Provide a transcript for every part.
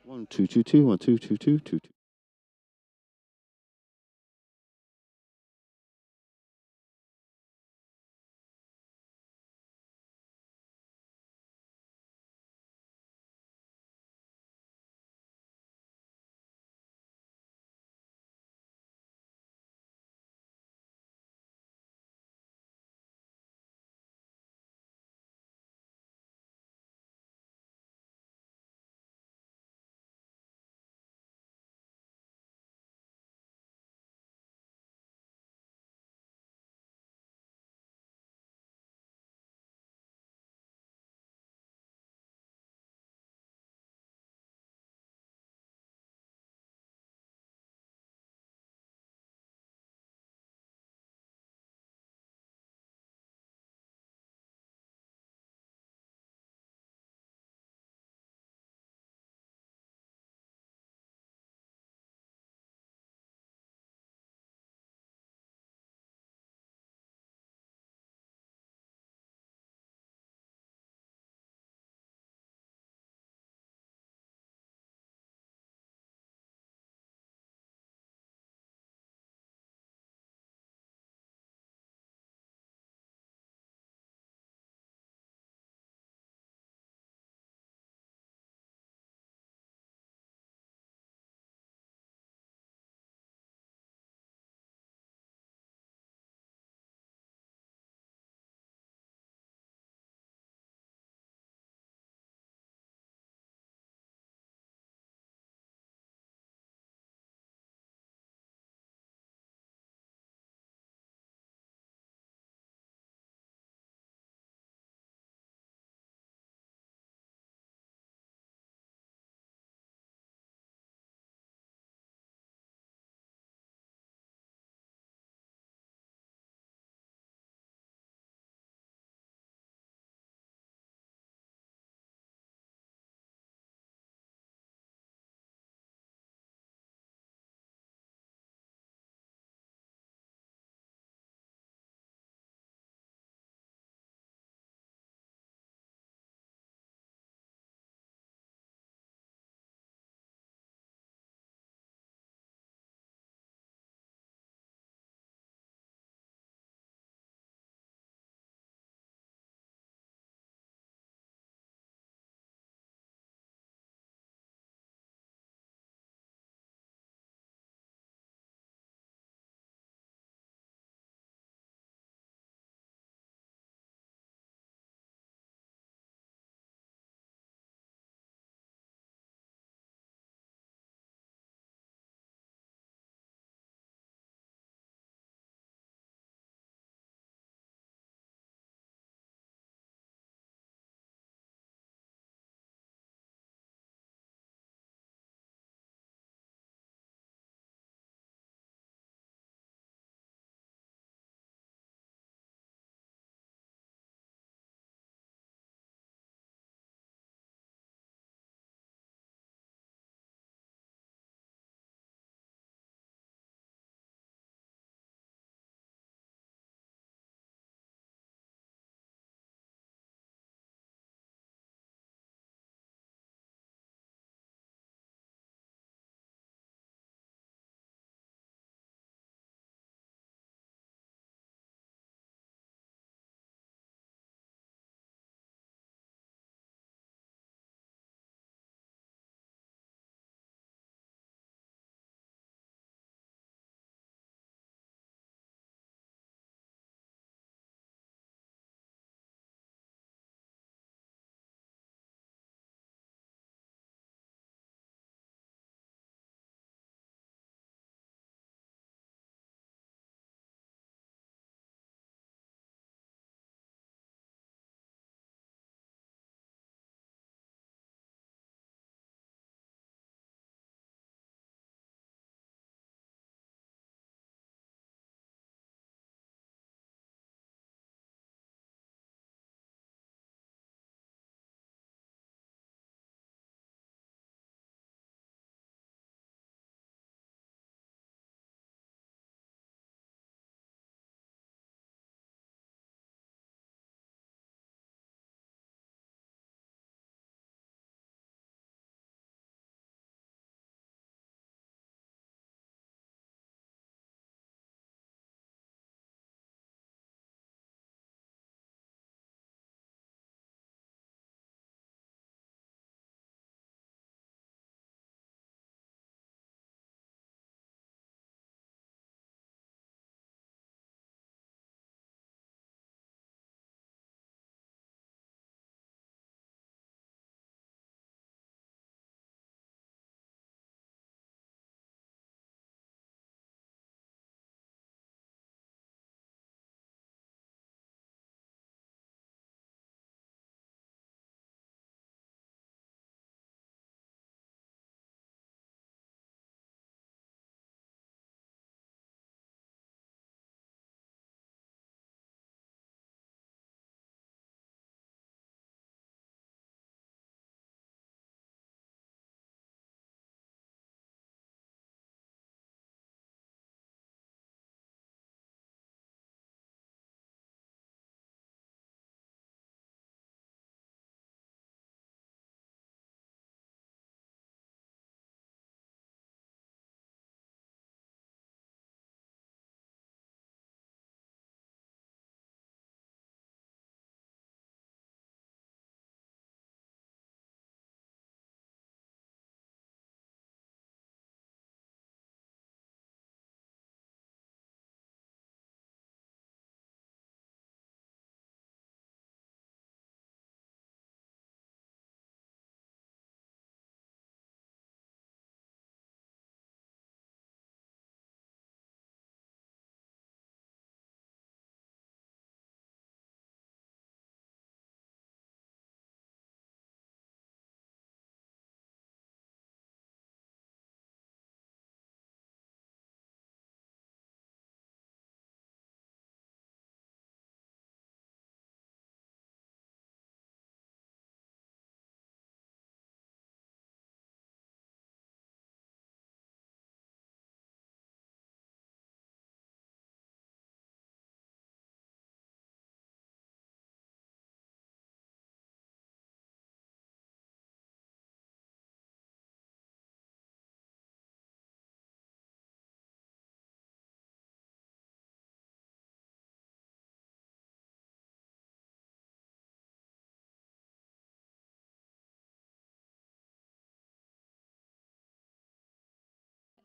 1 2 2 2 1 2 2 2 2 2.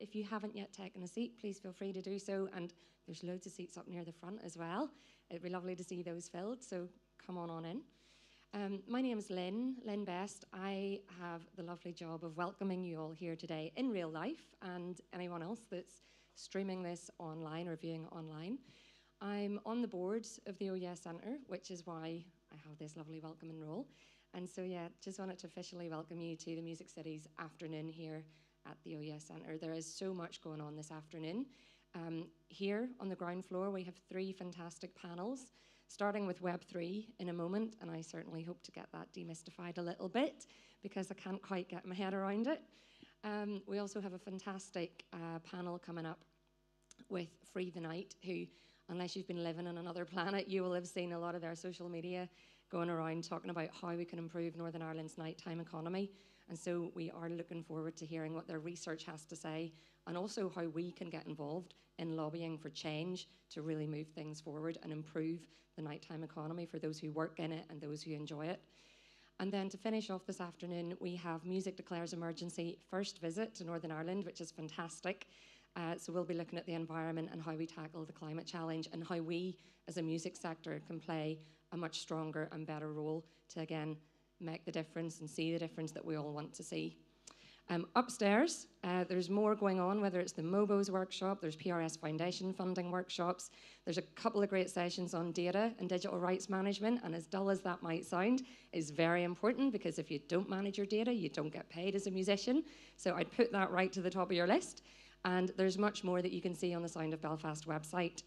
if you haven't yet taken a seat, please feel free to do so. And there's loads of seats up near the front as well. It'd be lovely to see those filled, so come on in. My name is Lynn Best. I have the lovely job of welcoming you all here today in real life and anyone else that's streaming this online or viewing online. I'm on the board of the OES Centre, which is why I have this lovely welcoming role. And so, yeah, just wanted to officially welcome you to the Music Cities afternoon here at the OES Centre. There is so much going on this afternoon. Here on the ground floor, we have 3 fantastic panels, starting with Web3 in a moment, and I certainly hope to get that demystified a little bit because I can't quite get my head around it. We also have a fantastic panel coming up with Free the Night, who, unless you've been living on another planet, you will have seen a lot of their social media going around talking about how we can improve Northern Ireland's nighttime economy. And so we are looking forward to hearing what their research has to say and also how we can get involved in lobbying for change to really move things forward and improve the nighttime economy for those who work in it and those who enjoy it. And then to finish off this afternoon, we have Music Declares Emergency first visit to Northern Ireland, which is fantastic. So we'll be looking at the environment and how we tackle the climate challenge and how we as a music sector can play a much stronger and better role to, again, make the difference and see the difference that we all want to see. Upstairs, there's more going on, whether it's the MOBOs workshop, there's PRS Foundation funding workshops, there's a couple of great sessions on data and digital rights management, and as dull as that might sound, is very important because if you don't manage your data, you don't get paid as a musician. So I'd put that right to the top of your list. And there's much more that you can see on the Sound of Belfast website.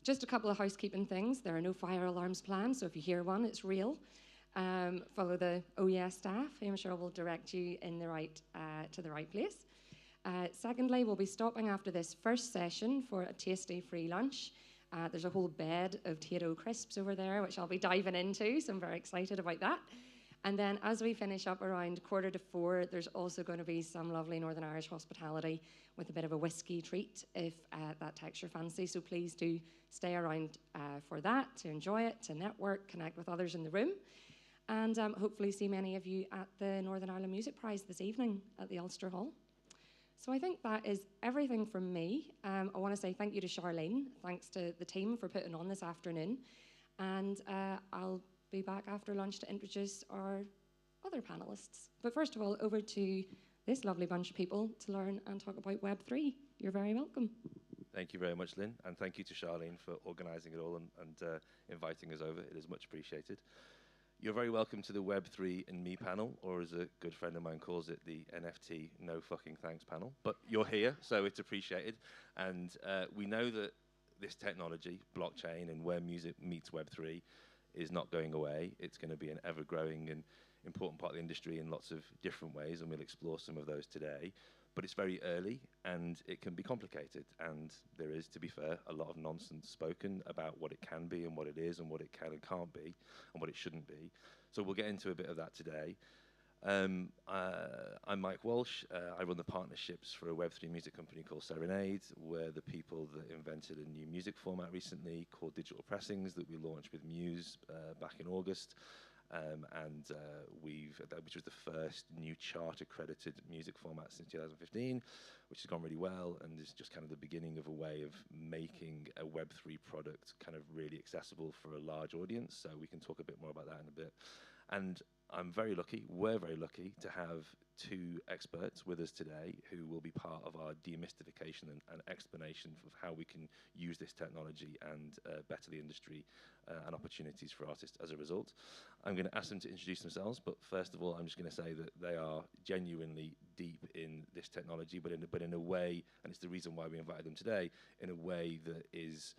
Just a couple of housekeeping things. There are no fire alarms planned, so if you hear one, it's real. Follow the OES staff, who I'm sure will direct you in to the right place. Secondly, we'll be stopping after this first session for a tasty free lunch. There's a whole bed of Tayto crisps over there, which I'll be diving into, so I'm very excited about that. And then as we finish up around 3:45, there's also going to be some lovely Northern Irish hospitality with a bit of a whiskey treat if that takes your fancy. So please do stay around for that, to enjoy it, to network, connect with others in the room. And hopefully see many of you at the Northern Ireland Music Prize this evening at the Ulster Hall. So I think that is everything from me. I want to say thank you to Charlene. Thanks to the team for putting on this afternoon. And I'll be back after lunch to introduce our other panelists. But first of all, over to this lovely bunch of people to learn and talk about Web3. You're very welcome. Thank you very much, Lynn, and thank you to Charlene for organising it all and inviting us over. It is much appreciated. You're very welcome to the Web3 and Me panel, or as a good friend of mine calls it, the NFT No Fucking Thanks panel. But you're here, so it's appreciated. And we know that this technology, blockchain, and where music meets Web3, is not going away. It's going to be an ever-growing and important part of the industry in lots of different ways, and we'll explore some of those today. But it's very early, and it can be complicated. And there is, to be fair, a lot of nonsense spoken about what it can be and what it is and what it can and can't be and what it shouldn't be. So we'll get into a bit of that today. I'm Mike Walsh. I run the partnerships for a Web3 music company called Serenade. We're the people that invented a new music format recently called digital pressings that we launched with Muse back in August. Which was the first new chart-accredited music format since 2015, which has gone really well and is just kind of the beginning of a way of making a Web3 product kind of really accessible for a large audience. So we can talk a bit more about that in a bit. And we're very lucky to have 2 experts with us today who will be part of our demystification and explanation of how we can use this technology and better the industry and opportunities for artists as a result. I'm going to ask them to introduce themselves, but first of all, I'm just going to say that they are genuinely deep in this technology, but in a way, and it's the reason why we invited them today, in a way that is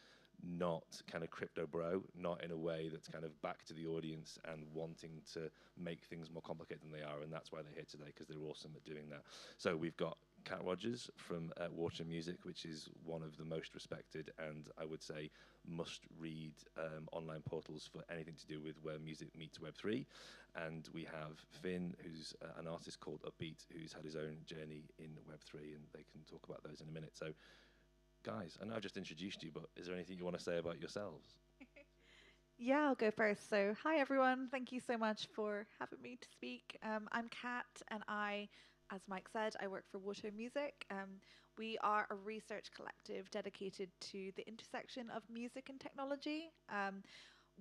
not kind of crypto bro, not in a way that's kind of back to the audience and wanting to make things more complicated than they are, and that's why they're here today, because they're awesome at doing that. So we've got Kat Rogers from Water Music, which is one of the most respected and I would say must-read online portals for anything to do with where music meets Web3. And we have Finn, who's an artist called Upbeat, who's had his own journey in Web3, and they can talk about those in a minute. So guys, I know I've just introduced you, but is there anything you want to say about yourselves? Yeah, I'll go first. So, hi everyone. Thank you so much for having me to speak. I'm Kat, and I As Mike said, I work for Water Music. We are a research collective dedicated to the intersection of music and technology.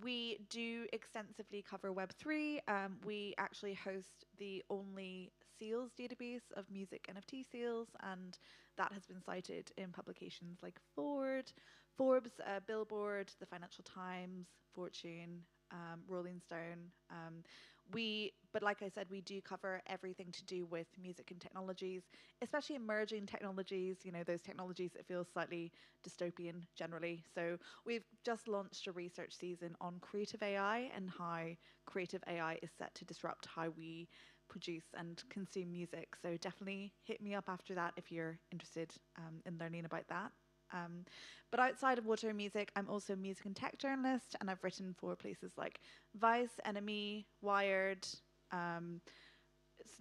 We do extensively cover Web3. We actually host the only sales database of music NFT sales, and that has been cited in publications like Forbes, Billboard, the Financial Times, Fortune, Rolling Stone. But like I said, we do cover everything to do with music and technologies, especially emerging technologies, those technologies that feel slightly dystopian generally. So we've just launched a research season on creative AI and how creative AI is set to disrupt how we produce and consume music. So definitely hit me up after that if you're interested in learning about that. But outside of Water Music, I'm also a music and tech journalist, and I've written for places like Vice, NME, Wired,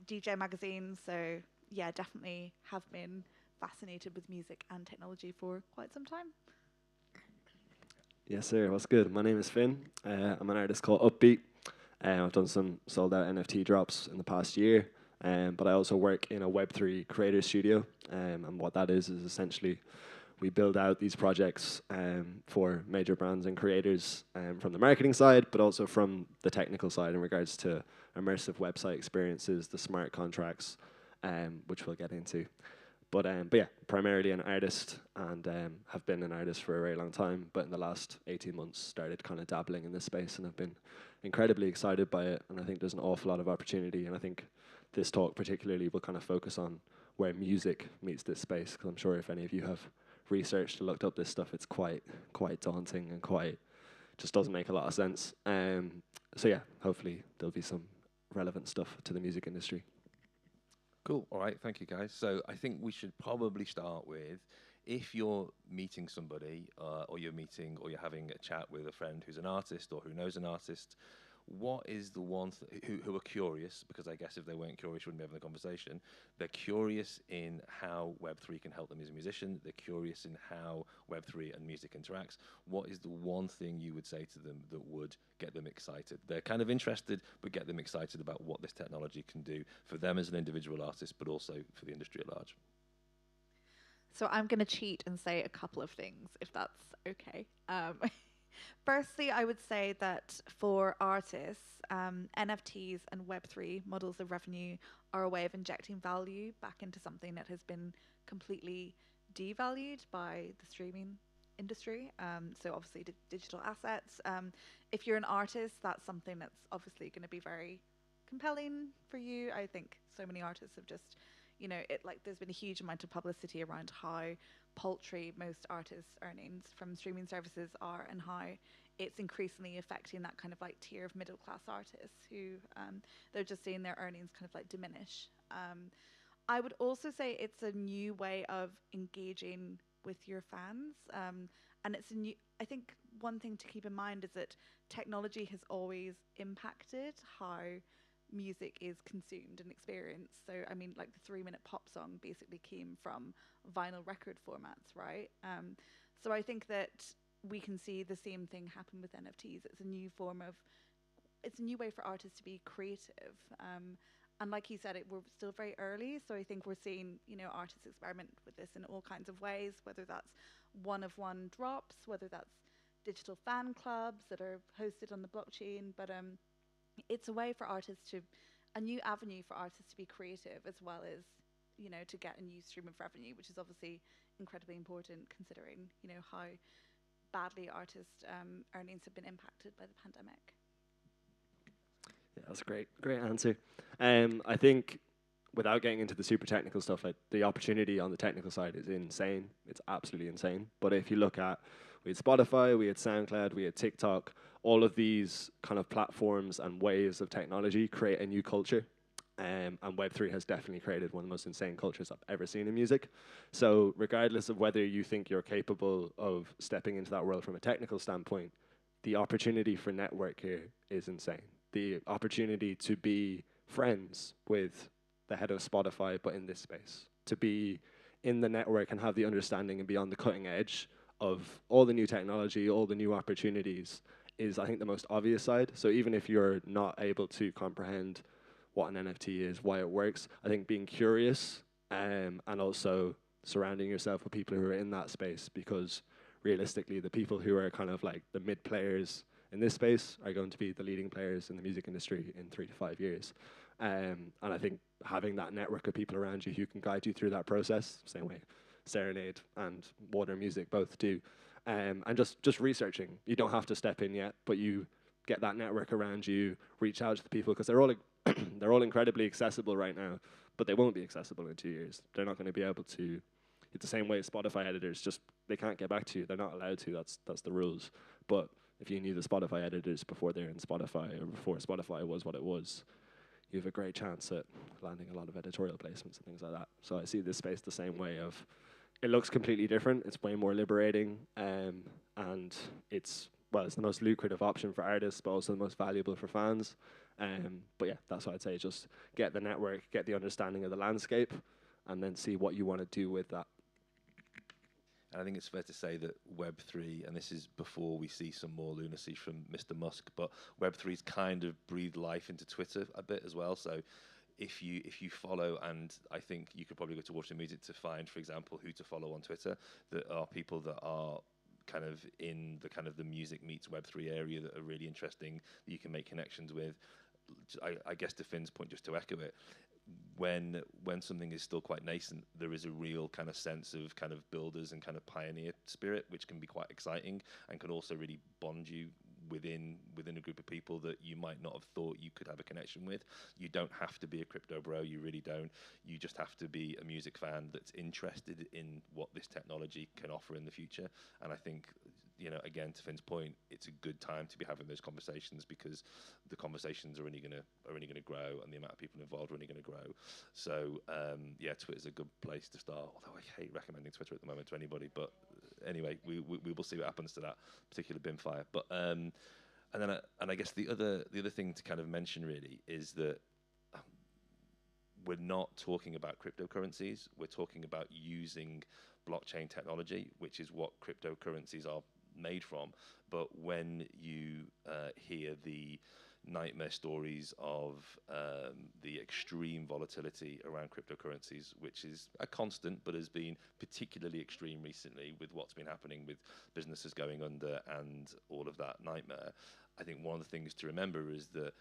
DJ Magazine. So yeah, definitely have been fascinated with music and technology for quite some time. Yes, sir. What's good? My name is Finn. I'm an artist called Upbeat. I've done some sold out NFT drops in the past year, but I also work in a Web3 creator studio. And what that is essentially we build out these projects for major brands and creators from the marketing side, but also from the technical side in regards to immersive website experiences, the smart contracts, which we'll get into. But yeah, primarily an artist, and have been an artist for a very long time, but in the last 18 months started kind of dabbling in this space, and I've been incredibly excited by it, and I think there's an awful lot of opportunity, and I think this talk particularly will kind of focus on where music meets this space, because I'm sure if any of you have researched or looked up this stuff, it's quite daunting and just doesn't make a lot of sense. So yeah, hopefully there'll be some relevant stuff to the music industry. Cool. All right. Thank you, guys. So I think we should probably start with, if you're meeting somebody or you're having a chat with a friend who's an artist or who knows an artist, what is the one who are curious, because I guess if they weren't curious, we wouldn't be having the conversation. They're curious in how Web3 can help them as a musician. They're curious in how Web3 and music interacts. What is the one thing you would say to them that would get them excited? They're kind of interested, but get them excited about what this technology can do for them as an individual artist, but also for the industry at large. So I'm going to cheat and say a couple of things, if that's okay. Firstly, I would say that for artists, NFTs and Web3 models of revenue are a way of injecting value back into something that has been completely devalued by the streaming industry. So obviously digital assets. If you're an artist, that's something that's obviously going to be very compelling for you. I think so many artists have just, there's been a huge amount of publicity around how paltry most artists' earnings from streaming services are, and how it's increasingly affecting that kind of like tier of middle class artists who they're just seeing their earnings kind of like diminish. I would also say it's a new way of engaging with your fans, and it's a new. I think one thing to keep in mind is that technology has always impacted how music is consumed and experienced. So I mean, like the 3-minute pop song basically came from vinyl record formats, right? So I think that we can see the same thing happen with NFTs. It's a new way for artists to be creative. And like you said, we're still very early, so I think we're seeing, artists experiment with this in all kinds of ways, whether that's one-of-one drops, whether that's digital fan clubs that are hosted on the blockchain, but it's a way for a new avenue for artists to be creative, as well as, to get a new stream of revenue, which is obviously incredibly important considering, how badly artist earnings have been impacted by the pandemic. Yeah, that's a great answer. I think without getting into the super technical stuff, like the opportunity on the technical side is insane. It's absolutely insane. But if you look at, we had Spotify, we had SoundCloud, we had TikTok, all of these kind of platforms and waves of technology create a new culture. And Web3 has definitely created one of the most insane cultures I've ever seen in music. So regardless of whether you think you're capable of stepping into that world from a technical standpoint, the opportunity for network here is insane. The opportunity to be friends with the head of Spotify, but in this space, to be in the network and have the understanding and be on the cutting edge of all the new technology, all the new opportunities, is I think the most obvious side. So even if you're not able to comprehend what an NFT is, why it works. I think being curious and also surrounding yourself with people who are in that space, because realistically, the people who are kind of like the mid players in this space are going to be the leading players in the music industry in 3 to 5 years. And I think having that network of people around you who can guide you through that process, same way Serenade and Water Music both do, and just researching. You don't have to step in yet, but you get that network around you, reach out to the people, because they're all they're all incredibly accessible right now, but they won't be accessible in 2 years. They're not going to be able to. It's the same way Spotify editors, just they can't get back to you. They're not allowed to. That's the rules. But if you knew the Spotify editors before they're in Spotify, or before Spotify was what it was, you have a great chance at landing a lot of editorial placements and things like that. So I see this space the same way of, it looks completely different. It's way more liberating, and it's the most lucrative option for artists, but also the most valuable for fans. But yeah, that's what I'd say. Just get the network, get the understanding of the landscape, and then see what you want to do with that. And I think it's fair to say that Web3, and this is before we see some more lunacy from Mr. Musk, but Web3's kind of breathed life into Twitter a bit as well. So if you follow, and I think you could probably go to Water Music to find, for example, who to follow on Twitter, that are people that are kind of in the music meets Web3 area that are really interesting, that you can make connections with. I guess to Finn's point, just to echo it, when something is still quite nascent, there is a real kind of sense of kind of builders and kind of pioneer spirit, which can be quite exciting and can also really bond you within a group of people that you might not have thought you could have a connection with. You don't have to be a crypto bro, you really don't. You just have to be a music fan that's interested in what this technology can offer in the future. And I think, again, to Finn's point, it's a good time to be having those conversations, because the conversations are only gonna grow, and the amount of people involved are only gonna grow. So Twitter's a good place to start. Although I hate recommending Twitter at the moment to anybody, but anyway, we will see what happens to that particular bin fire. But and I guess the other thing to kind of mention really is that we're not talking about cryptocurrencies. We're talking about using blockchain technology, which is what cryptocurrencies are made from. But when you hear the nightmare stories of the extreme volatility around cryptocurrencies, which is a constant but has been particularly extreme recently with what's been happening with businesses going under and all of that nightmare, I think one of the things to remember is that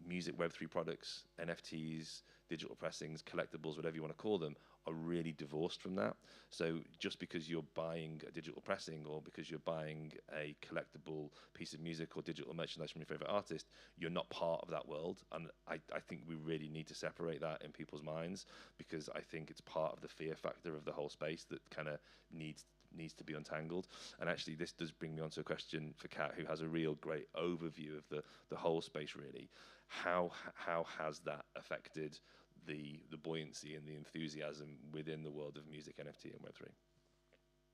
music Web3 products, NFTs, digital pressings, collectibles, whatever you want to call them, are really divorced from that. So just because you're buying a digital pressing, or because you're buying a collectible piece of music or digital merchandise from your favorite artist, you're not part of that world. And I think we really need to separate that in people's minds, because I think it's part of the fear factor of the whole space that kind of needs to be untangled. And actually this does bring me on to a question for Kat, who has a real great overview of the whole space really. How has that affected the buoyancy and the enthusiasm within the world of music, NFT, and Web3?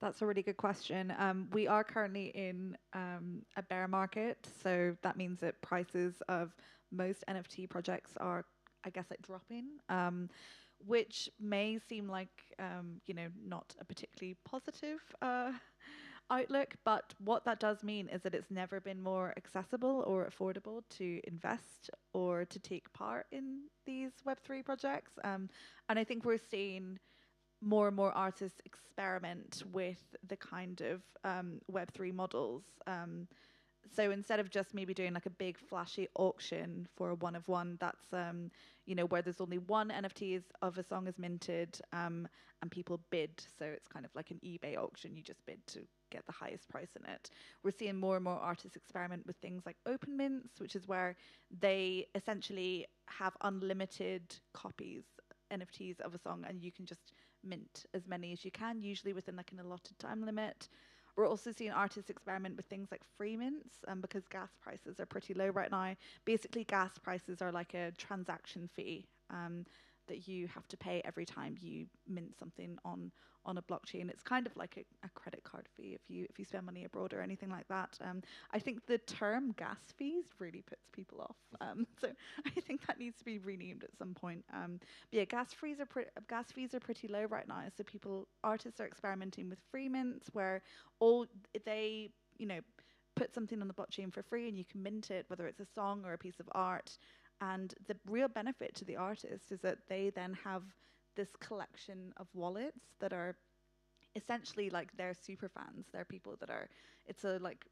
That's a really good question. We are currently in a bear market, so that means that prices of most NFT projects are, I guess, like dropping, which may seem like not a particularly positive outlook, but what that does mean is that it's never been more accessible or affordable to invest or to take part in these Web3 projects. And I think we're seeing more and more artists experiment with the kind of Web3 models. So instead of just maybe doing like a big flashy auction for a one of one, that's where there's only one NFT of a song is minted, and people bid. So it's kind of like an eBay auction. You just bid to get the highest price in it. We're seeing more and more artists experiment with things like open mints, which is where they essentially have unlimited copies, NFTs of a song, and you can just mint as many as you can, usually within like an allotted time limit. We're also seeing artists experiment with things like free mints, because gas prices are pretty low right now. Basically, gas prices are like a transaction fee that you have to pay every time you mint something on a blockchain. It's kind of like a credit card fee if you spend money abroad or anything like that. I think the term gas fees really puts people off. So I think that needs to be renamed at some point. But yeah, gas fees are pretty low right now. So artists are experimenting with free mints, where they put something on the blockchain for free and you can mint it, whether it's a song or a piece of art. And the real benefit to the artist is that they then have this collection of wallets that are essentially like their super fans. They're people that are, it's a like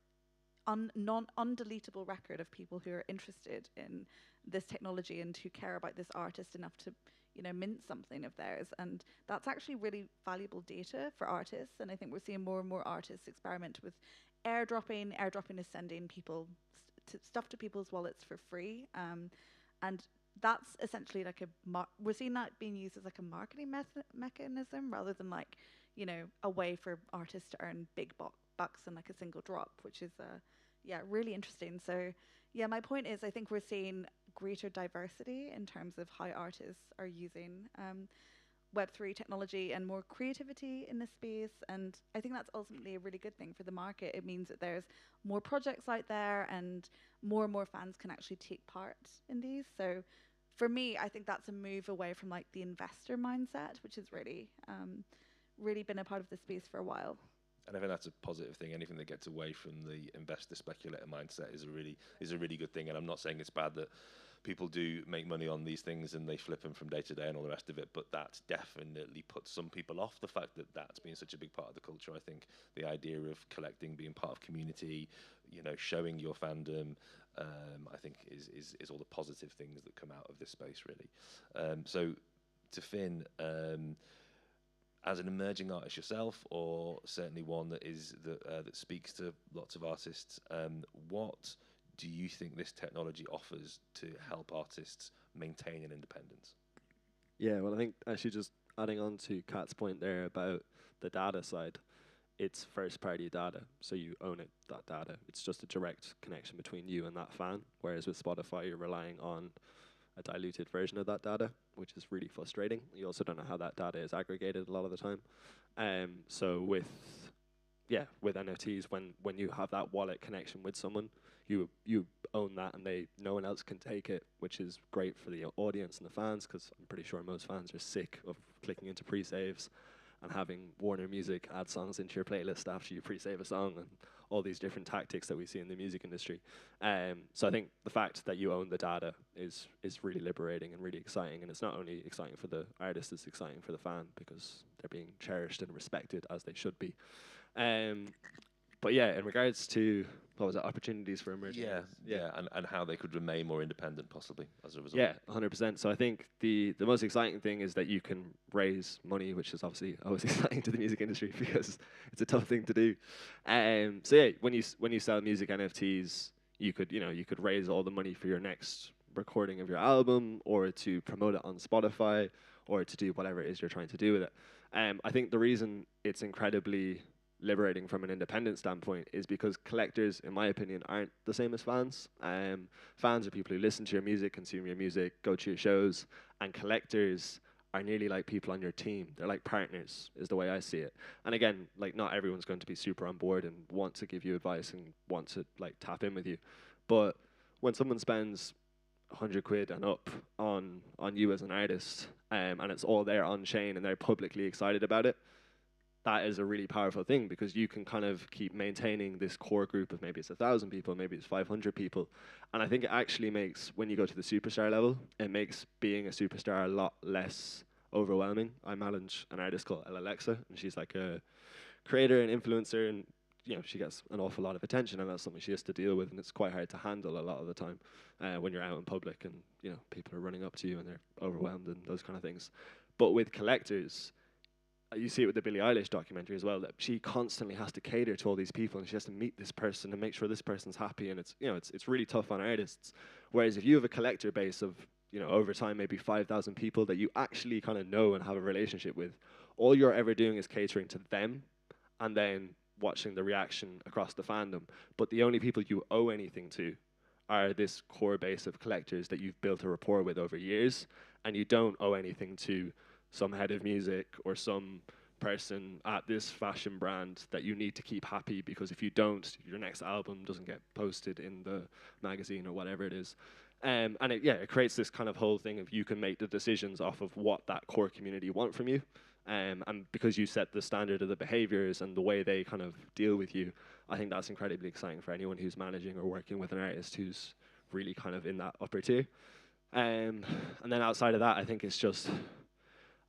undeletable record of people who are interested in this technology and who care about this artist enough to, you know, mint something of theirs. And that's actually really valuable data for artists. And I think we're seeing more and more artists experiment with airdropping. Airdropping is sending people stuff to people's wallets for free. And that's essentially like we're seeing that being used as like a marketing mechanism rather than like, you know, a way for artists to earn big bucks in like a single drop, which is yeah, really interesting. So yeah, my point is I think we're seeing greater diversity in terms of how artists are using Web3 technology and more creativity in this space. And I think that's ultimately a really good thing for the market. It means that there's more projects out there and more fans can actually take part in these. So for me, I think that's a move away from like the investor mindset, which has really, really been a part of the space for a while. And I think that's a positive thing. Anything that gets away from the investor speculator mindset is a really good thing. And I'm not saying it's bad that people do make money on these things and they flip them from day to day and all the rest of it, but that definitely puts some people off the fact that that's been such a big part of the culture. I think the idea of collecting, being part of community, you know, showing your fandom, I think is all the positive things that come out of this space, really. So to Finn, as an emerging artist yourself, or certainly one that that speaks to lots of artists, what do you think this technology offers to help artists maintain an independence? Yeah, well, I think actually just adding on to Kat's point there about the data side, it's first-party data, so you own it, that data. It's just a direct connection between you and that fan, whereas with Spotify, you're relying on a diluted version of that data, which is really frustrating. You also don't know how that data is aggregated a lot of the time. So with NFTs, when you have that wallet connection with someone, you own that, and no one else can take it, which is great for the audience and the fans, because I'm pretty sure most fans are sick of clicking into pre-saves and having Warner Music add songs into your playlist after you pre-save a song, and all these different tactics that we see in the music industry. So I think the fact that you own the data is really liberating and really exciting, and it's not only exciting for the artist, it's exciting for the fan, because they're being cherished and respected as they should be. But yeah, in regards to, what was it, opportunities for emerging artists? And how they could remain more independent, possibly, as a result. Yeah, 100%. So I think the most exciting thing is that you can raise money, which is obviously always exciting to the music industry because it's a tough thing to do. So yeah, when you sell music NFTs, you could raise all the money for your next recording of your album, or to promote it on Spotify, or to do whatever it is you're trying to do with it. I think the reason it's incredibly liberating from an independent standpoint is because collectors, in my opinion, aren't the same as fans. Fans are people who listen to your music, consume your music, go to your shows, and collectors are nearly like people on your team. They're like partners, is the way I see it. And again, like, not everyone's going to be super on board and want to give you advice and want to like tap in with you. But when someone spends 100 quid and up on you as an artist, and it's all there on chain and they're publicly excited about it, that is a really powerful thing, because you can kind of keep maintaining this core group of, maybe it's 1,000 people, maybe it's 500 people. And I think it actually makes, when you go to the superstar level, it makes being a superstar a lot less overwhelming. I manage an artist called Alexa, and she's like a creator and influencer, and you know, she gets an awful lot of attention, and that's something she has to deal with, and it's quite hard to handle a lot of the time when you're out in public and, you know, people are running up to you and they're overwhelmed and those kind of things. But with collectors, you see it with the Billie Eilish documentary as well, that she constantly has to cater to all these people, and she has to meet this person and make sure this person's happy, and it's really tough on artists. Whereas if you have a collector base of, you know, over time maybe 5,000 people that you actually kind of know and have a relationship with, all you're ever doing is catering to them and then watching the reaction across the fandom. But the only people you owe anything to are this core base of collectors that you've built a rapport with over years, and you don't owe anything to some head of music or some person at this fashion brand that you need to keep happy, because if you don't, your next album doesn't get posted in the magazine or whatever it is. And it creates this kind of whole thing of, you can make the decisions off of what that core community want from you. And because you set the standard of the behaviors and the way they kind of deal with you, I think that's incredibly exciting for anyone who's managing or working with an artist who's really kind of in that upper tier. And then outside of that, I think it's just,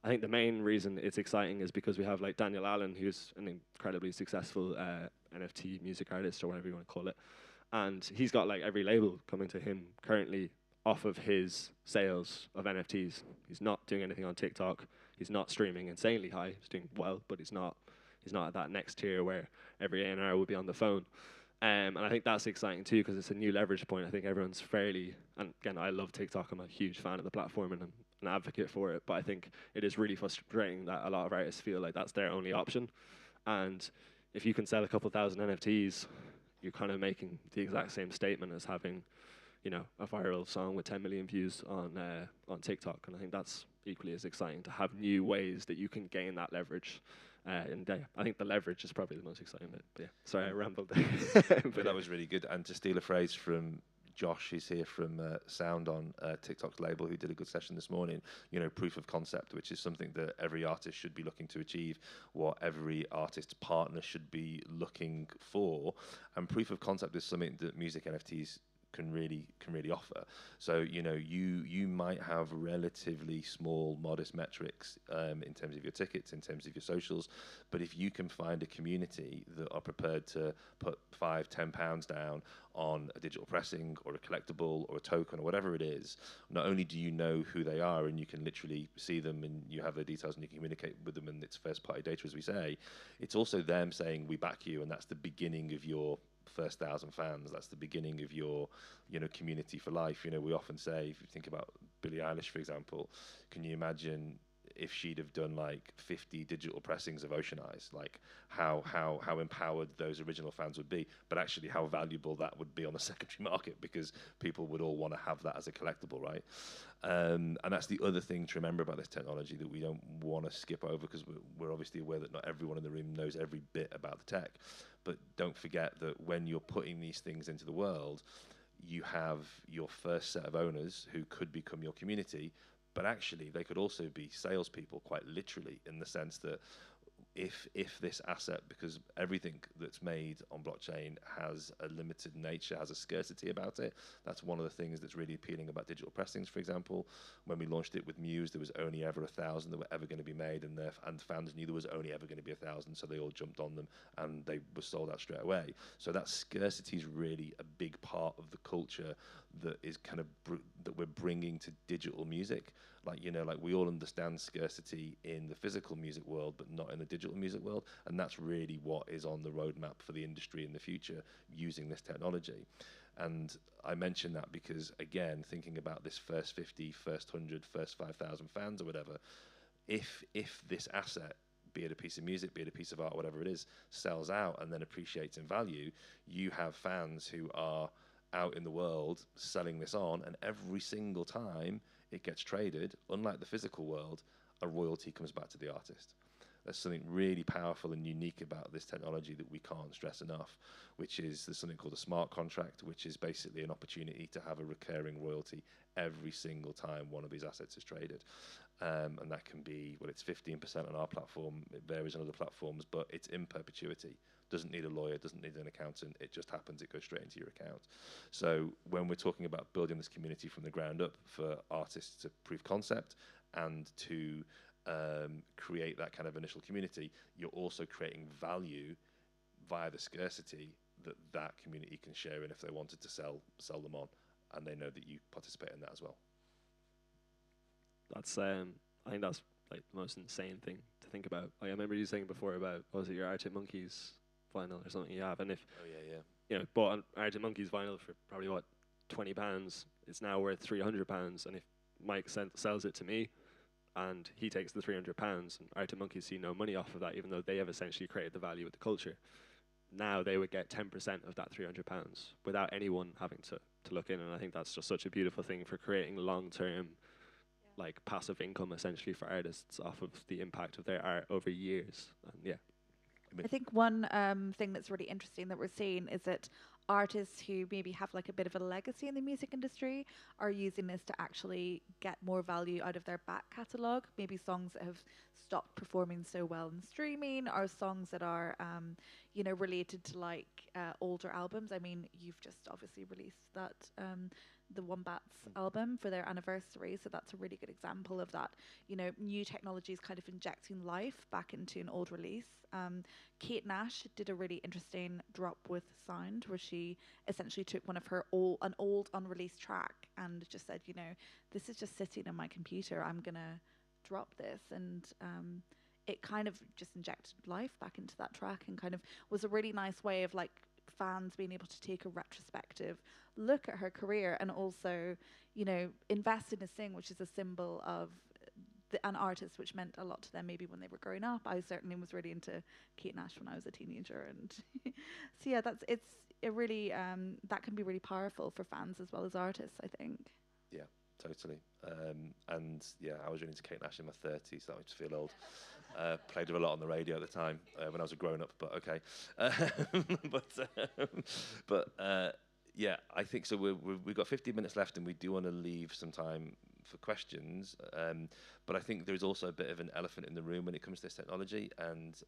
I think the main reason it's exciting is because we have like Daniel Allen, who's an incredibly successful NFT music artist or whatever you want to call it, and he's got like every label coming to him currently off of his sales of NFTs. He's not doing anything on TikTok. He's not streaming insanely high. He's doing well, but he's not at that next tier where every A&R would be on the phone. And I think that's exciting too because it's a new leverage point. I think everyone's fairly, and again, I love TikTok. I'm a huge fan of the platform and I'm an advocate for it. But I think it is really frustrating that a lot of artists feel like that's their only option. And if you can sell a couple thousand NFTs, you're kind of making the exact same statement as having, you know, a viral song with 10 million views on TikTok. And I think that's equally as exciting to have new ways that you can gain that leverage. And I think the leverage is probably the most exciting bit. But yeah, sorry, I rambled there. But that was really good. And to steal a phrase from Josh, who's here from Sound on TikTok's label, who did a good session this morning, you know, proof of concept, which is something that every artist should be looking to achieve, what every artist's partner should be looking for. And proof of concept is something that music NFTs can really offer. So, you know, you might have relatively small, modest metrics in terms of your tickets, in terms of your socials, but if you can find a community that are prepared to put £5-10 down on a digital pressing or a collectible or a token or whatever it is, not only do you know who they are and you can literally see them and you have their details and you can communicate with them and it's first party data, as we say, it's also them saying we back you, and that's the beginning of your first 1,000 fans. That's the beginning of your, you know, community for life. You know, we often say, if you think about Billie Eilish, for example, can you imagine if she'd have done like 50 digital pressings of Ocean Eyes, like how empowered those original fans would be, but actually how valuable that would be on the secondary market because people would all want to have that as a collectible, right? And that's the other thing to remember about this technology that we don't want to skip over because we're obviously aware that not everyone in the room knows every bit about the tech. But don't forget that when you're putting these things into the world, you have your first set of owners who could become your community, but actually they could also be salespeople, quite literally, in the sense that if this asset, because everything that's made on blockchain has a limited nature, has a scarcity about it, that's one of the things that's really appealing about digital pressings, for example. When we launched it with Muse, there was only ever 1,000 that were ever going to be made, and fans knew there was only ever going to be 1,000, so they all jumped on them, and they were sold out straight away. So that scarcity is really a big part of the culture that is kind of that we're bringing to digital music. Like, you know, like we all understand scarcity in the physical music world, but not in the digital music world. And that's really what is on the roadmap for the industry in the future using this technology. And I mention that because, again, thinking about this first 50, first 100, first 5,000 fans or whatever, if this asset, be it a piece of music, be it a piece of art, whatever it is, sells out and then appreciates in value, you have fans who are out in the world selling this on, and every single time it gets traded, unlike the physical world, a royalty comes back to the artist. There's something really powerful and unique about this technology that we can't stress enough, which is there's something called a smart contract, which is basically an opportunity to have a recurring royalty every single time one of these assets is traded. And that can be, well, it's 15% on our platform, it varies on other platforms, but it's in perpetuity. Doesn't need a lawyer, doesn't need an accountant, it just happens, it goes straight into your account. So when we're talking about building this community from the ground up for artists to prove concept and to create that kind of initial community, you're also creating value via the scarcity that community can share in if they wanted to sell them on, and they know that you participate in that as well. That's I think that's like the most insane thing to think about. Like, I remember you saying before about, was it your Arctic Monkeys vinyl or something you have, and if you know, bought an Arctic Monkeys vinyl for probably what £20, it's now worth £300, and if Mike sells it to me and he takes the £300 and Arctic Monkeys see no money off of that, even though they have essentially created the value of the culture, now they would get 10% of that £300 without anyone having to look in. And I think that's just such a beautiful thing for creating long-term like passive income essentially for artists off of the impact of their art over years. And I think one thing that's really interesting that we're seeing is that artists who maybe have like a bit of a legacy in the music industry are using this to actually get more value out of their back catalogue. Maybe songs that have stopped performing so well in streaming, or songs that are, you know, related to like older albums. I mean, you've just obviously released that the Wombats album for their anniversary. So that's a really good example of that. New technologies kind of injecting life back into an old release. Kate Nash did a really interesting drop with Sound, where she essentially took one of her an old unreleased track and just said, this is just sitting in my computer. I'm gonna drop this, and it kind of just injected life back into that track, and kind of was a really nice way of like fans being able to take a retrospective look at her career, and also, invest in a Sing, which is a symbol of an artist, which meant a lot to them maybe when they were growing up. I certainly was really into Kate Nash when I was a teenager, and so yeah, it's a really that can be really powerful for fans as well as artists, I think. Yeah, totally. And yeah, I was really into Kate Nash in my 30s, so I just feel old. Played her a lot on the radio at the time when I was a grown-up, but okay. Yeah, I think so. We've got 15 minutes left, and we do want to leave some time for questions. But I think there's also a bit of an elephant in the room when it comes to this technology. And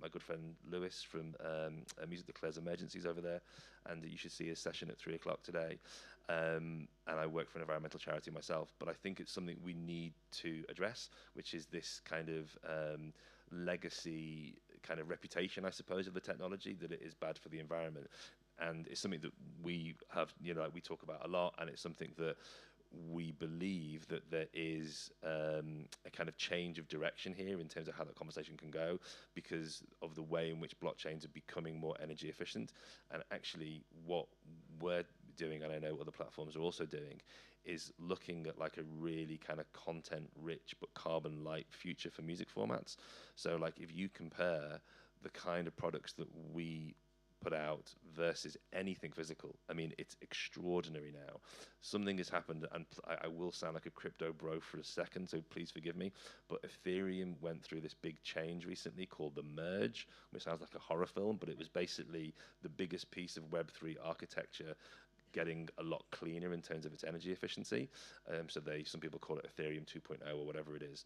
my good friend Lewis from Music Declares Emergencies over there, and you should see his session at 3 o'clock today. And I work for an environmental charity myself, but I think it's something we need to address, which is this kind of legacy kind of reputation, I suppose, of the technology, that it is bad for the environment. And it's something that we have, we talk about a lot, and it's something that we believe that there is a kind of change of direction here in terms of how that conversation can go, because of the way in which blockchains are becoming more energy efficient. And actually what we're doing, and I know other platforms are also doing, is looking at like a really kind of content rich but carbon light future for music formats. So like if you compare the kind of products that we put out versus anything physical, I mean, it's extraordinary now. Something has happened, and I will sound like a crypto bro for a second, so please forgive me, but Ethereum went through this big change recently called the merge, which sounds like a horror film, but it was basically the biggest piece of Web3 architecture getting a lot cleaner in terms of its energy efficiency. So some people call it Ethereum 2.0 or whatever it is.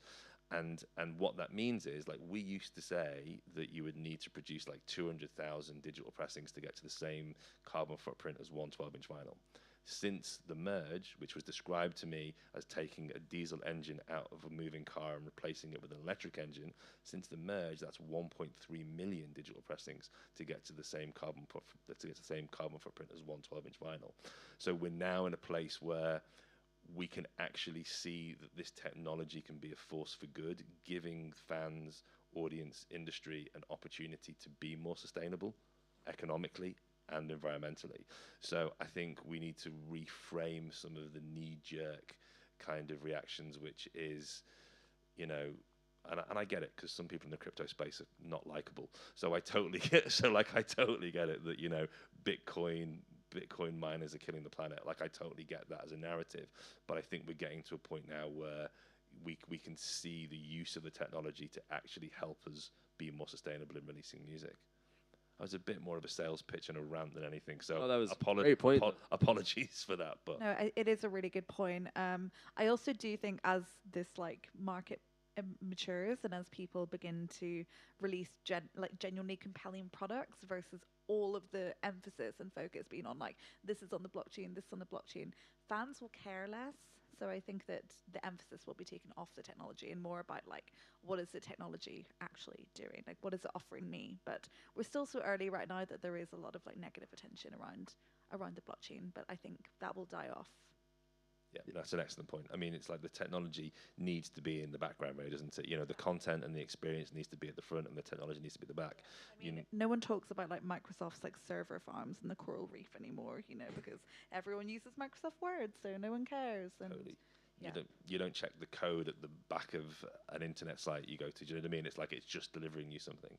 And what that means is, like, we used to say that you would need to produce like 200,000 digital pressings to get to the same carbon footprint as one 12-inch vinyl. Since the merge, which was described to me as taking a diesel engine out of a moving car and replacing it with an electric engine, since the merge, that's 1.3 million digital pressings to get to the same carbon footprint as one 12-inch vinyl. So we're now in a place where we can actually see that this technology can be a force for good, giving fans, audience, industry an opportunity to be more sustainable economically and environmentally. So I think we need to reframe some of the knee-jerk kind of reactions, which is, and I get it, because some people in the crypto space are not likable. So I totally get it that, Bitcoin miners are killing the planet. Like, I totally get that as a narrative, but I think we're getting to a point now where we can see the use of the technology to actually help us be more sustainable in releasing music. I was a bit more of a sales pitch and a rant than anything, so that was a great point. Apologies for that. But no, it is a really good point. I also do think as this like market matures, and as people begin to release genuinely compelling products versus all of the emphasis and focus being on like this is on the blockchain, this is on the blockchain, fans will care less. So I think that the emphasis will be taken off the technology and more about like what is the technology actually doing, like what is it offering me. But we're still so early right now that there is a lot of like negative attention around the blockchain, but I think that will die off. yeah, that's an excellent point. I mean, it's like the technology needs to be in the background, really, doesn't it? The content and the experience needs to be at the front, and the technology needs to be at the back. I mean, no one talks about like Microsoft's like server farms in the coral reef anymore, because everyone uses Microsoft Word, so no one cares. And Totally. yeah. You don't check the code at the back of an internet site you go to. Do you know what I mean? It's like it's just delivering you something.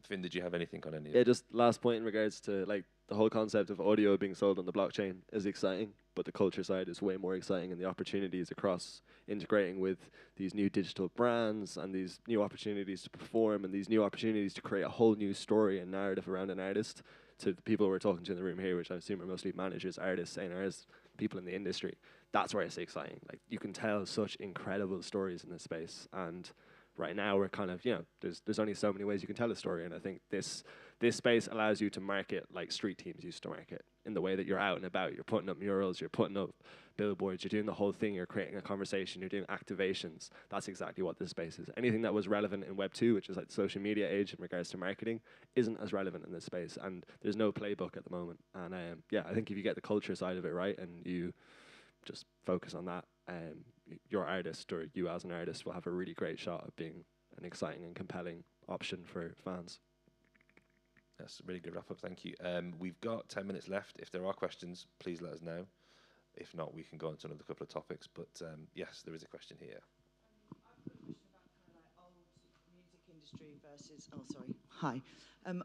Finn, did you have anything on any of Yeah, it? just last point in regards to like the whole concept of audio being sold on the blockchain is exciting, but the culture side is way more exciting, and the opportunities across integrating with these new digital brands and these new opportunities to perform and these new opportunities to create a whole new story and narrative around an artist. To the people we're talking to in the room here, which I assume are mostly managers, artists, A&Rs, people in the industry, that's where it's exciting. Like, you can tell such incredible stories in this space, and right now we're kind of, there's only so many ways you can tell a story, and I think this space allows you to market like street teams used to market. in the way that you're out and about. You're putting up murals, you're putting up billboards, you're doing the whole thing, you're creating a conversation, you're doing activations. That's exactly what this space is. Anything that was relevant in Web 2, which is like the social media age in regards to marketing, isn't as relevant in this space. And there's no playbook at the moment. And yeah, I think if you get the culture side of it right and you just focus on that, your artist or you as an artist will have a really great shot at being an exciting and compelling option for fans. That's a really good wrap up. Thank you. We've got 10 minutes left. If there are questions, please let us know. If not, we can go on to another couple of topics. But yes, there is a question here. Hi.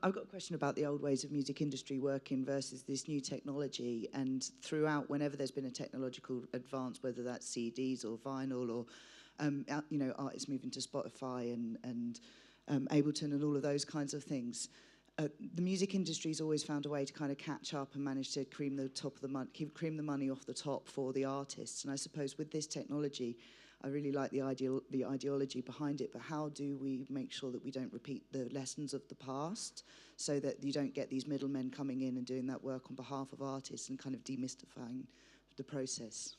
I've got a question about the old ways of music industry working versus this new technology. And throughout, whenever there's been a technological advance, whether that's CDs or vinyl or artists moving to Spotify and Ableton and all of those kinds of things, the music industry's always found a way to kind of catch up and manage to cream the money off the top for the artists. And I suppose with this technology, I really like the ideology behind it, but how do we make sure that we don't repeat the lessons of the past so that you don't get these middlemen coming in and doing that work on behalf of artists and kind of demystifying the process?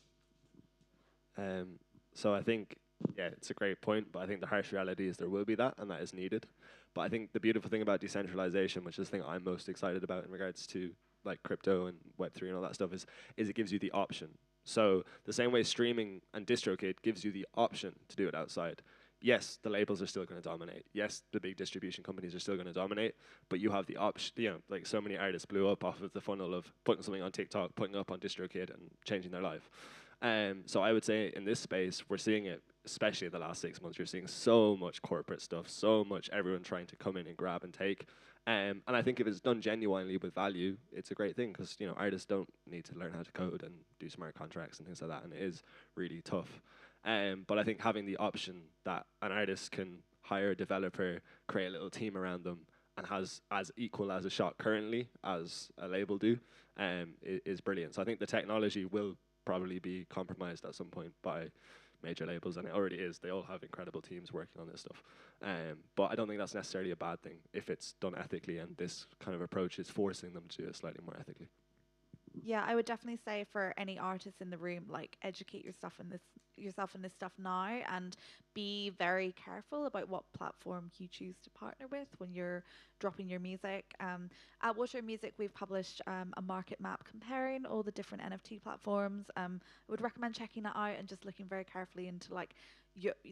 So I think, yeah, it's a great point, but I think the harsh reality is there will be that, and that is needed. But I think the beautiful thing about decentralization, which is the thing I'm most excited about in regards to like crypto and Web3 and all that stuff, is it gives you the option. So the same way streaming and DistroKid gives you the option to do it outside. Yes, the labels are still going to dominate. Yes, the big distribution companies are still going to dominate, but you have the option. You know, like so many artists blew up off of the funnel of putting something on TikTok, putting it up on DistroKid, and changing their life. So I would say in this space, we're seeing it, especially in the last 6 months, you're seeing so much corporate stuff, so much everyone trying to come in and grab and take. And I think if it's done genuinely with value, it's a great thing because, you know, artists don't need to learn how to code and do smart contracts and things like that, and it is really tough. But I think having the option that an artist can hire a developer, create a little team around them, and has as equal as a shot currently as a label do, is brilliant. So I think the technology will probably be compromised at some point by major labels, and it already is. They all have incredible teams working on this stuff. But I don't think that's necessarily a bad thing if it's done ethically, and this kind of approach is forcing them to do it slightly more ethically. Yeah, I would definitely say for any artists in the room, like educate yourself in this stuff now, and be very careful about what platform you choose to partner with when you're dropping your music. At Water Music, we've published a market map comparing all the different NFT platforms. I would recommend checking that out and just looking very carefully into like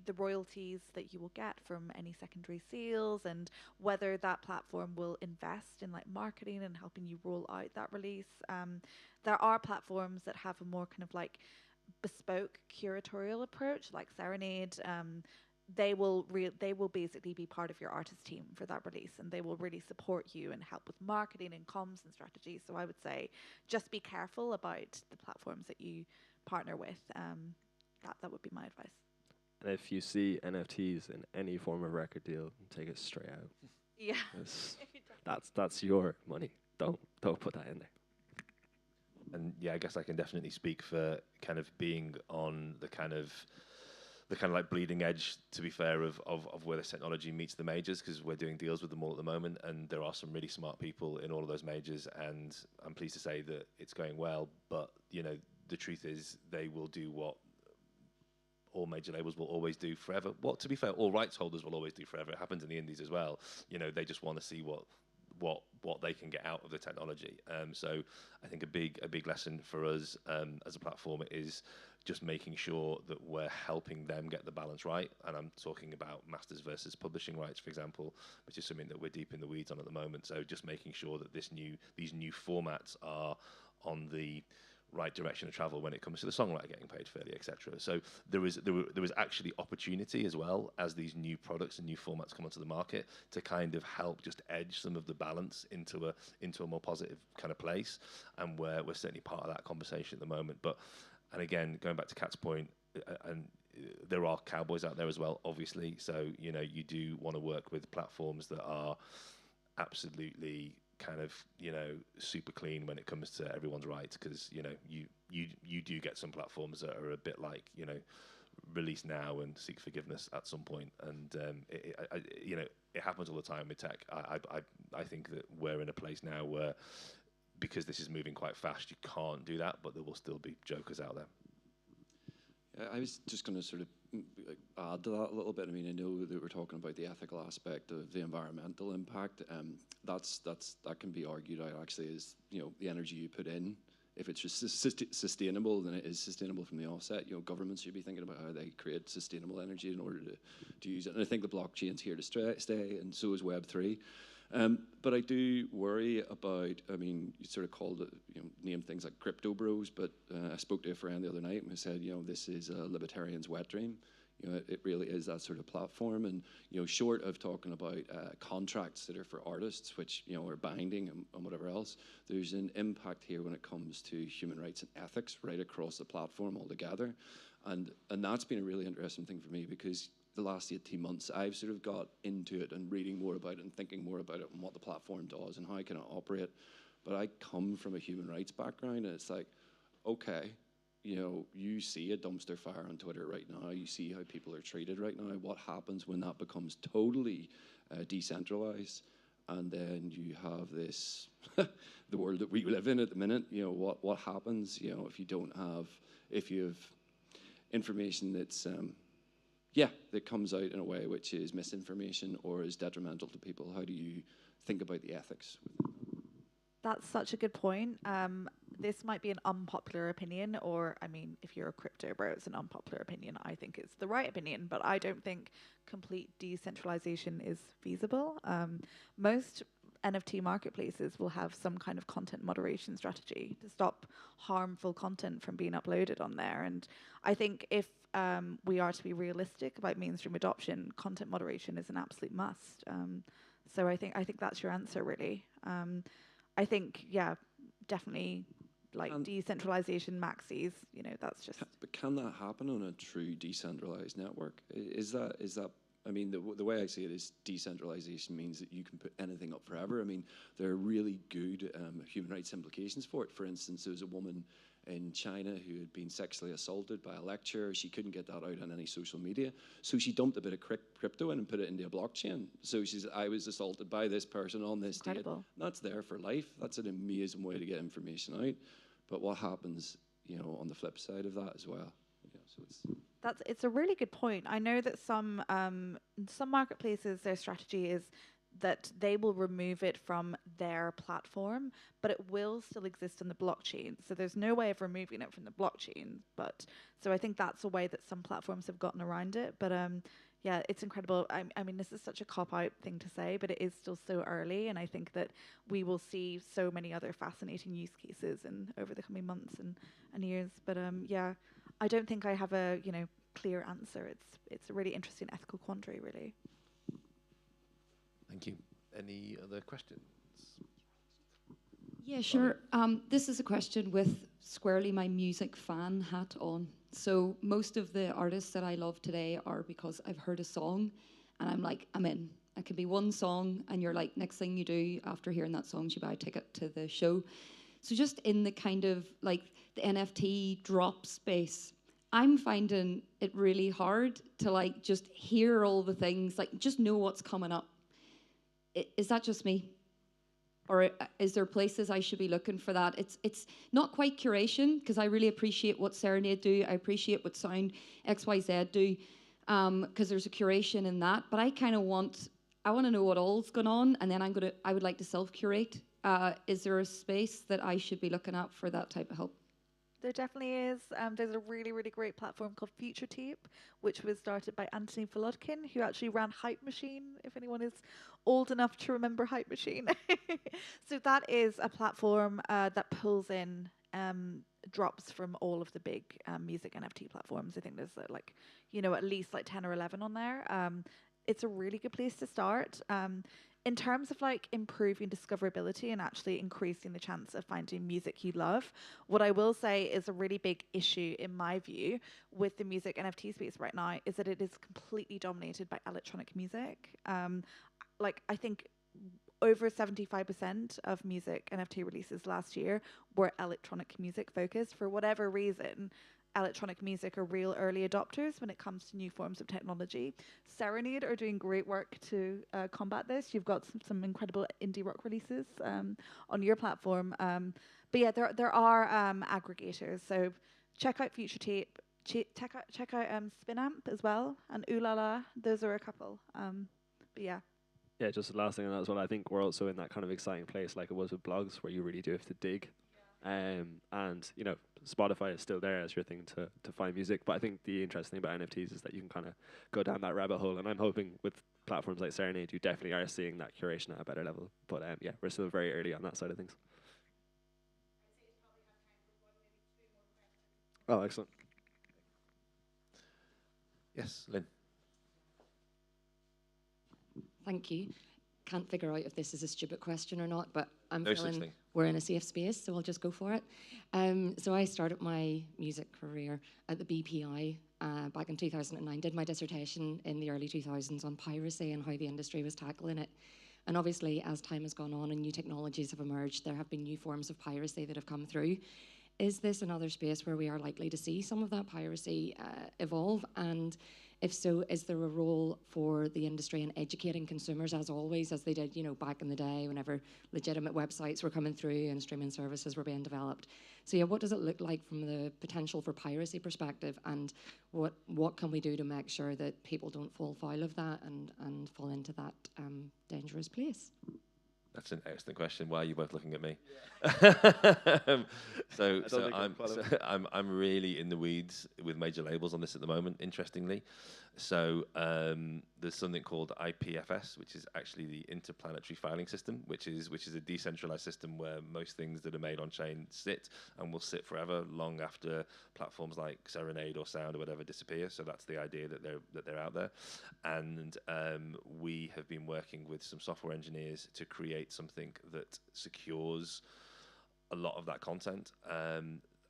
the royalties that you will get from any secondary sales, and whether that platform will invest in like marketing and helping you roll out that release. There are platforms that have a more kind of like bespoke curatorial approach, like Serenade. They will basically be part of your artist team for that release, and they will really support you and help with marketing and comms and strategy. So I would say just be careful about the platforms that you partner with. That would be my advice. And if you see NFTs in any form of record deal, take it straight out. Yeah. That's your money. Don't put that in there. And yeah, I guess I can definitely speak for kind of being on the kind of like bleeding edge, to be fair, of where this technology meets the majors, because we're doing deals with them all at the moment, and there are some really smart people in all of those majors, and I'm pleased to say that it's going well. But you know, the truth is they will do what all major labels will always do forever. Well, to be fair, all rights holders will always do forever. It happens in the indies as well. You know, they just want to see what they can get out of the technology. So I think a big lesson for us as a platform is just making sure that we're helping them get the balance right. And I'm talking about masters versus publishing rights, for example, which is something that we're deep in the weeds on at the moment. So just making sure that these new formats are on the right direction of travel when it comes to the songwriter getting paid fairly, etc. So there was actually opportunity as well as these new products and new formats come onto the market to kind of help just edge some of the balance into a more positive kind of place, and we're certainly part of that conversation at the moment. And again, going back to Kat's point, and there are cowboys out there as well, obviously. So you know, you do want to work with platforms that are absolutely kind of, you know, super clean when it comes to everyone's rights, because you know you do get some platforms that are a bit like, you know, release now and seek forgiveness at some point, and you know, it happens all the time with tech. I think that we're in a place now where because this is moving quite fast, you can't do that, but there will still be jokers out there. I was just going to sort of add to that a little bit. I mean, I know that we're talking about the ethical aspect of the environmental impact. That can be argued out actually as, you know, the energy you put in. If it's just sustainable, then it is sustainable from the offset. You know, governments should be thinking about how they create sustainable energy in order to use it. And I think the blockchain's here to stay, and so is Web3. But I do worry about, I mean, you sort of called it, you know, named things like crypto bros, but I spoke to a friend the other night who said, you know, this is a libertarian's wet dream. You know, it really is that sort of platform. And, you know, short of talking about contracts that are for artists, which, you know, are binding and whatever else, there's an impact here when it comes to human rights and ethics right across the platform altogether. And that's been a really interesting thing for me, because the last 18 months, I've sort of got into it and reading more about it and thinking more about it and what the platform does and how can it operate. But I come from a human rights background, and it's like, okay, you know, you see a dumpster fire on Twitter right now. You see how people are treated right now. What happens when that becomes totally decentralized? And then you have this, the world that we live in at the minute. You know, what happens, you know, if you have information that's, that comes out in a way which is misinformation or is detrimental to people? How do you think about the ethics? That's such a good point. This might be an unpopular opinion, or, I mean, if you're a crypto bro, it's an unpopular opinion. I think it's the right opinion, but I don't think complete decentralization is feasible. Most NFT marketplaces will have some kind of content moderation strategy to stop harmful content from being uploaded on there. And I think if we are to be realistic about mainstream adoption, content moderation is an absolute must. So I think that's your answer, really. I think, yeah, definitely, like, decentralization maxis, you know, that's just... But can that happen on a true decentralized network? Is that I mean, the way I see it is decentralization means that you can put anything up forever. I mean, there are really good human rights implications for it. For instance, there was a woman in China who had been sexually assaulted by a lecturer. She couldn't get that out on any social media, so she dumped a bit of crypto in and put it into a blockchain. So she said, I was assaulted by this person on this date. That's there for life. That's an amazing way to get information out. But what happens, you know, on the flip side of that as well? You know, so it's a really good point. I know that some marketplaces, their strategy is that they will remove it from their platform, but it will still exist on the blockchain. So there's no way of removing it from the blockchain. But so I think that's a way that some platforms have gotten around it. But yeah, it's incredible. I mean, this is such a cop-out thing to say, but it is still so early, and I think that we will see so many other fascinating use cases over the coming months and years. But yeah, I don't think I have a, you know, clear answer. It's a really interesting ethical quandary, really. Thank you. Any other questions? Yeah, sure. This is a question with squarely my music fan hat on. So most of the artists that I love today are because I've heard a song and I'm like, I'm in. It can be one song and you're like, next thing you do after hearing that song is you buy a ticket to the show. So just in the kind of like the NFT drop space, I'm finding it really hard to like just hear all the things, like just know what's coming up. Is that just me? Or is there places I should be looking for that? It's not quite curation, because I really appreciate what Serenade do. I appreciate what Sound XYZ do, because there's a curation in that. But I kind of want to know what all's going on, and then I would like to self-curate. Is there a space that I should be looking at for that type of help? There definitely is. There's a really, really great platform called FutureTape, which was started by Anthony Volodkin, who actually ran Hype Machine, if anyone is old enough to remember Hype Machine. So that is a platform that pulls in drops from all of the big music NFT platforms. I think there's like, you know, at least like 10 or 11 on there. It's a really good place to start. In terms of like improving discoverability and actually increasing the chance of finding music you love, what I will say is a really big issue in my view with the music NFT space right now is that it is completely dominated by electronic music. Like I think over 75% of music NFT releases last year were electronic music focused for whatever reason. electronic music are real early adopters when it comes to new forms of technology. Serenade are doing great work to combat this. You've got some incredible indie rock releases on your platform. But yeah, there are aggregators. So check out Future Tape. Check out Spinamp as well, and Ooh La La. Those are a couple. But yeah. Yeah, just the last thing on that as well. I think we're also in that kind of exciting place, like it was with blogs, where you really do have to dig. And you know, Spotify is still there as your thing to find music. But I think the interesting thing about NFTs is that you can kind of go down that rabbit hole. And I'm hoping with platforms like Serenade, you definitely are seeing that curation at a better level. But yeah, we're still very early on that side of things. Oh, excellent. Yes, Lynn. Thank you. Can't figure out if this is a stupid question or not, but I'm No such feeling thing. we're in a safe space, so I'll just go for it. So I started my music career at the BPI back in 2009. Did my dissertation in the early 2000s on piracy and how the industry was tackling it. And obviously, as time has gone on and new technologies have emerged, there have been new forms of piracy that have come through. Is this another space where we are likely to see some of that piracy evolve? And if so, is there a role for the industry in educating consumers, as always, as they did, you know, back in the day, whenever legitimate websites were coming through and streaming services were being developed? So yeah, what does it look like from the potential for piracy perspective, and what can we do to make sure that people don't fall foul of that and fall into that dangerous place? That's an excellent question. Why are you both looking at me? I'm really in the weeds with major labels on this at the moment, interestingly. So there's something called IPFS, which is actually the Interplanetary Filing System, which is a decentralized system where most things that are made on chain sit and will sit forever, long after platforms like Serenade or Sound or whatever disappear. So that's the idea that they're out there. And we have been working with some software engineers to create something that secures a lot of that content.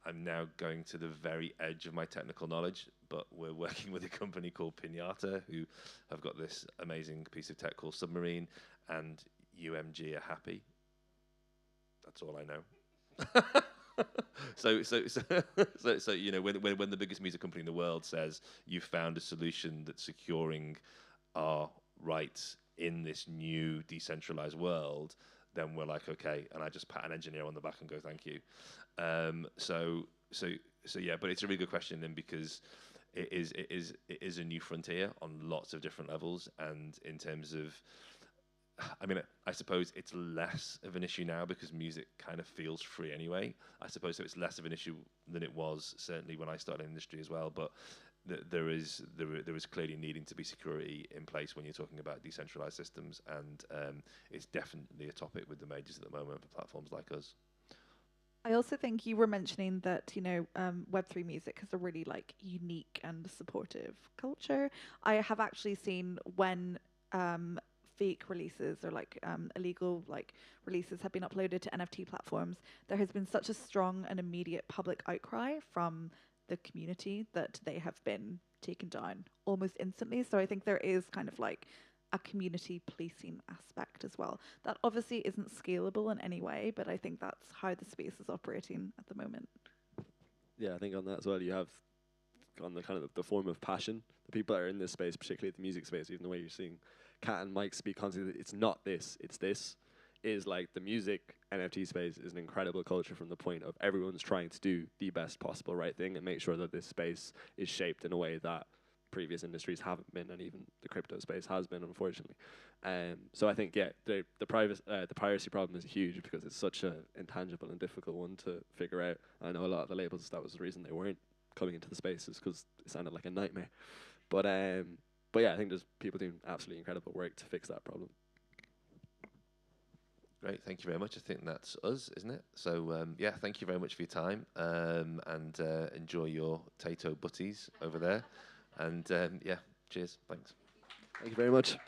I'm now going to the very edge of my technical knowledge, but we're working with a company called Pinata, who have got this amazing piece of tech called Submarine, and UMG are happy. That's all I know. So you know, when the biggest music company in the world says you've found a solution that's securing our rights in this new decentralized world, then we're like, okay, and I just pat an engineer on the back and go, thank you. So yeah, but it's a really good question then, because it is a new frontier on lots of different levels, and in terms of, I mean, I suppose it's less of an issue now because music kind of feels free anyway. I suppose so it's less of an issue than it was certainly when I started in the industry as well, but there is clearly needing to be security in place when you're talking about decentralized systems, and it's definitely a topic with the majors at the moment for platforms like us. I also think you were mentioning that, you know, Web3 music has a really like unique and supportive culture. I have actually seen when fake releases or like illegal like releases have been uploaded to NFT platforms, there has been such a strong and immediate public outcry from the community that they have been taken down almost instantly. So I think there is kind of like a community policing aspect as well. That obviously isn't scalable in any way, but I think that's how the space is operating at the moment. Yeah, I think on that as well, you have on the kind of the form of passion. The people that are in this space, particularly the music space, even the way you're seeing Kat and Mike speak constantly, it's not this, it's this, is like the music NFT space is an incredible culture from the point of everyone's trying to do the best possible right thing and make sure that this space is shaped in a way that previous industries haven't been, and even the crypto space has been, unfortunately. So I think, yeah, the piracy problem is huge because it's such an intangible and difficult one to figure out. I know a lot of the labels, that was the reason they weren't coming into the spaces, because it sounded like a nightmare. But yeah, I think there's people doing absolutely incredible work to fix that problem. Great, thank you very much. I think that's us, isn't it? So yeah, thank you very much for your time, and enjoy your Tato butties over there. And yeah, cheers, thanks. Thank you very much.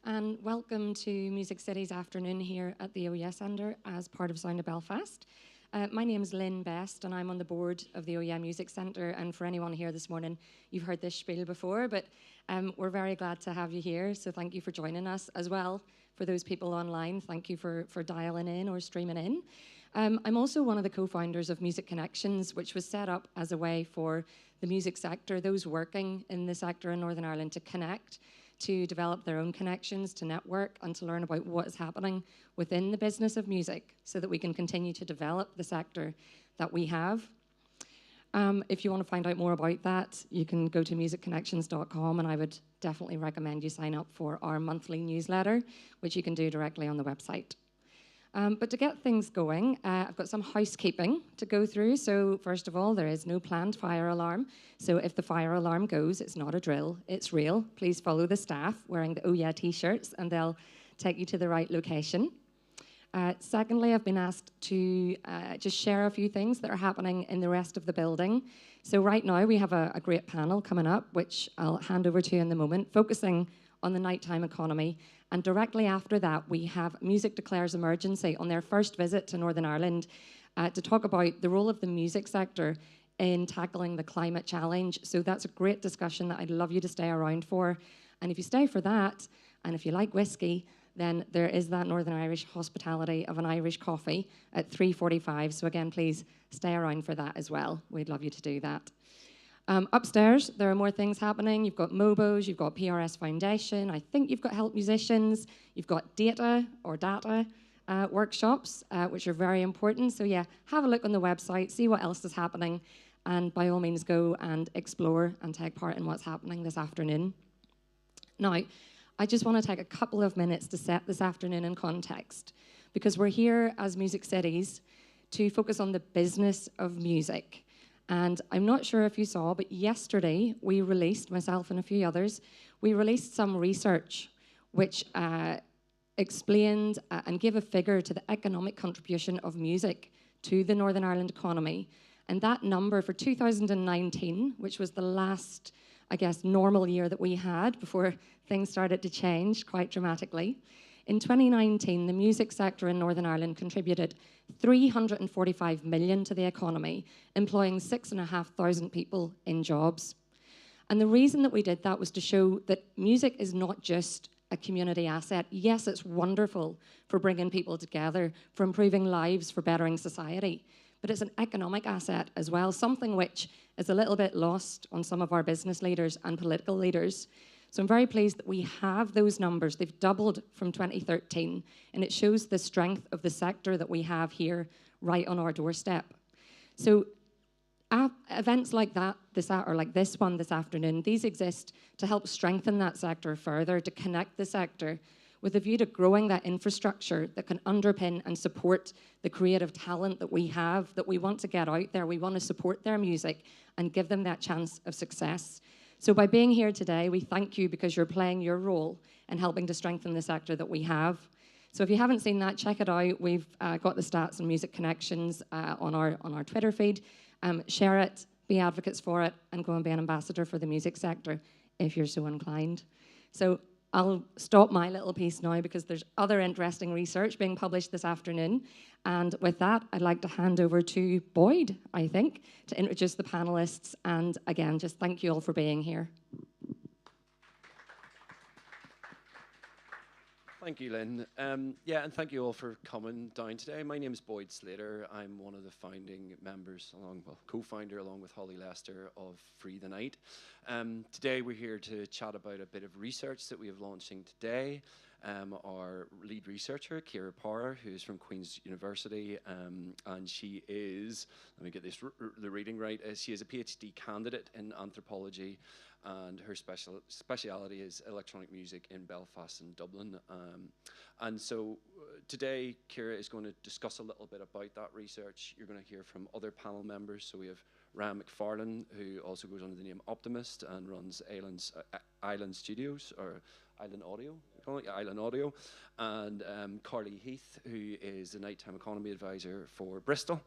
and welcome to Music City's afternoon here at the OES Centre as part of Sound of Belfast. My name is Lynn Best, and I'm on the board of the OEM Music Centre. And for anyone here this morning, you've heard this spiel before, but we're very glad to have you here. So thank you for joining us as well. For those people online, thank you for dialing in or streaming in. I'm also one of the co-founders of Music Connections, which was set up as a way for the music sector, those working in the sector in Northern Ireland, to connect, to develop their own connections, to network, and to learn about what is happening within the business of music so that we can continue to develop the sector that we have. If you want to find out more about that, you can go to musicconnections.com, and I would definitely recommend you sign up for our monthly newsletter, which you can do directly on the website. But to get things going, I've got some housekeeping to go through. So first of all, there is no planned fire alarm. So if the fire alarm goes, it's not a drill, it's real. Please follow the staff wearing the Oh Yeah t-shirts, and they'll take you to the right location. Secondly, I've been asked to just share a few things that are happening in the rest of the building. So right now we have a great panel coming up, which I'll hand over to you in the moment, focusing on the nighttime economy. And directly after that, we have Music Declares Emergency on their first visit to Northern Ireland to talk about the role of the music sector in tackling the climate challenge. So that's a great discussion that I'd love you to stay around for. And if you stay for that, and if you like whiskey, then there is that Northern Irish hospitality of an Irish coffee at 3:45. So again, please stay around for that as well. We'd love you to do that. Upstairs, there are more things happening. You've got MOBOs, you've got PRS Foundation, I think you've got Help Musicians, you've got data workshops, which are very important. So yeah, have a look on the website, see what else is happening, and by all means go and explore and take part in what's happening this afternoon. Now, I just want to take a couple of minutes to set this afternoon in context, because we're here as Music Cities to focus on the business of music. And I'm not sure if you saw, but yesterday we released, myself and a few others, we released some research which explained and gave a figure to the economic contribution of music to the Northern Ireland economy. And that number for 2019, which was the last, I guess, normal year that we had before things started to change quite dramatically. In 2019, the music sector in Northern Ireland contributed 345 million to the economy, employing 6,500 people in jobs. And the reason that we did that was to show that music is not just a community asset. Yes, it's wonderful for bringing people together, for improving lives, for bettering society, but it's an economic asset as well, something which is a little bit lost on some of our business leaders and political leaders. So I'm very pleased that we have those numbers. They've doubled from 2013, and it shows the strength of the sector that we have here right on our doorstep. So events like that, or like this one this afternoon, these exist to help strengthen that sector further, to connect the sector with a view to growing that infrastructure that can underpin and support the creative talent that we have, that we want to get out there. We want to support their music and give them that chance of success. So by being here today, we thank you because you're playing your role in helping to strengthen the sector that we have. So if you haven't seen that, check it out. We've got the stats and Music Connections on our Twitter feed. Share it, be advocates for it, and go and be an ambassador for the music sector if you're so inclined. So I'll stop my little piece now because there's other interesting research being published this afternoon. And with that, I'd like to hand over to Boyd, I think, to introduce the panelists. And again, just thank you all for being here. Thank you, Lynn. Yeah, and thank you all for coming down today. My name is Boyd Slater. I'm one of the founding members, co-founder along with Holly Lester of Free the Night. Today we're here to chat about a bit of research that we have launching today. Our lead researcher, Kira Power, who's from Queen's University, and she is, let me get the reading right, she is a PhD candidate in anthropology, and her speciality is electronic music in Belfast and Dublin. And so today, Kira is going to discuss a little bit about that research. You're going to hear from other panel members. So we have Ryan McFarlane, who also goes under the name Optimist and runs Island Studios, or Island Audio, calling it, Island Audio, and Carly Heath, who is the Nighttime Economy Advisor for Bristol.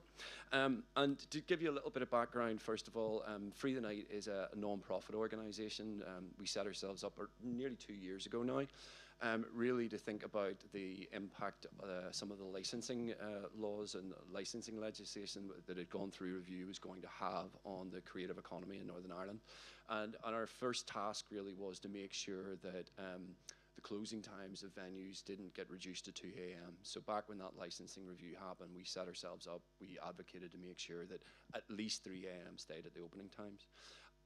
And to give you a little bit of background, first of all, Free the Night is a non-profit organisation. We set ourselves up nearly 2 years ago now, really to think about the impact some of the licensing laws and licensing legislation that had gone through review was going to have on the creative economy in Northern Ireland. And our first task really was to make sure that the closing times of venues didn't get reduced to 2 a.m. So back when that licensing review happened, we set ourselves up, we advocated to make sure that at least 3 a.m. stayed at the opening times.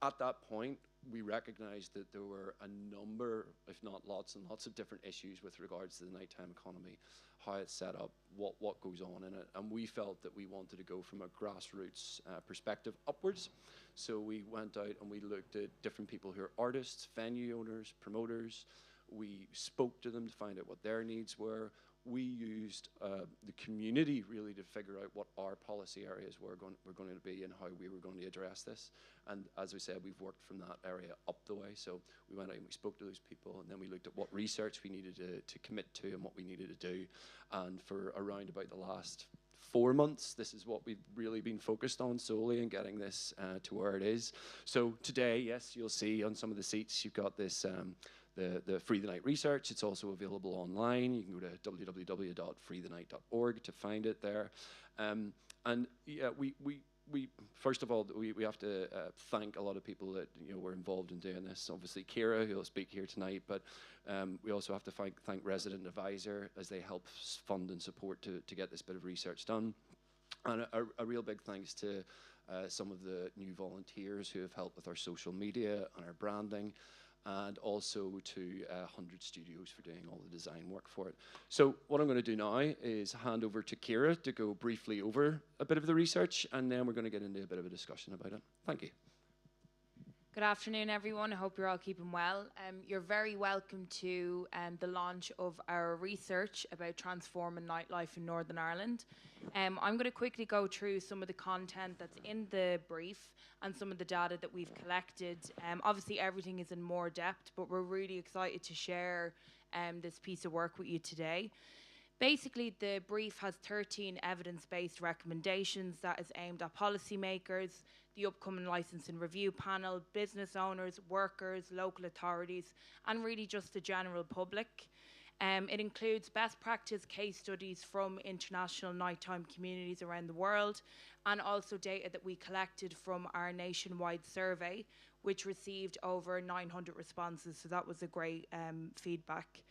At that point, we recognized that there were a number, if not lots and lots of different issues with regards to the nighttime economy, how it's set up, what goes on in it. And we felt that we wanted to go from a grassroots perspective upwards. So we went out and we looked at different people who are artists, venue owners, promoters. We spoke to them to find out what their needs were. We used the community really to figure out what our policy areas were going to be and how we were going to address this. And as we said, we've worked from that area up the way. So we went out and we spoke to those people, and then we looked at what research we needed to commit to and what we needed to do. And for around about the last 4 months, this is what we've really been focused on solely, and getting this to where it is. So today, yes, you'll see on some of the seats, you've got this the Free the Night research. It's also available online. You can go to www.freethenight.org to find it there. And yeah, we first of all, we have to thank a lot of people that were involved in doing this. Obviously, Kira, who will speak here tonight, but we also have to thank Resident Advisor, as they help fund and support to get this bit of research done. And a real big thanks to some of the new volunteers who have helped with our social media and our branding, and also to 100 Studios for doing all the design work for it. So what I'm going to do now is hand over to Kira to go briefly over a bit of the research, and then we're going to get into a bit of a discussion about it. Thank you. Good afternoon, everyone. I hope you're all keeping well. You're very welcome to the launch of our research about transforming nightlife in Northern Ireland. I'm going to quickly go through some of the content that's in the brief and some of the data that we've collected. Obviously, everything is in more depth, but we're really excited to share this piece of work with you today. Basically, the brief has 13 evidence-based recommendations that is aimed at policymakers, the upcoming licensing review panel, business owners, workers, local authorities, and really just the general public. It includes best practice case studies from international nighttime communities around the world, and also data that we collected from our nationwide survey, which received over 900 responses, so that was a great feedback.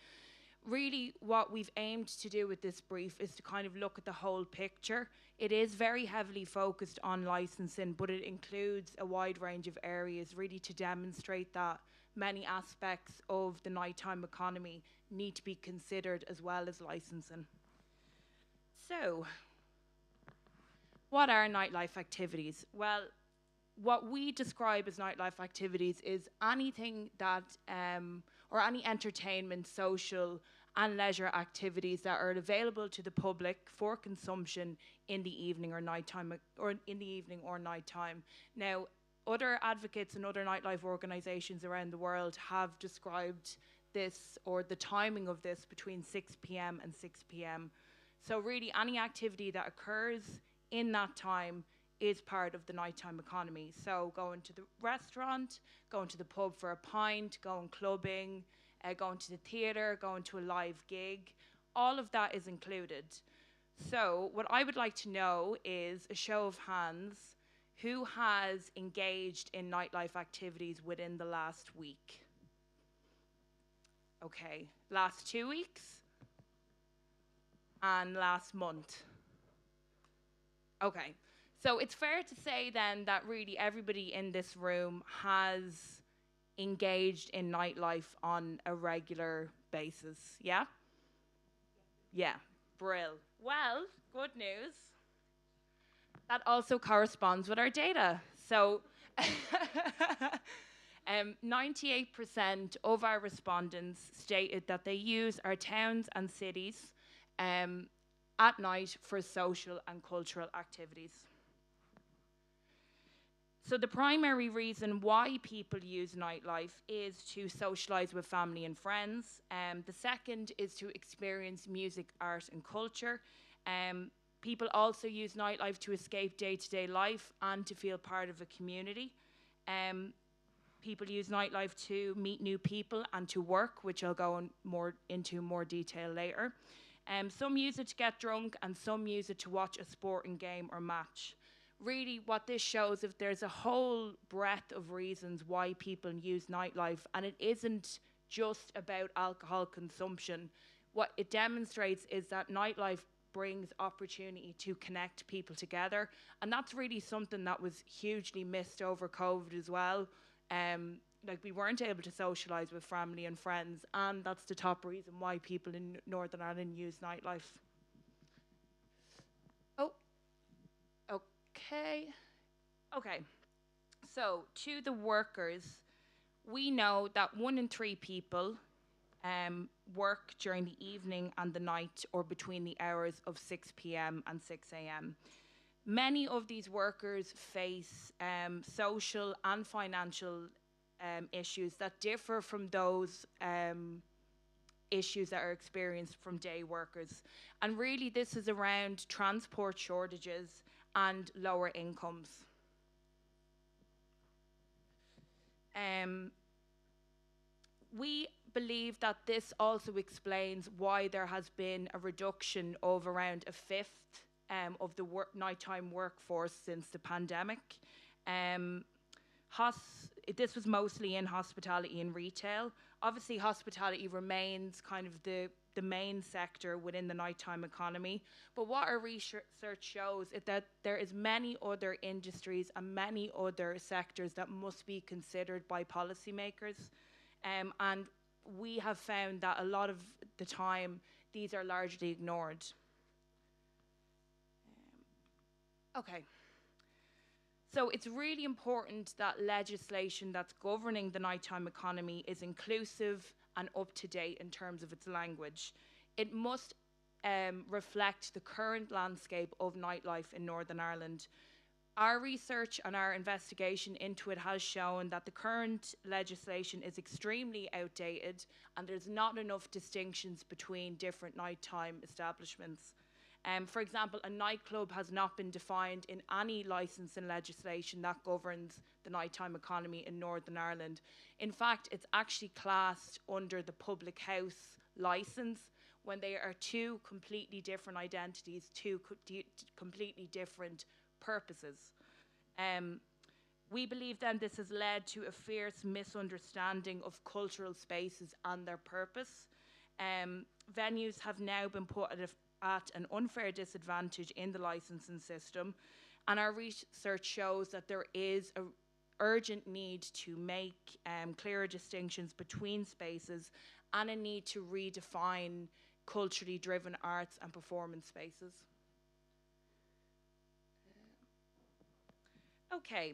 Really, what we've aimed to do with this brief is to kind of look at the whole picture. It is very heavily focused on licensing, but it includes a wide range of areas, really to demonstrate that many aspects of the nighttime economy need to be considered as well as licensing. So, what are nightlife activities? Well, what we describe as nightlife activities is anything that or any entertainment, social and leisure activities that are available to the public for consumption in the evening or nighttime, or in the evening or nighttime. Now, other advocates and other nightlife organizations around the world have described this, or the timing of this, between 6 p.m. and 6 p.m. So really, any activity that occurs in that time is part of the nighttime economy. So going to the restaurant, going to the pub for a pint, going clubbing, going to the theatre, going to a live gig, all of that is included. So what I would like to know is a show of hands, who has engaged in nightlife activities within the last week? Okay, last 2 weeks? And last month? Okay. So it's fair to say then that really everybody in this room has engaged in nightlife on a regular basis, yeah? Yeah, brill. Well, good news. That also corresponds with our data. So 98% of our respondents stated that they use our towns and cities at night for social and cultural activities. So the primary reason why people use nightlife is to socialize with family and friends. The second is to experience music, art, and culture. People also use nightlife to escape day-to-day life and to feel part of a community. People use nightlife to meet new people and to work, which I'll go into more detail later. Some use it to get drunk, and some use it to watch a sporting game or match. Really, what this shows is there's a whole breadth of reasons why people use nightlife, and it isn't just about alcohol consumption. What it demonstrates is that nightlife brings opportunity to connect people together, and that's really something that was hugely missed over COVID as well. Like, we weren't able to socialise with family and friends, and that's the top reason why people in Northern Ireland use nightlife. Oh, okay. So, to the workers, we know that 1 in 3 people work during the evening and the night, or between the hours of 6 p.m. and 6 a.m. Many of these workers face social and financial issues that differ from those issues that are experienced from day workers. And really, this is around transport shortages and lower incomes. We believe that this also explains why there has been a reduction of around a fifth of the nighttime workforce since the pandemic. This was mostly in hospitality and retail. Obviously, hospitality remains kind of the main sector within the nighttime economy. But what our research shows is that there is many other industries and many other sectors that must be considered by policymakers. And we have found that a lot of the time, these are largely ignored. Okay. So it's really important that legislation that's governing the nighttime economy is inclusive and up to date in terms of its language. It must reflect the current landscape of nightlife in Northern Ireland. Our research and our investigation into it has shown that the current legislation is extremely outdated, and there's not enough distinctions between different nighttime establishments. For example, a nightclub has not been defined in any licensing legislation that governs the nighttime economy in Northern Ireland. In fact, it's actually classed under the public house licence, when they are two completely different identities, two completely different purposes. We believe then this has led to a fierce misunderstanding of cultural spaces and their purpose. Venues have now been put at an unfair disadvantage in the licensing system, and our research shows that there is an urgent need to make clearer distinctions between spaces and a need to redefine culturally driven arts and performance spaces. Okay.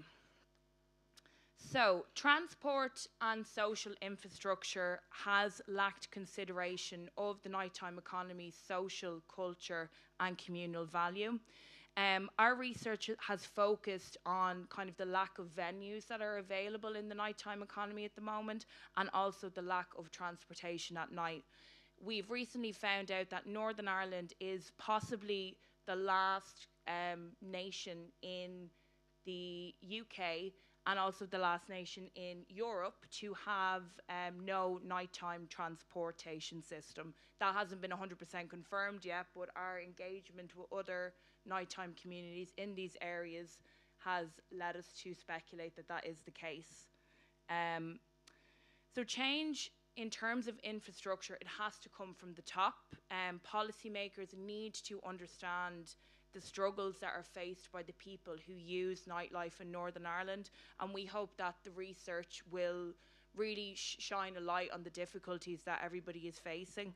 So, transport and social infrastructure has lacked consideration of the nighttime economy's social, culture, and communal value. Our research has focused on kind of the lack of venues that are available in the nighttime economy at the moment, and also the lack of transportation at night. We've recently found out that Northern Ireland is possibly the last nation in the UK and also the last nation in Europe to have no nighttime transportation system. That hasn't been 100% confirmed yet, but our engagement with other nighttime communities in these areas has led us to speculate that that is the case. So change in terms of infrastructure, it has to come from the top. Policymakers need to understand the struggles that are faced by the people who use nightlife in Northern Ireland, and we hope that the research will really shine a light on the difficulties that everybody is facing.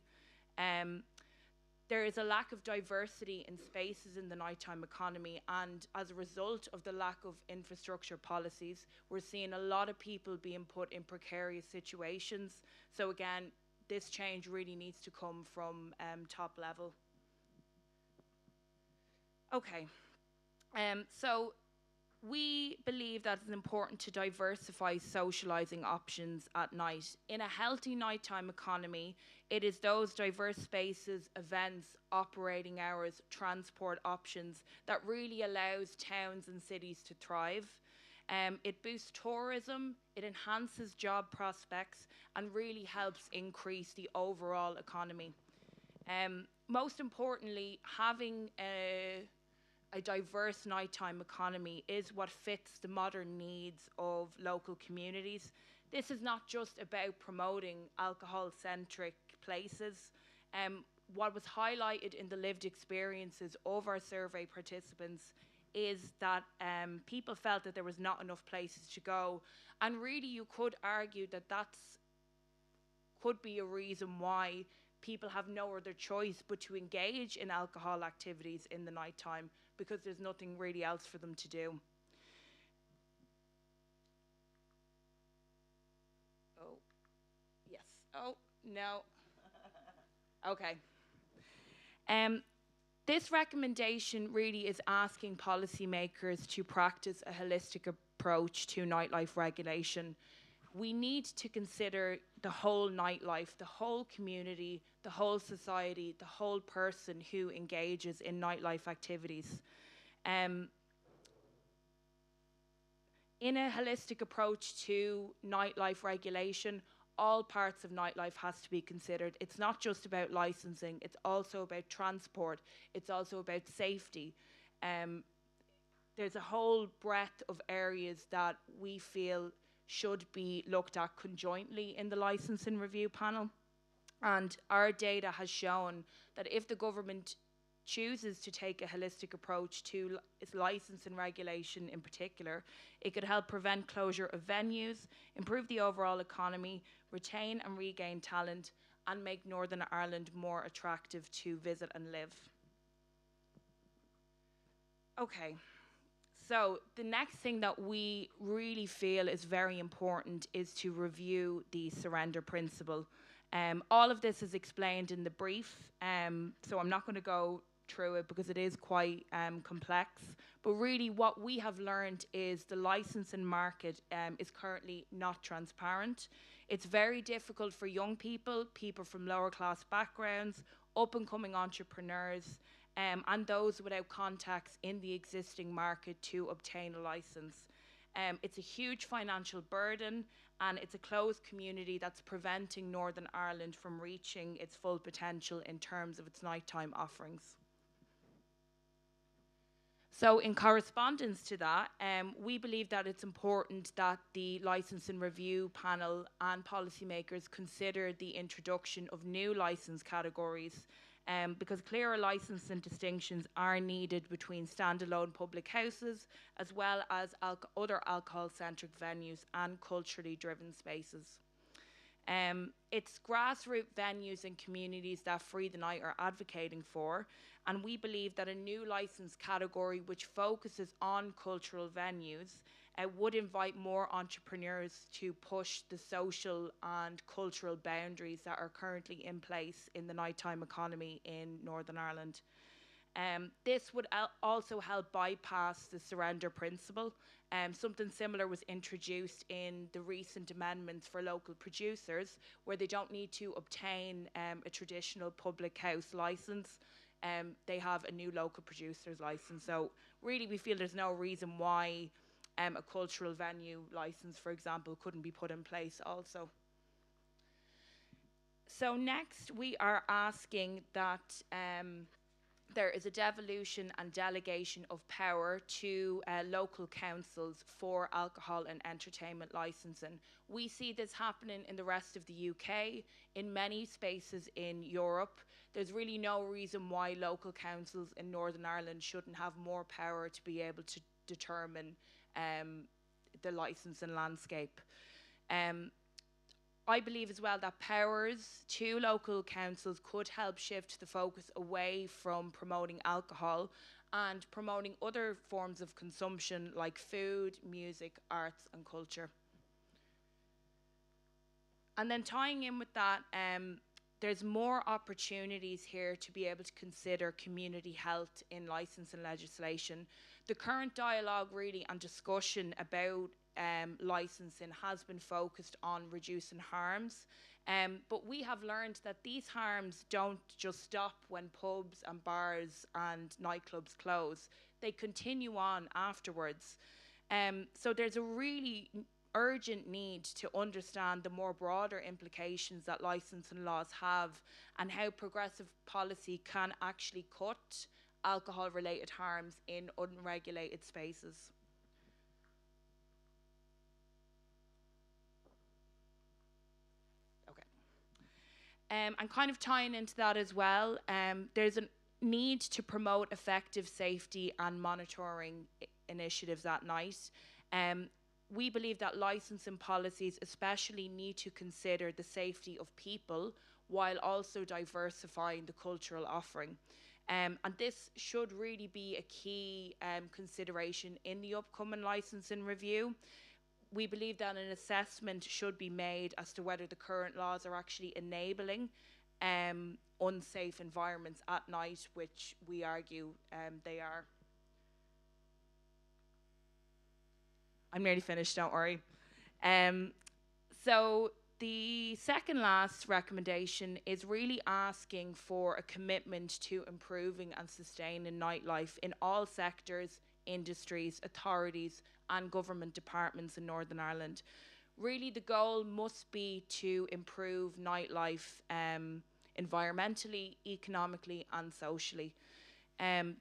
There is a lack of diversity in spaces in the nighttime economy, and as a result of the lack of infrastructure policies, we're seeing a lot of people being put in precarious situations. So again, this change really needs to come from top level. Okay, so We believe that it's important to diversify socializing options at night. In a healthy nighttime economy, it is those diverse spaces, events, operating hours, transport options that really allows towns and cities to thrive. It boosts tourism, it enhances job prospects, and really helps increase the overall economy. Most importantly, having a diverse nighttime economy is what fits the modern needs of local communities. This is not just about promoting alcohol-centric places. What was highlighted in the lived experiences of our survey participants is that people felt that there was not enough places to go. And really you could argue that could be a reason why people have no other choice but to engage in alcohol activities in the nighttime, because there's nothing really else for them to do. Oh, yes. Oh, no. Okay. This recommendation really is asking policymakers to practice a holistic approach to nightlife regulation. We need to consider the whole nightlife, the whole community, the whole society, the whole person who engages in nightlife activities. In a holistic approach to nightlife regulation, all parts of nightlife has to be considered. It's not just about licensing, it's also about transport, it's also about safety. There's a whole breadth of areas that we feel should be looked at conjointly in the licensing review panel. And our data has shown that if the government chooses to take a holistic approach to its licensing regulation in particular, it could help prevent closure of venues, improve the overall economy, retain and regain talent, and make Northern Ireland more attractive to visit and live. Okay. So the next thing that we really feel is very important is to review the surrender principle. All of this is explained in the brief, so I'm not going to go through it because it is quite complex. But really what we have learned is the licensing market is currently not transparent. It's very difficult for young people, people from lower class backgrounds, up and coming entrepreneurs, and those without contacts in the existing market to obtain a license. It's a huge financial burden, and it's a closed community that's preventing Northern Ireland from reaching its full potential in terms of its nighttime offerings. So in correspondence to that, we believe that it's important that the licensing review panel and policymakers consider the introduction of new license categories, because clearer licensing distinctions are needed between standalone public houses as well as other alcohol-centric venues and culturally driven spaces. It's grassroots venues and communities that Free the Night are advocating for, and we believe that a new license category which focuses on cultural venues would invite more entrepreneurs to push the social and cultural boundaries that are currently in place in the nighttime economy in Northern Ireland. This would also help bypass the surrender principle. Something similar was introduced in the recent amendments for local producers, where they don't need to obtain a traditional public house license. They have a new local producer's license. So really we feel there's no reason why a cultural venue license, for example, couldn't be put in place also. So next we are asking that there is a devolution and delegation of power to local councils for alcohol and entertainment licensing. We see this happening in the rest of the UK, in many spaces in Europe. There's really no reason why local councils in Northern Ireland shouldn't have more power to be able to determine the licensing landscape. I believe as well that powers to local councils could help shift the focus away from promoting alcohol and promoting other forms of consumption like food, music, arts and culture. And then tying in with that, there's more opportunities here to be able to consider community health in licensing legislation. The current dialogue really and discussion about licensing has been focused on reducing harms. But we have learned that these harms don't just stop when pubs and bars and nightclubs close. They continue on afterwards. So there's a really urgent need to understand the more broader implications that licensing laws have and how progressive policy can actually cut alcohol-related harms in unregulated spaces. Okay. And kind of tying into that as well, there's a need to promote effective safety and monitoring initiatives at night. We believe that licensing policies especially need to consider the safety of people while also diversifying the cultural offering. And this should really be a key consideration in the upcoming licensing review. We believe that an assessment should be made as to whether the current laws are actually enabling unsafe environments at night, which we argue they are. I'm nearly finished, don't worry. So the second last recommendation is really asking for a commitment to improving and sustaining nightlife in all sectors, industries, authorities and government departments in Northern Ireland. Really the goal must be to improve nightlife environmentally, economically and socially.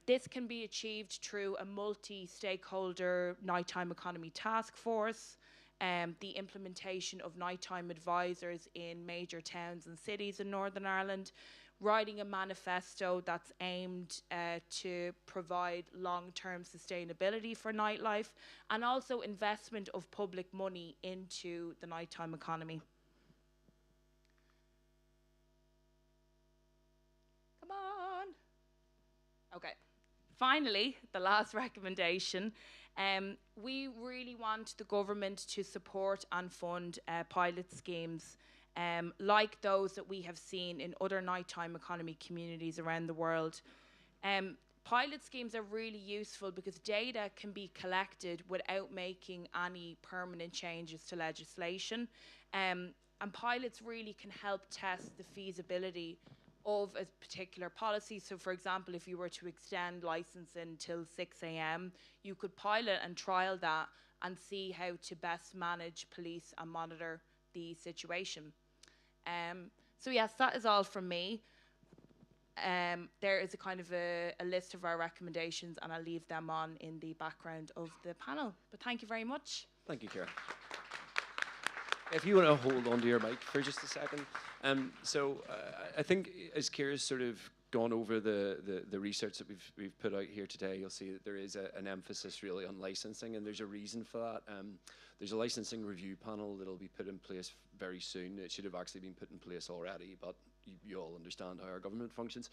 This can be achieved through a multi-stakeholder nighttime economy task force, the implementation of nighttime advisors in major towns and cities in Northern Ireland, writing a manifesto that's aimed to provide long-term sustainability for nightlife, and also investment of public money into the nighttime economy. Come on. Okay, finally, the last recommendation. We really want the government to support and fund pilot schemes like those that we have seen in other nighttime economy communities around the world. Pilot schemes are really useful because data can be collected without making any permanent changes to legislation. And pilots really can help test the feasibility of a particular policy. So for example, if you were to extend licensing till 6 a.m, you could pilot and trial that and see how to best manage, police and monitor the situation. So yes, that is all from me. There is a kind of a list of our recommendations and I'll leave them on in the background of the panel. But thank you very much. Thank you, Ciara. If you want to hold on to your mic for just a second. I think as Ciara's sort of gone over the research that we've put out here today, you'll see that there is an emphasis really on licensing, and there's a reason for that. There's a licensing review panel that'll be put in place very soon. It should have actually been put in place already, but you all understand how our government functions.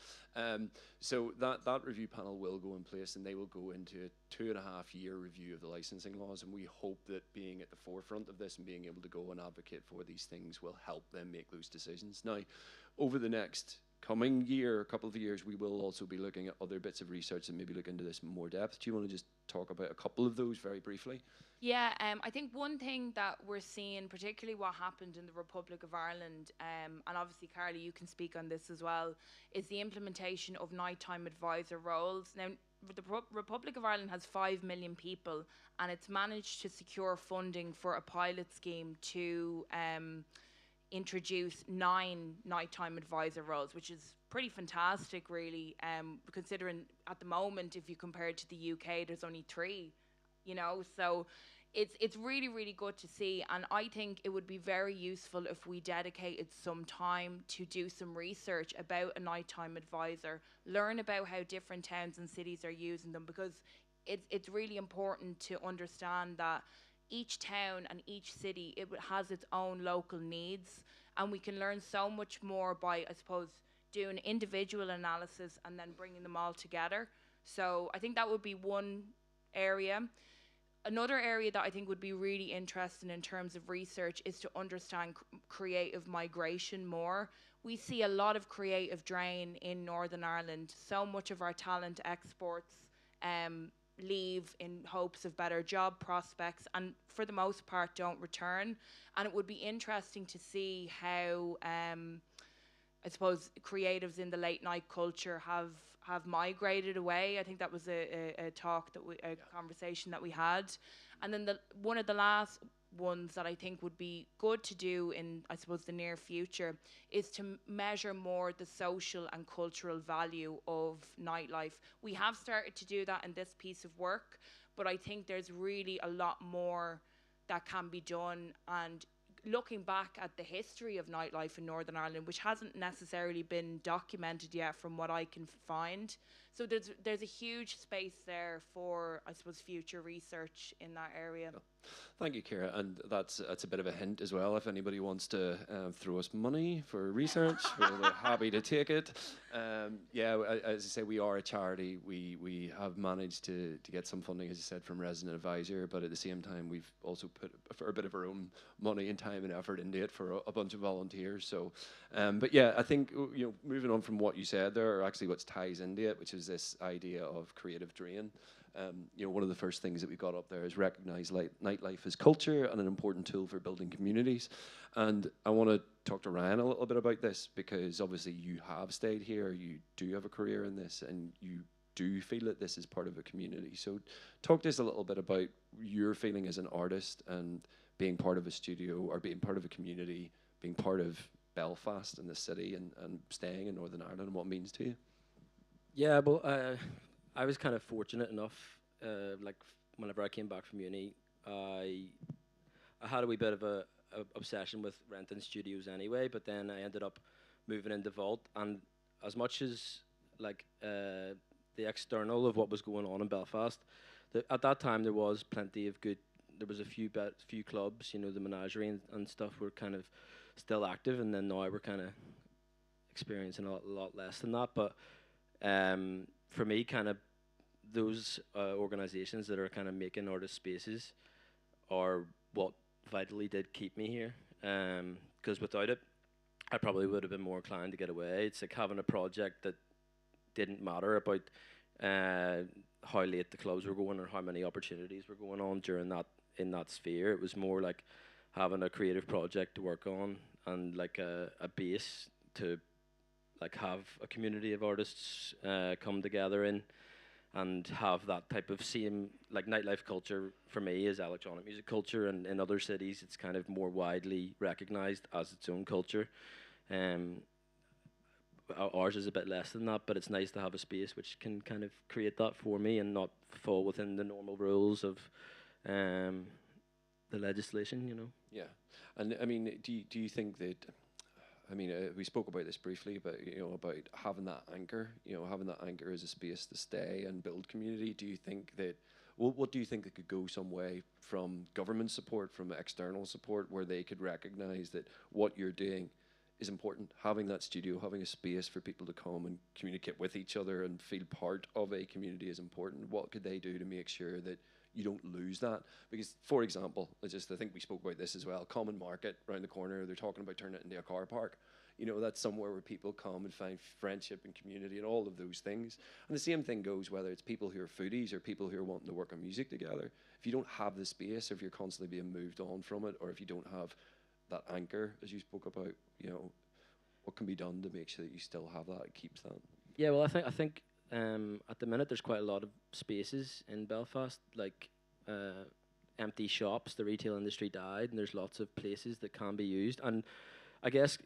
So that review panel will go in place, and they will go into a 2.5-year review of the licensing laws, and we hope that being at the forefront of this and being able to go and advocate for these things will help them make those decisions. Now, over the next coming year, a couple of years, we will also be looking at other bits of research and maybe look into this in more depth. Do you want to just talk about a couple of those very briefly? Yeah, I think one thing that we're seeing, particularly what happened in the Republic of Ireland, and obviously, Carly, you can speak on this as well, is the implementation of nighttime advisor roles. Now, the Republic of Ireland has 5 million people, and it's managed to secure funding for a pilot scheme to introduce 9 nighttime advisor roles, which is pretty fantastic, really, considering at the moment, if you compare it to the UK, there's only 3. You know, so it's really, really good to see. And I think it would be very useful if we dedicated some time to do some research about a nighttime advisor, learn about how different towns and cities are using them, because it's really important to understand that each town and each city, it has its own local needs. And we can learn so much more by, I suppose, doing individual analysis and then bringing them all together. So I think that would be one area. another area that I think would be really interesting in terms of research is to understand creative migration more. We see a lot of creative drain in Northern Ireland. So much of our talent exports leave in hopes of better job prospects, and for the most part don't return. And it would be interesting to see how I suppose creatives in the late night culture have migrated away. I think that was a talk that a conversation that we had. And then one of the last ones that I think would be good to do in, I suppose, the near future is to measure more the social and cultural value of nightlife. We have started to do that in this piece of work, but I think there's really a lot more that can be done. And looking back at the history of nightlife in Northern Ireland, which hasn't necessarily been documented yet from what I can find. So there's a huge space there for, I suppose, future research in that area. Thank you, Ciara, and that's a bit of a hint as well. If anybody wants to throw us money for research, we're happy to take it. As I say, we are a charity. We have managed to get some funding, as I said, from Resident Advisor, but at the same time, we've also put a bit of our own money and time and effort into it for a bunch of volunteers. So, I think moving on from what you said there, or actually what ties into it, which is this idea of creative drain. One of the first things that we got up there is recognize nightlife as culture and an important tool for building communities. And I want to talk to Ryan a little bit about this, because obviously you have stayed here, you do have a career in this, and you do feel that this is part of a community. So talk to us a little bit about your feeling as an artist and being part of a studio or being part of a community, being part of Belfast and the city and staying in Northern Ireland, and what it means to you. Yeah, well, I was kind of fortunate enough, whenever I came back from uni, I had a wee bit of a obsession with renting studios anyway, but then I ended up moving into Vault, and as much as the external of what was going on in Belfast, at that time there was plenty of good, there was a few clubs, the Menagerie and stuff were kind of still active, and then now we're kind of experiencing a lot less than that, but for me, kind of those organizations that are kind of making artist spaces are what vitally did keep me here. Because without it, I probably would have been more inclined to get away. It's like having a project that didn't matter about how late the clubs were going or how many opportunities were going on during in that sphere. It was more like having a creative project to work on and like a base to have a community of artists come together in and have that type of same nightlife culture. For me is electronic music culture, and in other cities it's kind of more widely recognized as its own culture. Ours is a bit less than that, but it's nice to have a space which can kind of create that for me and not fall within the normal rules of the legislation, Yeah, and I mean, do you think that? I mean, we spoke about this briefly, but about having that anchor, having that anchor as a space to stay and build community. Do you think that? What do you think that could go some way from government support, from external support, where they could recognise that what you're doing is important? Having that studio, having a space for people to come and communicate with each other and feel part of a community is important. What could they do to make sure that you don't lose that? Because, for example, I think we spoke about this as well, Common Market around the corner, they're talking about turning it into a car park. That's somewhere where people come and find friendship and community and all of those things. And the same thing goes whether it's people who are foodies or people who are wanting to work on music together. If you don't have the space, or if you're constantly being moved on from it, or if you don't have that anchor, as you spoke about, what can be done to make sure that you still have that, it keeps that? Yeah, well, I think at the minute there's quite a lot of spaces in Belfast, empty shops. The retail industry died, and there's lots of places that can be used. And I guess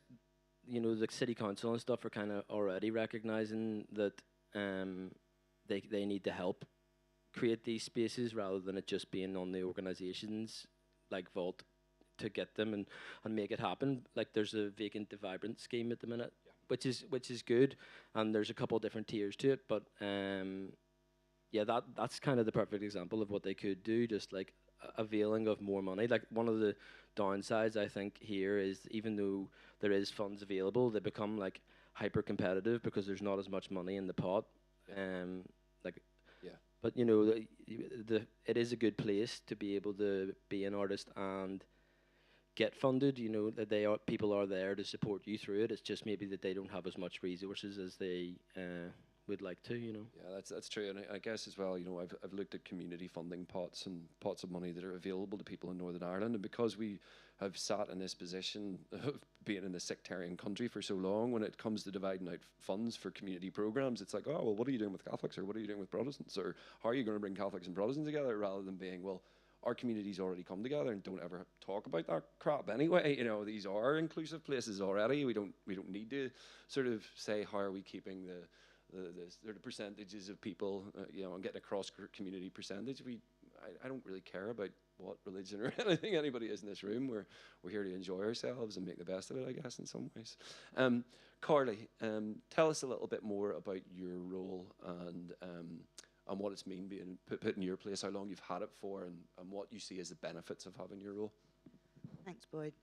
the city council and stuff are kind of already recognizing that they need to help create these spaces rather than it just being on the organizations like Vault to get them and make it happen. There's a Vacant to Vibrant scheme at the minute, which is good, and there's a couple of different tiers to it, but that's kind of the perfect example of what they could do, just availing of more money. One of the downsides I think here is, even though there is funds available, they become hyper competitive because there's not as much money in the pot. But you know, it is a good place to be able to be an artist and get funded. You know that people are there to support you through it. It's just maybe that they don't have as much resources as they would like to. You know. Yeah, that's true, and I guess as well, you know, I've looked at community funding pots and pots of money that are available to people in Northern Ireland, and because we have sat in this position of being in a sectarian country for so long, when it comes to dividing out funds for community programs, it's like, oh well, what are you doing with Catholics, or what are you doing with Protestants, or how are you going to bring Catholics and Protestants together, rather than being, well, our communities already come together and don't ever talk about that crap anyway. You know, these are inclusive places already. We don't need to sort of say how are we keeping the sort of percentages of people, you know, and getting a cross-community percentage. I don't really care about what religion or anything anybody is in this room. We're here to enjoy ourselves and make the best of it, I guess, in some ways. Carly, tell us a little bit more about your role and what it's mean being put in your place, how long you've had it for, and what you see as the benefits of having your role. Thanks, Boyd.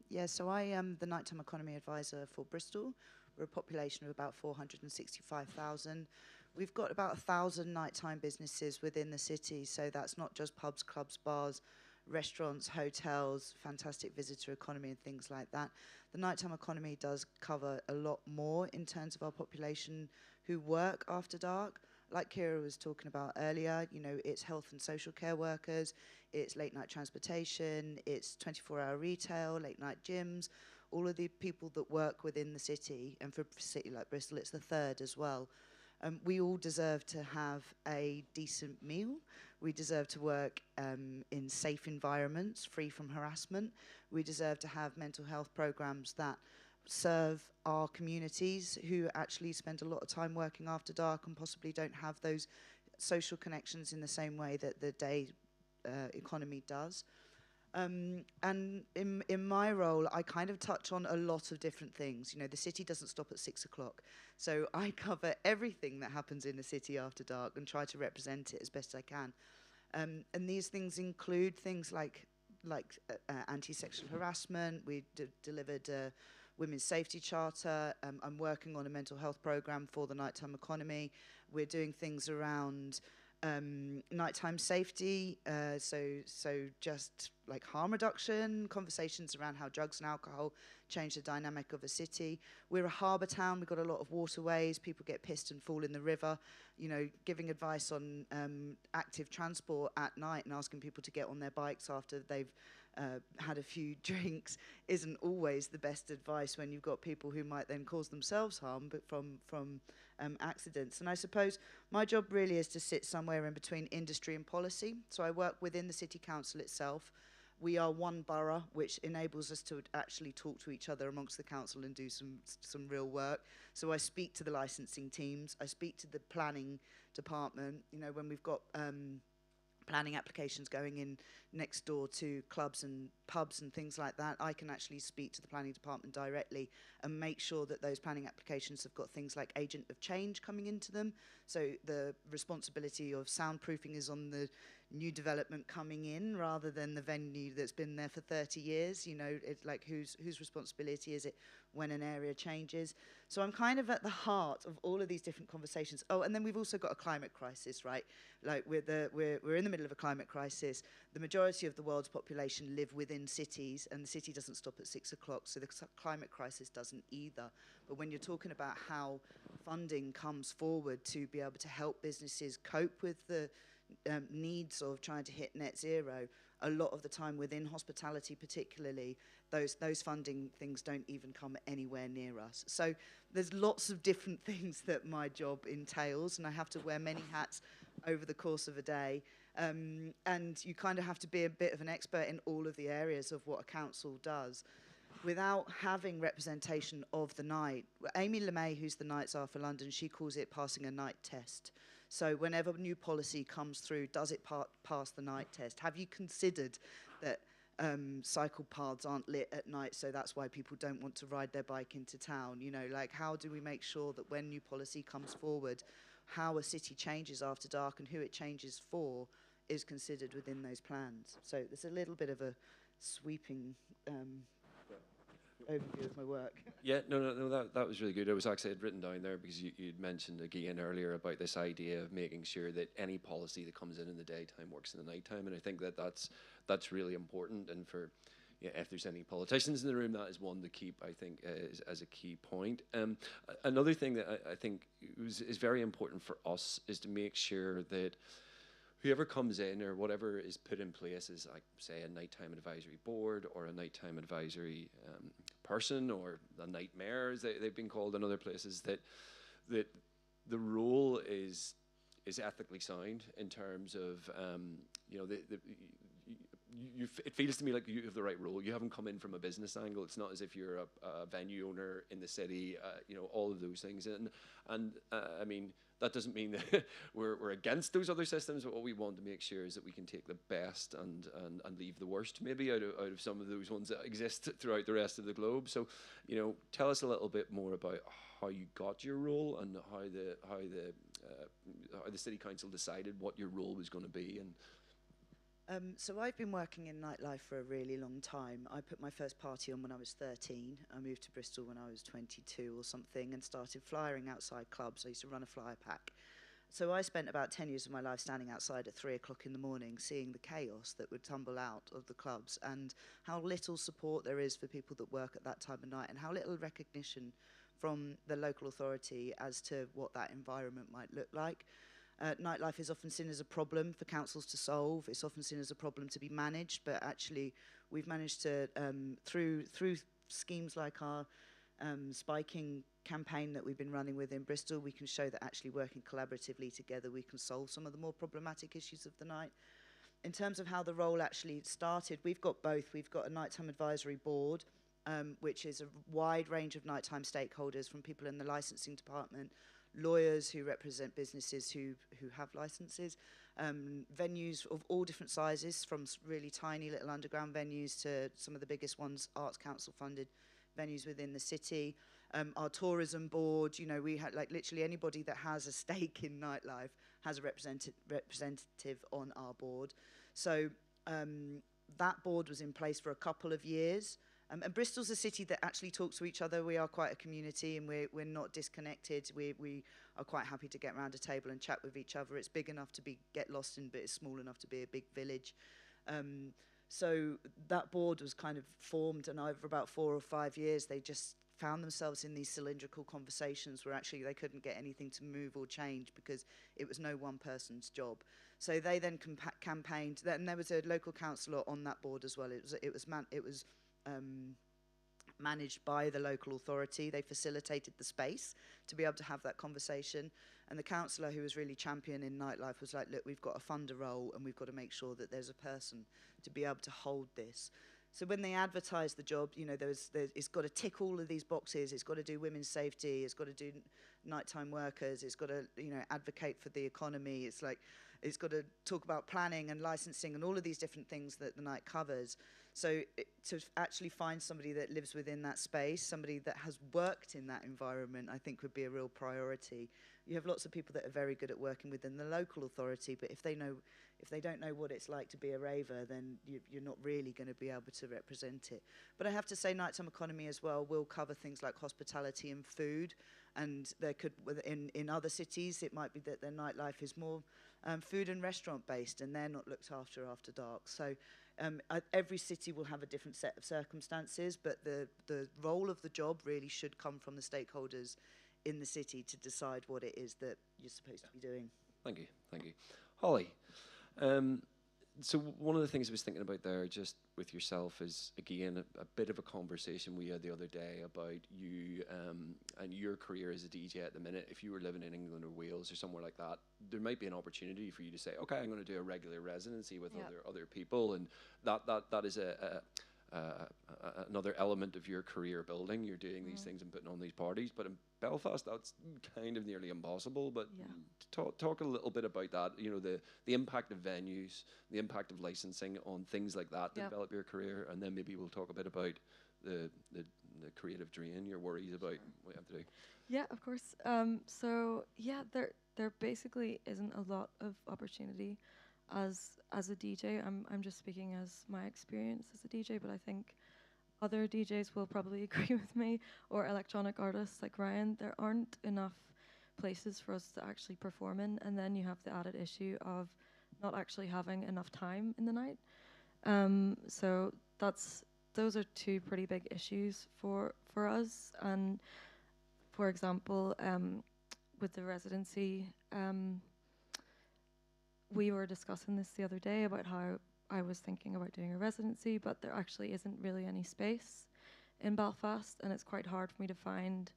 Yeah, so I am the Nighttime Economy Advisor for Bristol. We're a population of about 465,000. We've got about 1,000 nighttime businesses within the city, so that's not just pubs, clubs, bars, restaurants, hotels, fantastic visitor economy and things like that. The nighttime economy does cover a lot more in terms of our population who work after dark. Like Kira was talking about earlier, you know, it's health and social care workers, it's late night transportation, it's 24-hour retail, late night gyms, all of the people that work within the city, and for a city like Bristol, it's the third as well. We all deserve to have a decent meal. We deserve to work in safe environments, free from harassment. We deserve to have mental health programs that serve our communities who actually spend a lot of time working after dark and possibly don't have those social connections in the same way that the day economy does. And in my role, I kind of touch on a lot of different things. You know, the city doesn't stop at 6 o'clock. So I cover everything that happens in the city after dark and try to represent it as best I can. And these things include things like anti-sexual harassment. We delivered a Women's Safety Charter. I'm working on a mental health program for the nighttime economy. We're doing things around nighttime safety, so just like harm reduction, conversations around how drugs and alcohol change the dynamic of a city. We're a harbour town, we've got a lot of waterways, people get pissed and fall in the river. You know, giving advice on active transport at night and asking people to get on their bikes after they've had a few drinks isn't always the best advice when you've got people who might then cause themselves harm, but from accidents. And I suppose my job really is to sit somewhere in between industry and policy. So I work within the City Council itself. We are one borough, which enables us to actually talk to each other amongst the council and do some real work. So I speak to the licensing teams, I speak to the planning department. You know, when we've got planning applications going in next door to clubs and pubs and things like that, I can actually speak to the planning department directly and make sure that those planning applications have got things like agent of change coming into them. So the responsibility of soundproofing is on the new development coming in rather than the venue that's been there for 30 years. You know, it's like whose responsibility is it when an area changes? So I'm kind of at the heart of all of these different conversations. Oh, and then we've also got a climate crisis, right? Like we're in the middle of a climate crisis. The majority of the world's population live within cities, and the city doesn't stop at 6 o'clock, so the climate crisis doesn't either. But when you're talking about how funding comes forward to be able to help businesses cope with the needs of trying to hit net zero, a lot of the time within hospitality particularly, those funding things don't even come anywhere near us. So there's lots of different things that my job entails, and I have to wear many hats over the course of a day. And you kind of have to be a bit of an expert in all of the areas of what a council does without having representation of the night. Amy LeMay, who's the Night Czar for London, she calls it passing a night test. So whenever new policy comes through, does it pass the night test? Have you considered that cycle paths aren't lit at night, so that's why people don't want to ride their bike into town? You know, like, how do we make sure that when new policy comes forward, how a city changes after dark and who it changes for is considered within those plans? So there's a little bit of a sweeping overview of my work. Yeah, no, that was really good. It was actually I'd written down there because you'd mentioned again earlier about this idea of making sure that any policy that comes in the daytime works in the nighttime, and I think that's really important. And for if there's any politicians in the room, that is one to keep, I think, as a key point. Another thing that I think is very important for us is to make sure that whoever comes in or whatever is put in place is, like, say, a nighttime advisory board or a nighttime advisory person or a nightmare, as they've been called in other places, that the role is ethically sound in terms of it feels to me like you have the right role. You haven't come in from a business angle. It's not as if you're a venue owner in the city. All of those things, and I mean, that doesn't mean that we're against those other systems. But what we want to make sure is that we can take the best and leave the worst, maybe out of some of those ones that exist throughout the rest of the globe. So, tell us a little bit more about how you got your role and how the city council decided what your role was going to be. And so I've been working in nightlife for a really long time. I put my first party on when I was 13. I moved to Bristol when I was 22 or something and started flyering outside clubs. I used to run a flyer pack. So I spent about 10 years of my life standing outside at 3 o'clock in the morning, seeing the chaos that would tumble out of the clubs and how little support there is for people that work at that time of night and how little recognition from the local authority as to what that environment might look like. Nightlife is often seen as a problem for councils to solve. It's often seen as a problem to be managed, but actually we've managed to, through schemes like our spiking campaign that we've been running within Bristol, we can show that actually working collaboratively together, we can solve some of the more problematic issues of the night. In terms of how the role actually started, we've got both. We've got a nighttime advisory board, which is a wide range of nighttime stakeholders, from people in the licensing department, lawyers who represent businesses who have licenses, venues of all different sizes, from really tiny little underground venues to some of the biggest ones, Arts Council funded venues within the city. Our tourism board, we had literally anybody that has a stake in nightlife has a representative on our board. So that board was in place for a couple of years. And Bristol's a city that actually talks to each other. We are quite a community, and we're not disconnected. We are quite happy to get around a table and chat with each other. It's big enough to get lost in, but it's small enough to be a big village. So that board was kind of formed, and over about 4 or 5 years, they just found themselves in these cylindrical conversations where actually they couldn't get anything to move or change because it was no one person's job. So they then campaigned, and there was a local councillor on that board as well. It was managed by the local authority. They facilitated the space to be able to have that conversation. And the councillor, who was really championing nightlife, was like, look, we've got a funder role and we've got to make sure that there's a person to be able to hold this. So when they advertised the job, it's got to tick all of these boxes. It's got to do women's safety. It's got to do nighttime workers. It's got to, advocate for the economy. It's got to talk about planning and licensing and all of these different things that the night covers. So to actually find somebody that lives within that space, somebody that has worked in that environment, I think would be a real priority. You have lots of people that are very good at working within the local authority, but if they don't know what it's like to be a raver, then you're not really going to be able to represent it. But I have to say, nighttime economy as well will cover things like hospitality and food. And there could, in other cities, it might be that their nightlife is more food and restaurant based, and they're not looked after dark. So every city will have a different set of circumstances, but the role of the job really should come from the stakeholders in the city to decide what it is that you're supposed to be doing. Thank you. Holly, so one of the things I was thinking about there, just with yourself, is again a bit of a conversation we had the other day about you and your career as a DJ at the minute. If you were living in England or Wales or somewhere like that, there might be an opportunity for you to say, okay, I'm going to do a regular residency with other people, and that is another element of your career building. You're doing these things and putting on these parties, but in Belfast that's kind of nearly impossible. But talk a little bit about that, the impact of venues, the impact of licensing on things like that to develop your career, and then maybe we'll talk a bit about the creative drain, your worries about what you have to do. Yeah, of course. There basically isn't a lot of opportunity as a DJ. I'm just speaking as my experience as a DJ, but I think other DJs will probably agree with me, or electronic artists like Ryan, there aren't enough places for us to actually perform in, and then you have the added issue of not actually having enough time in the night. So those are two pretty big issues for us. And for example, with the residency, we were discussing this the other day about how I was thinking about doing a residency, but there actually isn't really any space in Belfast, and it's quite hard for me to find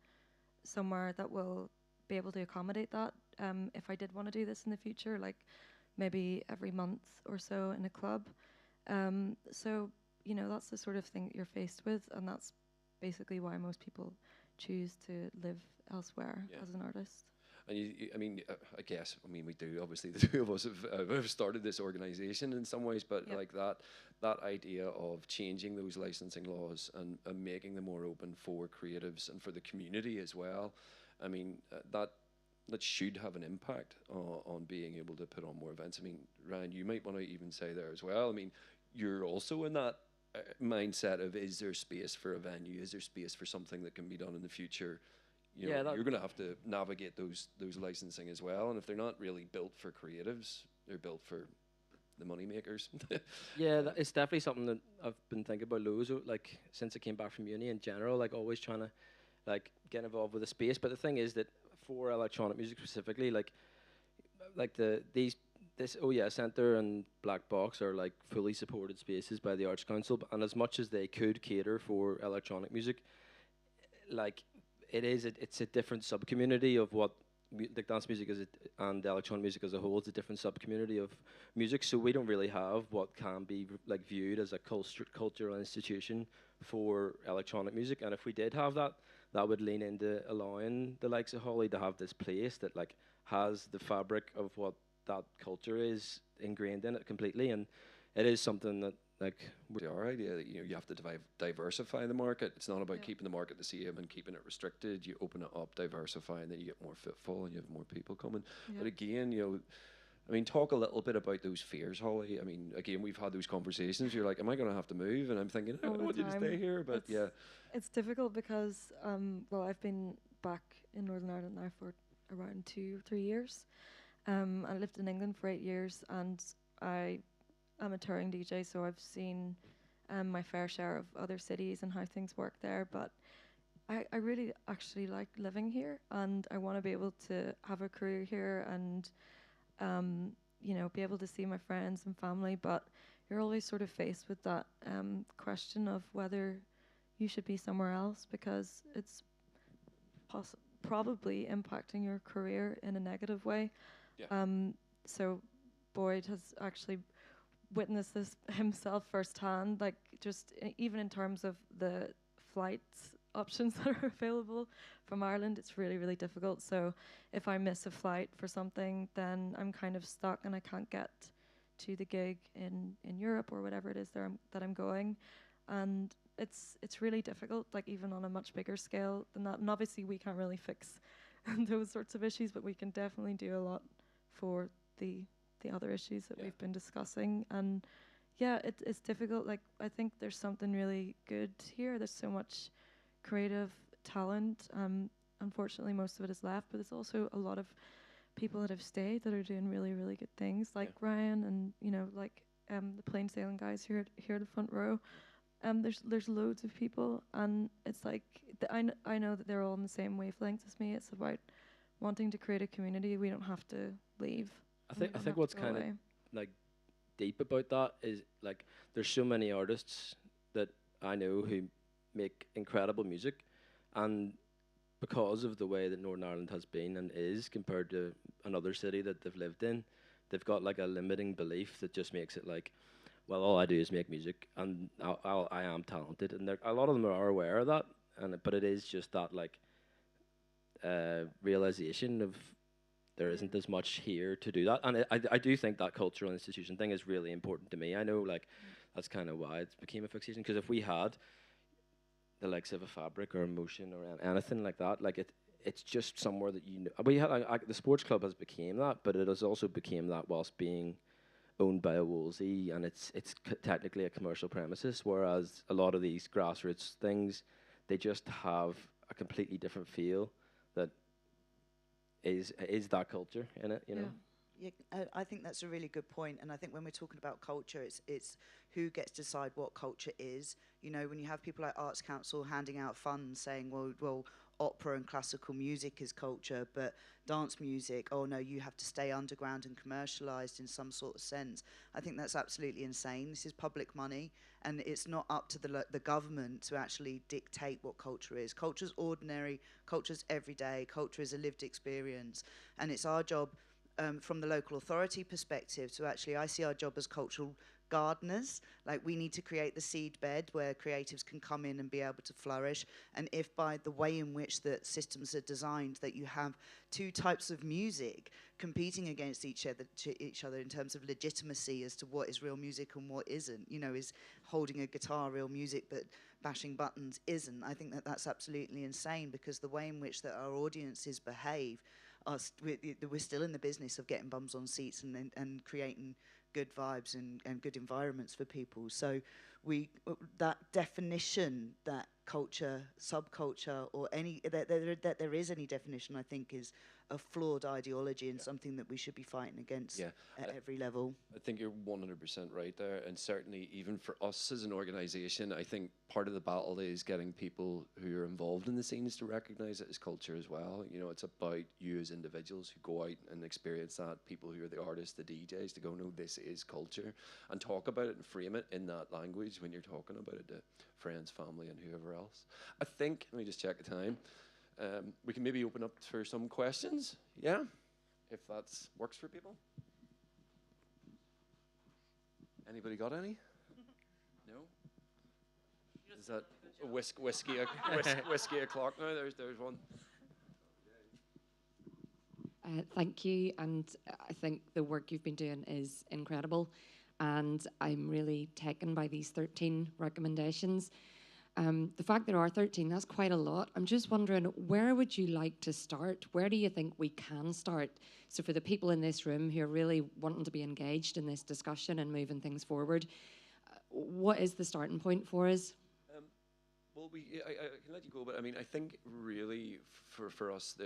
somewhere that will be able to accommodate that. If I did want to do this in the future, like maybe every month or so in a club. So, you know, that's the sort of thing that you're faced with, and that's basically why most people choose to live elsewhere as an artist. And I mean, I guess, I mean, we do, obviously, the two of us have started this organization in some ways, but like that idea of changing those licensing laws and making them more open for creatives and for the community as well, I mean, that should have an impact on being able to put on more events. I mean, Ryan, you might want to even say there as well, I mean, you're also in that mindset of, is there space for a venue? Is there space for something that can be done in the future? You know, you're going to have to navigate those licensing as well, and if they're not really built for creatives, they're built for the money makers. Yeah, it's definitely something that I've been thinking about loads, like since I came back from uni in general, like always trying to like get involved with the space. But the thing is that for electronic music specifically, like this OES Centre and Black Box are like fully supported spaces by the Arts Council, and as much as they could cater for electronic music, like it's a different sub-community of what like dance music is, and electronic music as a whole. It's a different sub-community of music, so we don't really have what can be like viewed as a cultural institution for electronic music. And if we did have that, that would lean into allowing the likes of Holly to have this place that like has the fabric of what that culture is ingrained in it completely. And it is something that like our idea that you have to diversify the market. It's not about keeping the market the same and keeping it restricted. You open it up, diversify, and then you get more footfall and you have more people coming. But again, I mean, talk a little bit about those fears, Holly. I mean, again, we've had those conversations. You're like, am I going to have to move? And I'm thinking, I want you to stay here. But it's difficult because, well, I've been back in Northern Ireland now for around 2 or 3 years. I lived in England for 8 years, and I'm a touring DJ, so I've seen my fair share of other cities and how things work there. But I really actually like living here, and I want to be able to have a career here and, you know, be able to see my friends and family. But you're always sort of faced with that question of whether you should be somewhere else, because it's probably impacting your career in a negative way. So Boyd has actually witnessed this himself firsthand, like just even in terms of the flights options that are available from Ireland, it's really, really difficult. So if I miss a flight for something, then I'm kind of stuck and I can't get to the gig in Europe or whatever it is that I'm going. And it's really difficult, like even on a much bigger scale than that. And obviously we can't really fix those sorts of issues, but we can definitely do a lot for the other issues that we've been discussing. And it's difficult. Like, I think there's something really good here. There's so much creative talent. Unfortunately, most of it is left, but there's also a lot of people that have stayed that are doing really, really good things, like Ryan and, you know, like the plain sailing guys here at the front row. There's loads of people, and it's like I know that they're all on the same wavelength as me. It's about wanting to create a community. We don't have to leave. I think what's kind of like deep about that is like there's so many artists that I know who make incredible music, and because of the way that Northern Ireland has been and is compared to another city that they've lived in, they've got like a limiting belief that just makes it like, well, all I do is make music and I am talented, and a lot of them are aware of that, but it is just that like realization of there isn't as much here to do that. And I do think that cultural institution thing is really important to me. I know like that's kind of why it became a fixation, because if we had the likes of a Fabric or Emotion or anything like that, like it's just somewhere that, you know, we had the sports club has became that, but it has also became that whilst being owned by a Wolsey, and it's technically a commercial premises, whereas a lot of these grassroots things, they just have a completely different feel that is that culture in it, you know. Yeah, I think that's a really good point, and I think when we're talking about culture, it's who gets to decide what culture is. You know, when you have people like Arts Council handing out funds saying, well, opera and classical music is culture, but dance music, oh no, you have to stay underground and commercialized in some sort of sense. I think that's absolutely insane. This is public money, and it's not up to the government to actually dictate what culture is. Culture's ordinary, culture's everyday, culture is a lived experience, and it's our job from the local authority perspective to actually, I see our job as cultural gardeners. Like, we need to create the seed bed where creatives can come in and be able to flourish. And if by the way in which the systems are designed that you have two types of music competing against each other in terms of legitimacy as to what is real music and what isn't, you know, is holding a guitar real music but bashing buttons isn't, I think that that's absolutely insane, because the way in which that our audiences behave, we're still in the business of getting bums on seats and creating good vibes and good environments for people. So that definition that culture, subculture, or that there is any definition, I think is a flawed ideology and something that we should be fighting against at every level. I think you're 100% right there, and certainly even for us as an organisation, I think part of the battle is getting people who are involved in the scenes to recognise it as culture as well. You know, it's about you as individuals who go out and experience that, people who are the artists, the DJs, to go, no, this is culture, and talk about it and frame it in that language when you're talking about it to friends, family, and whoever else. I think, let me just check the time. We can maybe open up for some questions, yeah? If that works for people. Anybody got any? No? Is that a whiskey o'clock now? There's one. Thank you, and I think the work you've been doing is incredible, and I'm really taken by these 13 recommendations. The fact there are 13, that's quite a lot. I'm just wondering, where would you like to start? Where do you think we can start? So for the people in this room who are really wanting to be engaged in this discussion and moving things forward, what is the starting point for us? Well, I can let you go, but I mean, I think really for us,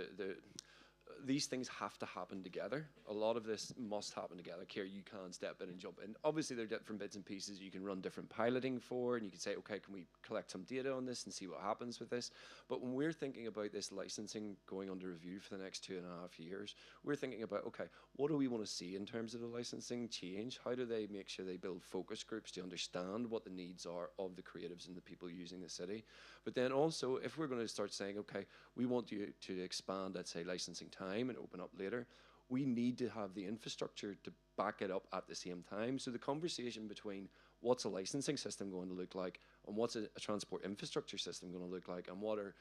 these things have to happen together. A lot of this must happen together. Keir, you can't step in and jump in. Obviously, there are different bits and pieces you can run different piloting for, and you can say, okay, can we collect some data on this and see what happens with this? But when we're thinking about this licensing going under review for the next 2.5 years, we're thinking about, okay, what do we want to see in terms of the licensing change? How do they make sure they build focus groups to understand what the needs are of the creatives and the people using the city? But then also, if we're going to start saying, okay, we want you to expand, let's say, licensing time and open up later, we need to have the infrastructure to back it up at the same time. So the conversation between what's a licensing system going to look like and what's a transport infrastructure system going to look like, and what are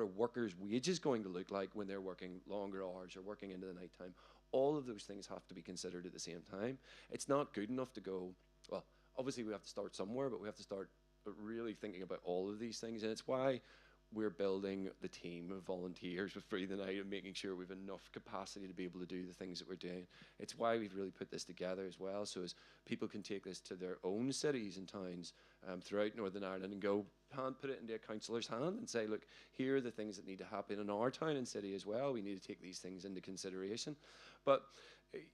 workers' wages going to look like when they're working longer hours or working into the night time, all of those things have to be considered at the same time. It's not good enough to go, well, obviously we have to start somewhere, but we have to start really thinking about all of these things, and it's why we're building the team of volunteers with Free the Night and making sure we've enough capacity to be able to do the things that we're doing. It's why we've really put this together as well, so as people can take this to their own cities and towns throughout Northern Ireland and go, put it into a councillor's hand and say, look, here are the things that need to happen in our town and city as well. We need to take these things into consideration. But,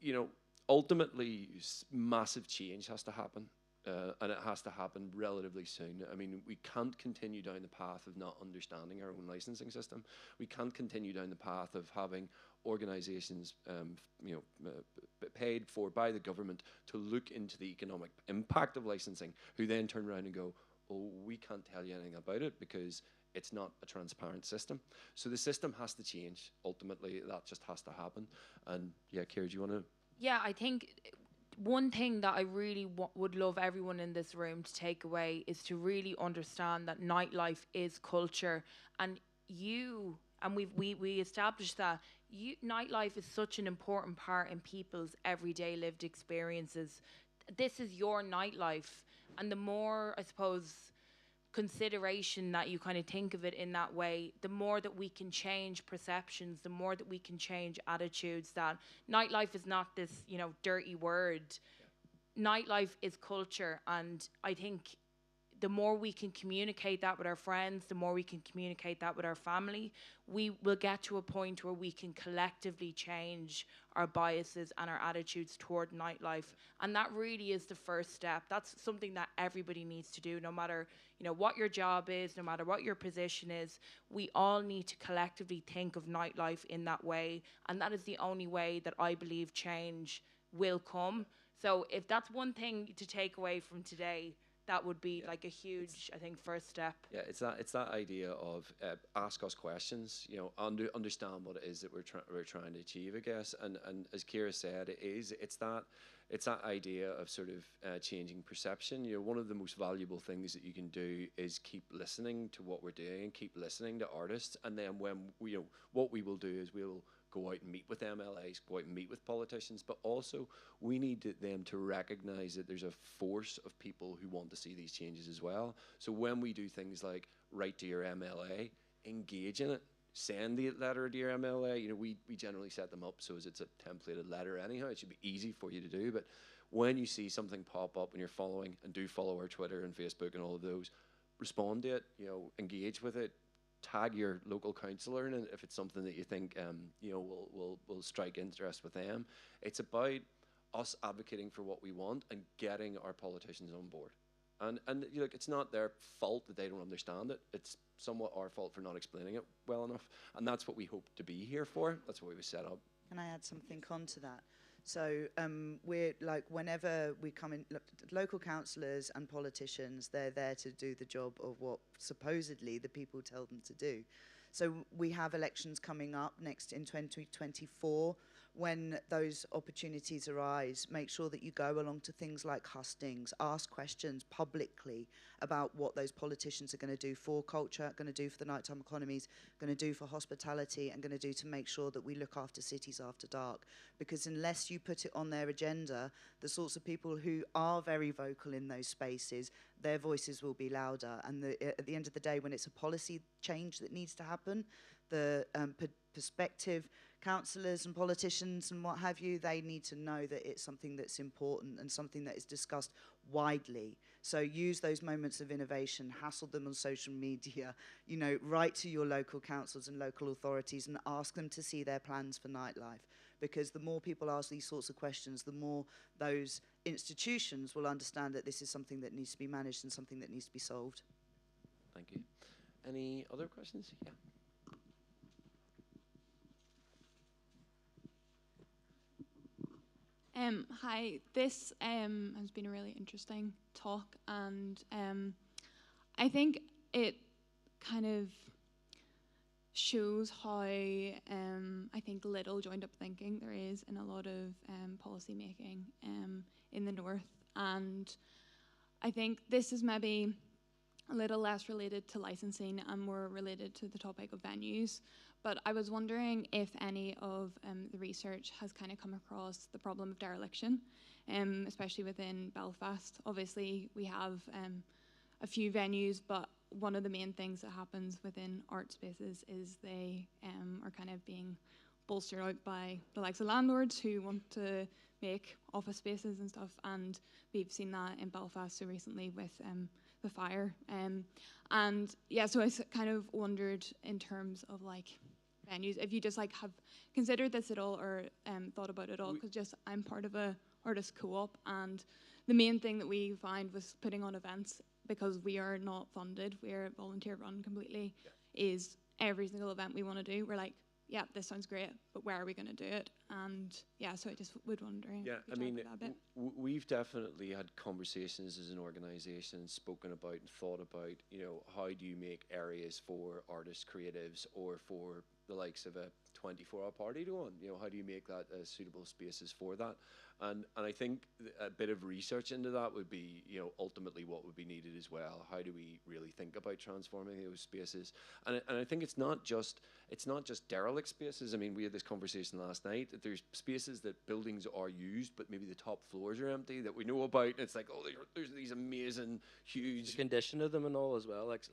you know, ultimately, massive change has to happen. And it has to happen relatively soon. I mean, we can't continue down the path of not understanding our own licensing system. We can't continue down the path of having organisations, paid for by the government to look into the economic impact of licensing, who then turn around and go, oh, we can't tell you anything about it because it's not a transparent system. So the system has to change. Ultimately, that just has to happen. And yeah, Keir, do you want to? Yeah, I think one thing that I really would love everyone in this room to take away is to really understand that nightlife is culture, and we established that nightlife is such an important part in people's everyday lived experiences. This is your nightlife, and the more, I suppose, consideration that you kind of think of it in that way, the more that we can change perceptions, the more that we can change attitudes, that nightlife is not this, dirty word. nightlife is culture, and I think the more we can communicate that with our friends, the more we can communicate that with our family, we will get to a point where we can collectively change our biases and our attitudes toward nightlife. And that really is the first step. That's something that everybody needs to do, no matter, you know, what your job is, no matter what your position is. We all need to collectively think of nightlife in that way. And that is the only way that I believe change will come. So if that's one thing to take away from today, that would be like a huge, I think, first step. Yeah, it's that idea of ask us questions. You know, understand what it is that we're trying to achieve, I guess. And as Ciara said, it's that idea of sort of changing perception. You know, one of the most valuable things that you can do is keep listening to what we're doing and keep listening to artists. And then what we will do is we'll go out and meet with MLAs, go out and meet with politicians, but also we need them to recognize that there's a force of people who want to see these changes as well. So when we do things like write to your MLA, engage in it, send the letter to your MLA. You know, we generally set them up so as it's a templated letter anyhow. It should be easy for you to do. But when you see something pop up and you're following, and do follow our Twitter and Facebook and all of those, respond to it, you know, engage with it, tag your local councillor, and if it's something that you think you know will strike interest with them. It's about us advocating for what we want and getting our politicians on board. And you know, it's not their fault that they don't understand it. It's somewhat our fault for not explaining it well enough. And that's what we hope to be here for. That's what we set up. Can I add something onto that? So we're like, whenever we come in, local councillors and politicians, they're there to do the job of what supposedly the people tell them to do. So we have elections coming up next in 2024. When those opportunities arise, make sure that you go along to things like hustings, ask questions publicly about what those politicians are going to do for culture, going to do for the nighttime economies, going to do for hospitality, and going to do to make sure that we look after cities after dark. Because unless you put it on their agenda, the sorts of people who are very vocal in those spaces, their voices will be louder. And at the end of the day, when it's a policy change that needs to happen, the perspective councillors and politicians and what have you, they need to know that it's something that's important and something that is discussed widely. So use those moments of innovation, hassle them on social media, you know, write to your local councils and local authorities and ask them to see their plans for nightlife. Because the more people ask these sorts of questions, the more those institutions will understand that this is something that needs to be managed and something that needs to be solved. Thank you. Any other questions? Yeah. Hi, this has been a really interesting talk, and I think it kind of shows how I think little joined up thinking there is in a lot of policy making in the North, and I think this is maybe a little less related to licensing and more related to the topic of venues. But I was wondering if any of the research has kind of come across the problem of dereliction, especially within Belfast. Obviously, we have a few venues, but one of the main things that happens within art spaces is they are kind of being bolstered out by the likes of landlords who want to make office spaces and stuff. And we've seen that in Belfast so recently with the fire. And yeah, so I kind of wondered in terms of like venues, if you just like have considered this at all or thought about it at all, because just I'm part of a artist co-op, and the main thing that we find was putting on events, because we are not funded, we're volunteer run completely, is every single event we want to do, we're like, yeah, this sounds great, but where are we going to do it? And yeah, so I just would wondering. Yeah, I mean, we've definitely had conversations as an organisation, spoken about and thought about, you know, how do you make areas for artists, creatives, or for the likes of a 24-hour party to on? You know, how do you make that suitable spaces for that? And I think a bit of research into that would be, you know, ultimately what would be needed as well. How do we really think about transforming those spaces? And I think it's not just derelict spaces. I mean, we had this conversation last night that there's spaces that buildings are used, but maybe the top floors are empty that we know about. And it's like, oh, there's these amazing, huge the condition of them and all as well. Like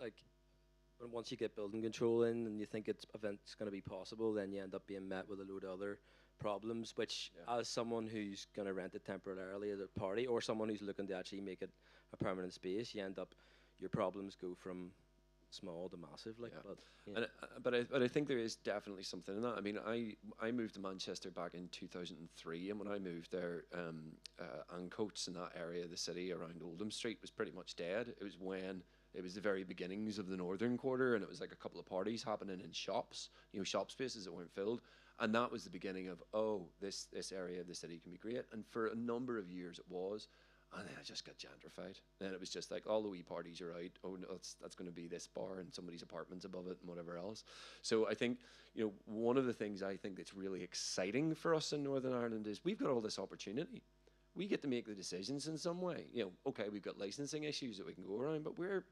once you get building control in and you think event's going to be possible, then you end up being met with a load of other problems, which as someone who's going to rent it temporarily at a party, or someone who's looking to actually make it a permanent space, you end up, your problems go from small to massive. Like, but I think there is definitely something in that. I mean, I moved to Manchester back in 2003, and when I moved there, Ancoats in that area of the city around Oldham Street was pretty much dead. It was when it was the very beginnings of the Northern Quarter, and it was like a couple of parties happening in shops, shop spaces that weren't filled. And that was the beginning of, this area of the city can be great. And for a number of years it was. And then it just got gentrified. Then it was just like all the wee parties are out. Oh no, that's going to be this bar and somebody's apartment's above it and whatever else. So I think, one of the things I think that's really exciting for us in Northern Ireland is we've got all this opportunity. We get to make the decisions in some way. Okay, we've got licensing issues that we can go around, but we're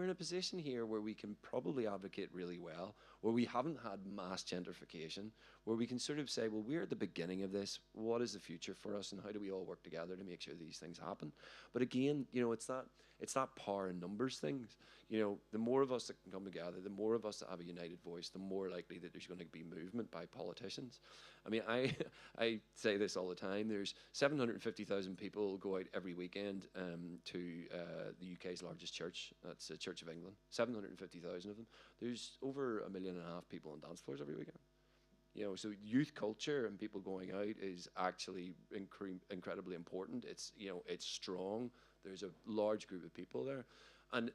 in a position here where we can probably advocate really well, where we haven't had mass gentrification, where we can sort of say, well, we're at the beginning of this. What is the future for us, and how do we all work together to make sure these things happen? But again, it's that power in numbers things. The more of us that can come together, the more of us that have a united voice, the more likely that there's going to be movement by politicians. I mean, I say this all the time. There's 750,000 people go out every weekend to the UK's largest church. That's the Church of England. 750,000 of them. There's over 1.5 million people on dance floors every weekend. So youth culture and people going out is actually incredibly important. It's strong. There's a large group of people there, and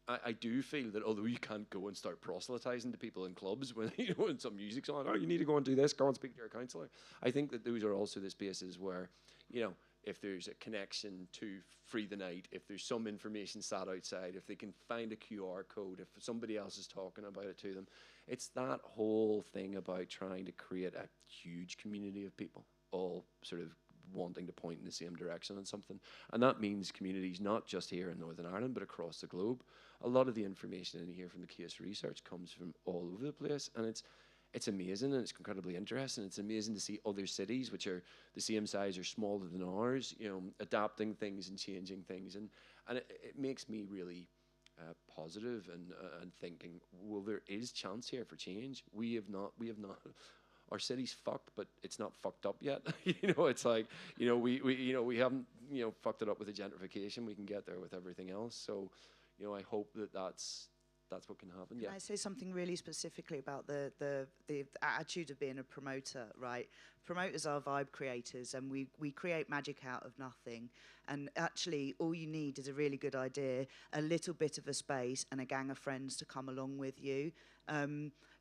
I do feel that although you can't go and start proselytizing to people in clubs when when some music's on, you need to go and do this, go and speak to your counsellor. I think that those are also the spaces where, if there's a connection to Free the Night, if there's some information sat outside, if they can find a QR code, if somebody else is talking about it to them, it's that whole thing about trying to create a huge community of people, all sort of wanting to point in the same direction on something. And that means communities not just here in Northern Ireland, but across the globe. A lot of the information in here from the case research comes from all over the place, and it's amazing and it's incredibly interesting. It's amazing to see other cities which are the same size or smaller than ours, adapting things and changing things, and it makes me really positive and thinking, well, there is chance here for change. We have not. Our city's fucked, but it's not fucked up yet. It's like, we haven't, fucked it up with the gentrification. We can get there with everything else. So, I hope that's what can happen. Can I say something really specifically about the attitude of being a promoter, right? Promoters are vibe creators, and we create magic out of nothing. And actually, all you need is a really good idea, a little bit of a space, and a gang of friends to come along with you.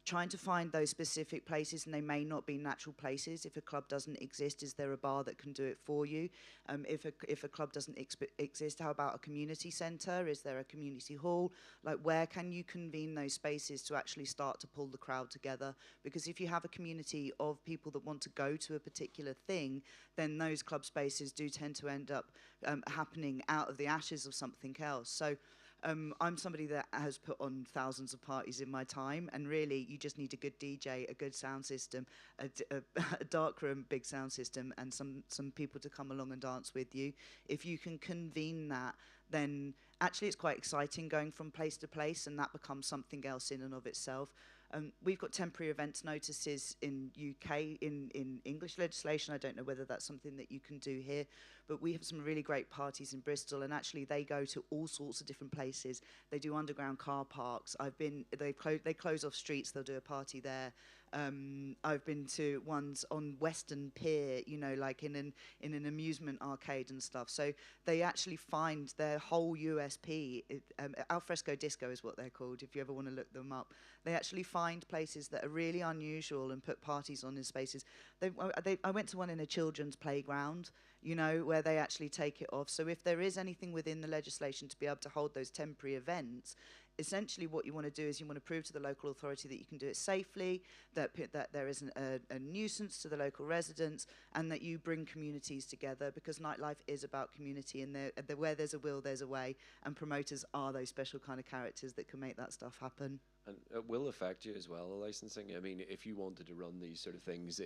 Trying to find those specific places, and they may not be natural places. If a club doesn't exist, is there a bar that can do it for you? If a club doesn't exist, how about a community centre? Is there a community hall? Like, where can you convene those spaces to actually start to pull the crowd together? Because if you have a community of people that want to go to a particular thing, then those club spaces do tend to end up happening out of the ashes of something else. So I'm somebody that has put on thousands of parties in my time, and really you just need a good DJ, a good sound system, a dark room, big sound system, and some people to come along and dance with you. If you can convene that, then actually it's quite exciting going from place to place, and that becomes something else in and of itself. We've got temporary events notices in UK, in English legislation. I don't know whether that's something that you can do here, but we have some really great parties in Bristol, and actually they go to all sorts of different places. They do underground car parks. They close off streets, they'll do a party there. I've been to ones on Western Pier, like in an amusement arcade and stuff. So they actually find their whole USP. Alfresco disco is what they're called, if you ever want to look them up. They actually find places that are really unusual and put parties on in spaces. I went to one in a children's playground, where they actually take it off. So if there is anything within the legislation to be able to hold those temporary events, essentially what you want to do is you want to prove to the local authority that you can do it safely, that there isn't a nuisance to the local residents, and that you bring communities together, because nightlife is about community, and where there's a will, there's a way, and promoters are those special kind of characters that can make that stuff happen. And it will affect you as well, the licensing. I mean, if you wanted to run these sort of things,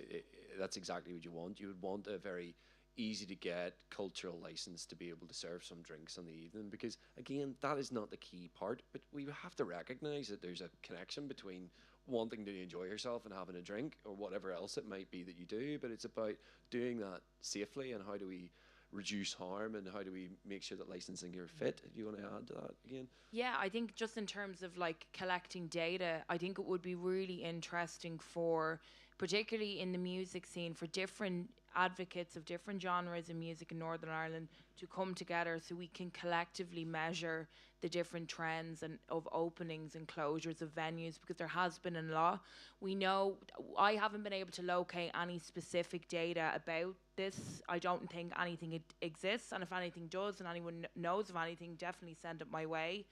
that's exactly what you want. You would want a very easy to get cultural license to be able to serve some drinks in the evening, because again, that is not the key part, but we have to recognize that there's a connection between wanting to enjoy yourself and having a drink or whatever else it might be that you do, but it's about doing that safely, and how do we reduce harm, and how do we make sure that licensing are fit? Do you want to add to that again? Yeah, I think just in terms of like collecting data, I think it would be really interesting for, particularly in the music scene, for different advocates of different genres of music in Northern Ireland to come together so we can collectively measure the different trends and of openings and closures of venues, because there has been a lot. We know, I haven't been able to locate any specific data about this. I don't think anything exists, and if anything does and anyone knows of anything, definitely send it my way.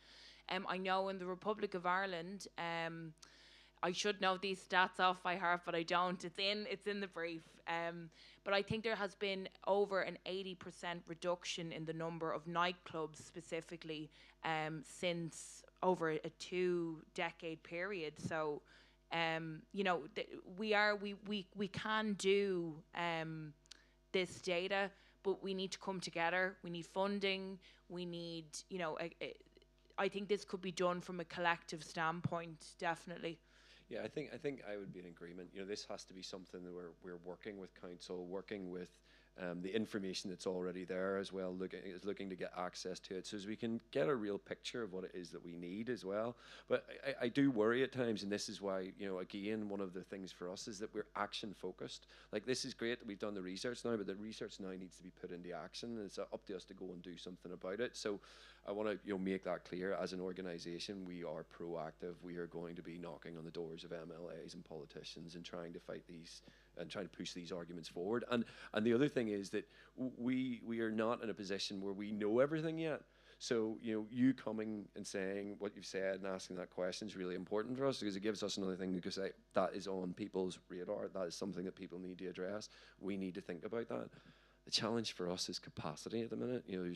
I know in the Republic of Ireland, I should know these stats off by heart, but I don't. It's in the brief. But I think there has been over an 80% reduction in the number of nightclubs specifically since over a 2-decade period. So, you know, we can do this data, but we need to come together. We need funding. We need, you know, I think this could be done from a collective standpoint, definitely. Yeah, I think I would be in agreement. You know, this has to be something that we're working with council, working with the information that's already there as well, looking to get access to it, so as we can get a real picture of what it is that we need as well. But I do worry at times, and this is why, you know, again, one of the things for us is that we're action focused. Like, this is great that we've done the research now, but the research now needs to be put into action, and it's up to us to go and do something about it. So I want to, you know, make that clear. As an organisation, we are proactive. We are going to be knocking on the doors of MLAs and politicians and trying to fight these and trying to push these arguments forward. And the other thing is that we are not in a position where we know everything yet. So, you know, you coming and saying what you've said and asking that question is really important for us, because it gives us another thing to say that is on people's radar. That is something that people need to address. We need to think about that. The challenge for us is capacity at the minute. You know,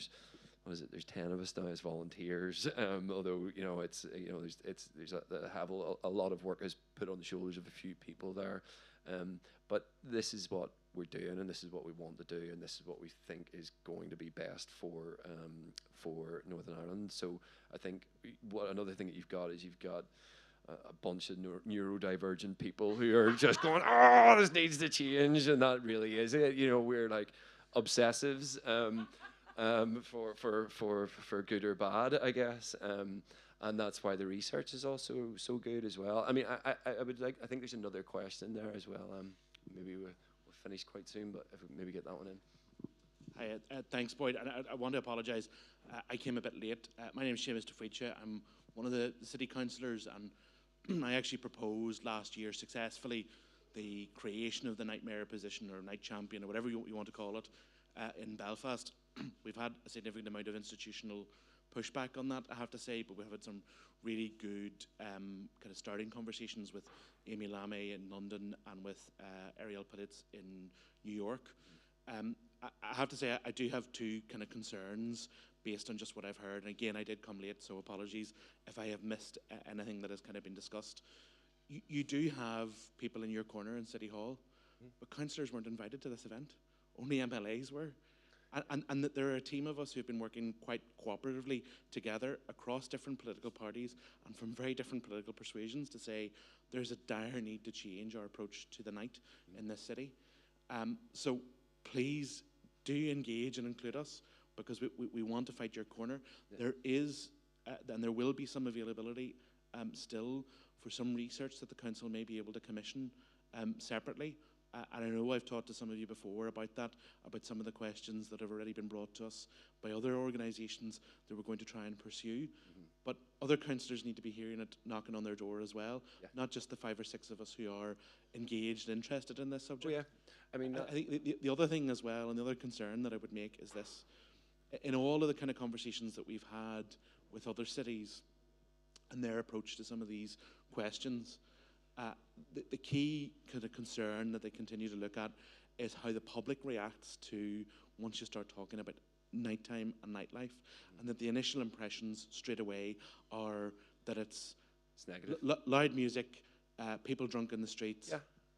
there's 10 of us now as volunteers. Although, you know, it's, you know, a lot of work is put on the shoulders of a few people there. But this is what we're doing, and this is what we want to do, and this is what we think is going to be best for Northern Ireland. So I think another thing that you've got is a bunch of neurodivergent people who are just going, oh, this needs to change, and that really is it. You know, we're like obsessives, for good or bad, I guess. And that's why the research is also so good as well. I mean, I think there's another question there as well. Maybe we'll finish quite soon, but if we maybe get that one in. Hi, thanks, Boyd. And I want to apologise. I came a bit late. My name is Seamus Tafuicha. I'm one of the city councillors, and I actually proposed last year successfully the creation of the night mayor position, or night champion, or whatever you want to call it, in Belfast. We've had a significant amount of institutional pushback on that, I have to say, but we've had some really good kind of starting conversations with Amy Lamy in London and with Ariel Palitz in New York. I have to say I do have two kind of concerns based on just what I've heard. And again, I did come late, so apologies if I have missed anything that has kind of been discussed. You do have people in your corner in City Hall, but councillors weren't invited to this event. Only MLAs were. And that there are a team of us who've been working quite cooperatively together across different political parties and from very different political persuasions to say there's a dire need to change our approach to the night in this city. So please do engage and include us, because we want to fight your corner. Yeah. There is, and there will be some availability still for some research that the council may be able to commission separately. And I know I've talked to some of you before about that, about some of the questions that have already been brought to us by other organisations that we're going to try and pursue. But other councillors need to be hearing it knocking on their door as well, not just the 5 or 6 of us who are engaged and interested in this subject. Oh, yeah. I mean, I think the other thing as well, and the other concern that I would make is this. In all of the kind of conversations that we've had with other cities and their approach to some of these questions, the key kind of concern that they continue to look at is how the public reacts to once you start talking about nighttime and nightlife, and that the initial impressions straight away are that it's negative. Loud music, people drunk in the streets,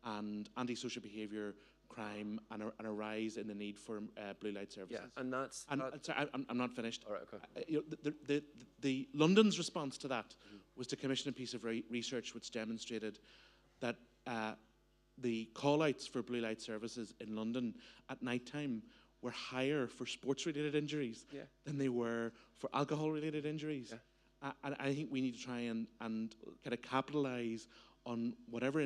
and antisocial behaviour, crime, and a rise in the need for blue light services. Yeah, and sorry, I'm not finished. All right, okay. The London's response to that was to commission a piece of research which demonstrated that the call-outs for blue light services in London at night time were higher for sports-related injuries than they were for alcohol-related injuries. And I think we need to try and kind of capitalise on whatever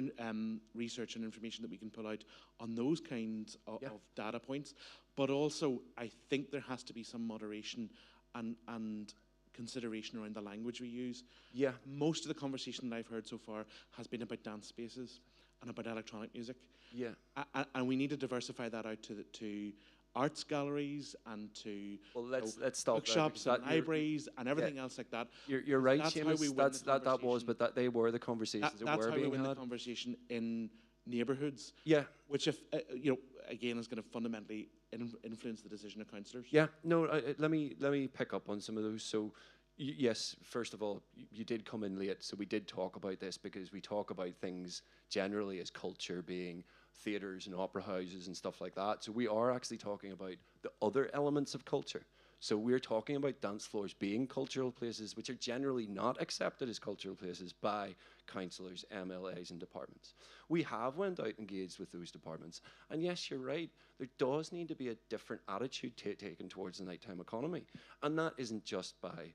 research and information that we can pull out on those kinds of data points. But also, I think there has to be some moderation and consideration around the language we use. Yeah. Most of the conversation that I've heard so far has been about dance spaces and about electronic music. Yeah. And we need to diversify that out to arts galleries and to let's stop bookshops and libraries and everything else like that. You're right, that's Seamus. That they were the conversations that that's were how we being win had. the conversation in neighbourhoods. Yeah. Which, if again, is going to fundamentally influence the decision of councillors. Yeah. No. Let me pick up on some of those. So, yes. First of all, you did come in late, so we did talk about this because we talk about things generally as culture being theatres and opera houses and stuff like that. So we are actually talking about the other elements of culture. So we're talking about dance floors being cultural places, which are generally not accepted as cultural places by councillors, MLAs and departments. We have went out and engaged with those departments. And yes, you're right, there does need to be a different attitude taken towards the nighttime economy. And that isn't just by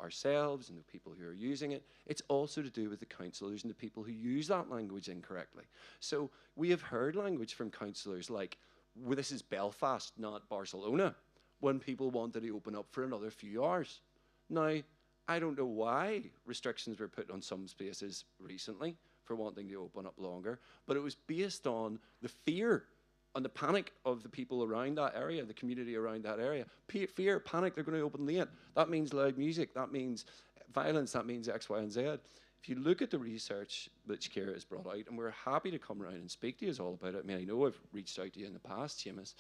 ourselves and the people who are using it. It's also to do with the councillors and the people who use that language incorrectly. So we have heard language from councillors like, well, this is Belfast, not Barcelona, when people wanted to open up for another few hours. Now, I don't know why restrictions were put on some spaces recently for wanting to open up longer, but it was based on the fear and the panic of the people around that area, the community around that area. Fear, panic, they're going to open late. That means loud music, that means violence, that means X, Y, and Z. If you look at the research that Ciara has brought out, and we're happy to come around and speak to you all about it. I mean, I know I've reached out to you in the past, Seamus,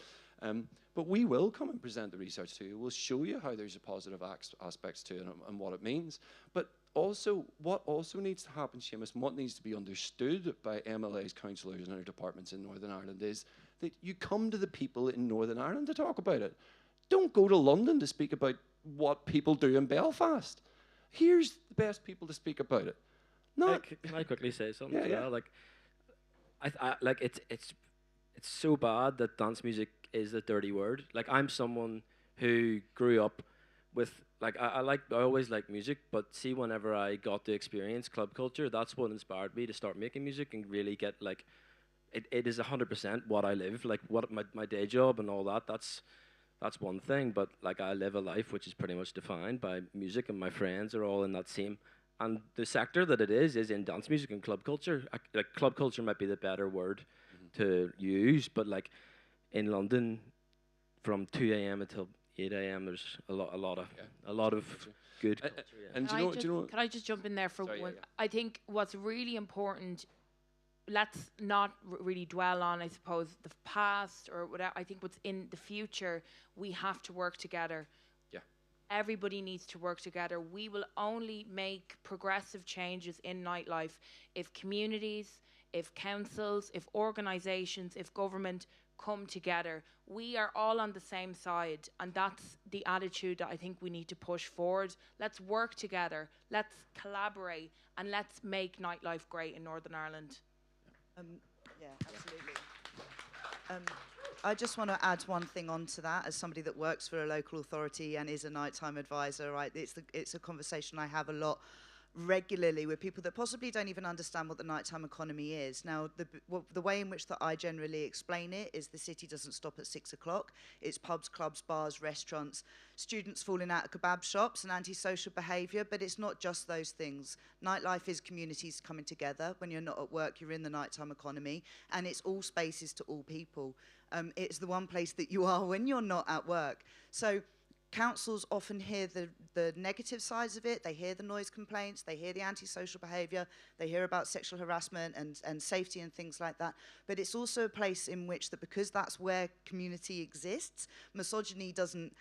but we will come and present the research to you. We'll show you how there's a positive aspects to it and what it means. But also, what also needs to happen, Seamus, and what needs to be understood by MLAs, councillors and other departments in Northern Ireland is that you come to the people in Northern Ireland to talk about it. Don't go to London to speak about what people do in Belfast. Here's the best people to speak about it. Can I quickly say something? Yeah. Like, it's so bad that dance music is a dirty word. Like, I'm someone who grew up with I always liked music, but see, whenever I got to experience club culture, that's what inspired me to start making music and really get it is 100% what I live, like what my day job and all that. That's one thing, but I live a life which is pretty much defined by music, and my friends are all in that same. And the sector that it is in dance music and club culture. Club culture might be the better word to use, but in London, from 2 a.m. until 8 a.m. there's a lot of good culture. And can I just jump in there for one? Yeah. I think what's really important. Let's not really dwell on, I suppose, the past or whatever. I think what's in the future, we have to work together. Yeah. Everybody needs to work together. We will only make progressive changes in nightlife if communities, if councils, if organisations, if government come together. We are all on the same side, and that's the attitude that I think we need to push forward. Let's work together, let's collaborate, and let's make nightlife great in Northern Ireland. Yeah, absolutely. I just want to add one thing onto that as somebody that works for a local authority and is a nighttime advisor, right? It's a conversation I have a lot regularly with people that possibly don't even understand what the nighttime economy is. Now, the way in which that I generally explain it is the city doesn't stop at 6 o'clock. It's pubs, clubs, bars, restaurants, students falling out of kebab shops and antisocial behaviour, but it's not just those things. Nightlife is communities coming together. When you're not at work, you're in the nighttime economy, and it's all spaces to all people. It's the one place that you are when you're not at work. So councils often hear the negative sides of it. They hear the noise complaints, they hear the antisocial behaviour, they hear about sexual harassment and safety and things like that. But it's also a place in which that, because that's where community exists, misogyny doesn't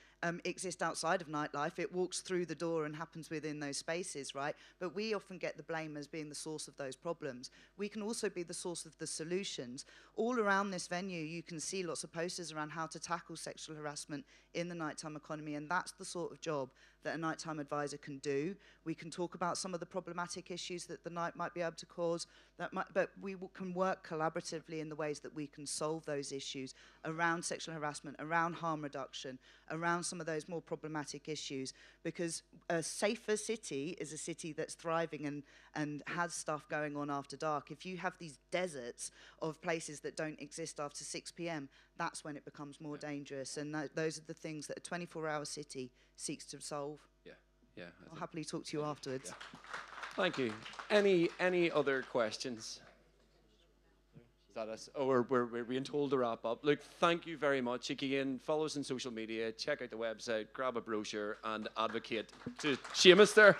exist outside of nightlife. It walks through the door and happens within those spaces, right? But we often get the blame as being the source of those problems. We can also be the source of the solutions. All around this venue, you can see lots of posters around how to tackle sexual harassment in the nighttime economy, and that's the sort of job that a nighttime advisor can do. We can talk about some of the problematic issues that the night might be able to cause, but we can work collaboratively in the ways that we can solve those issues around sexual harassment, around harm reduction, around some of those more problematic issues, because a safer city is a city that's thriving and has stuff going on after dark. If you have these deserts of places that don't exist after 6 p.m., that's when it becomes more dangerous. And those are the things that a 24-hour city seeks to solve. Yeah. I'll happily talk to you afterwards. Yeah. Thank you. Any other questions? Is that us? Oh, we're being told to wrap up. Look, thank you very much. Again, follow us on social media, check out the website, grab a brochure, and advocate to Seamus there.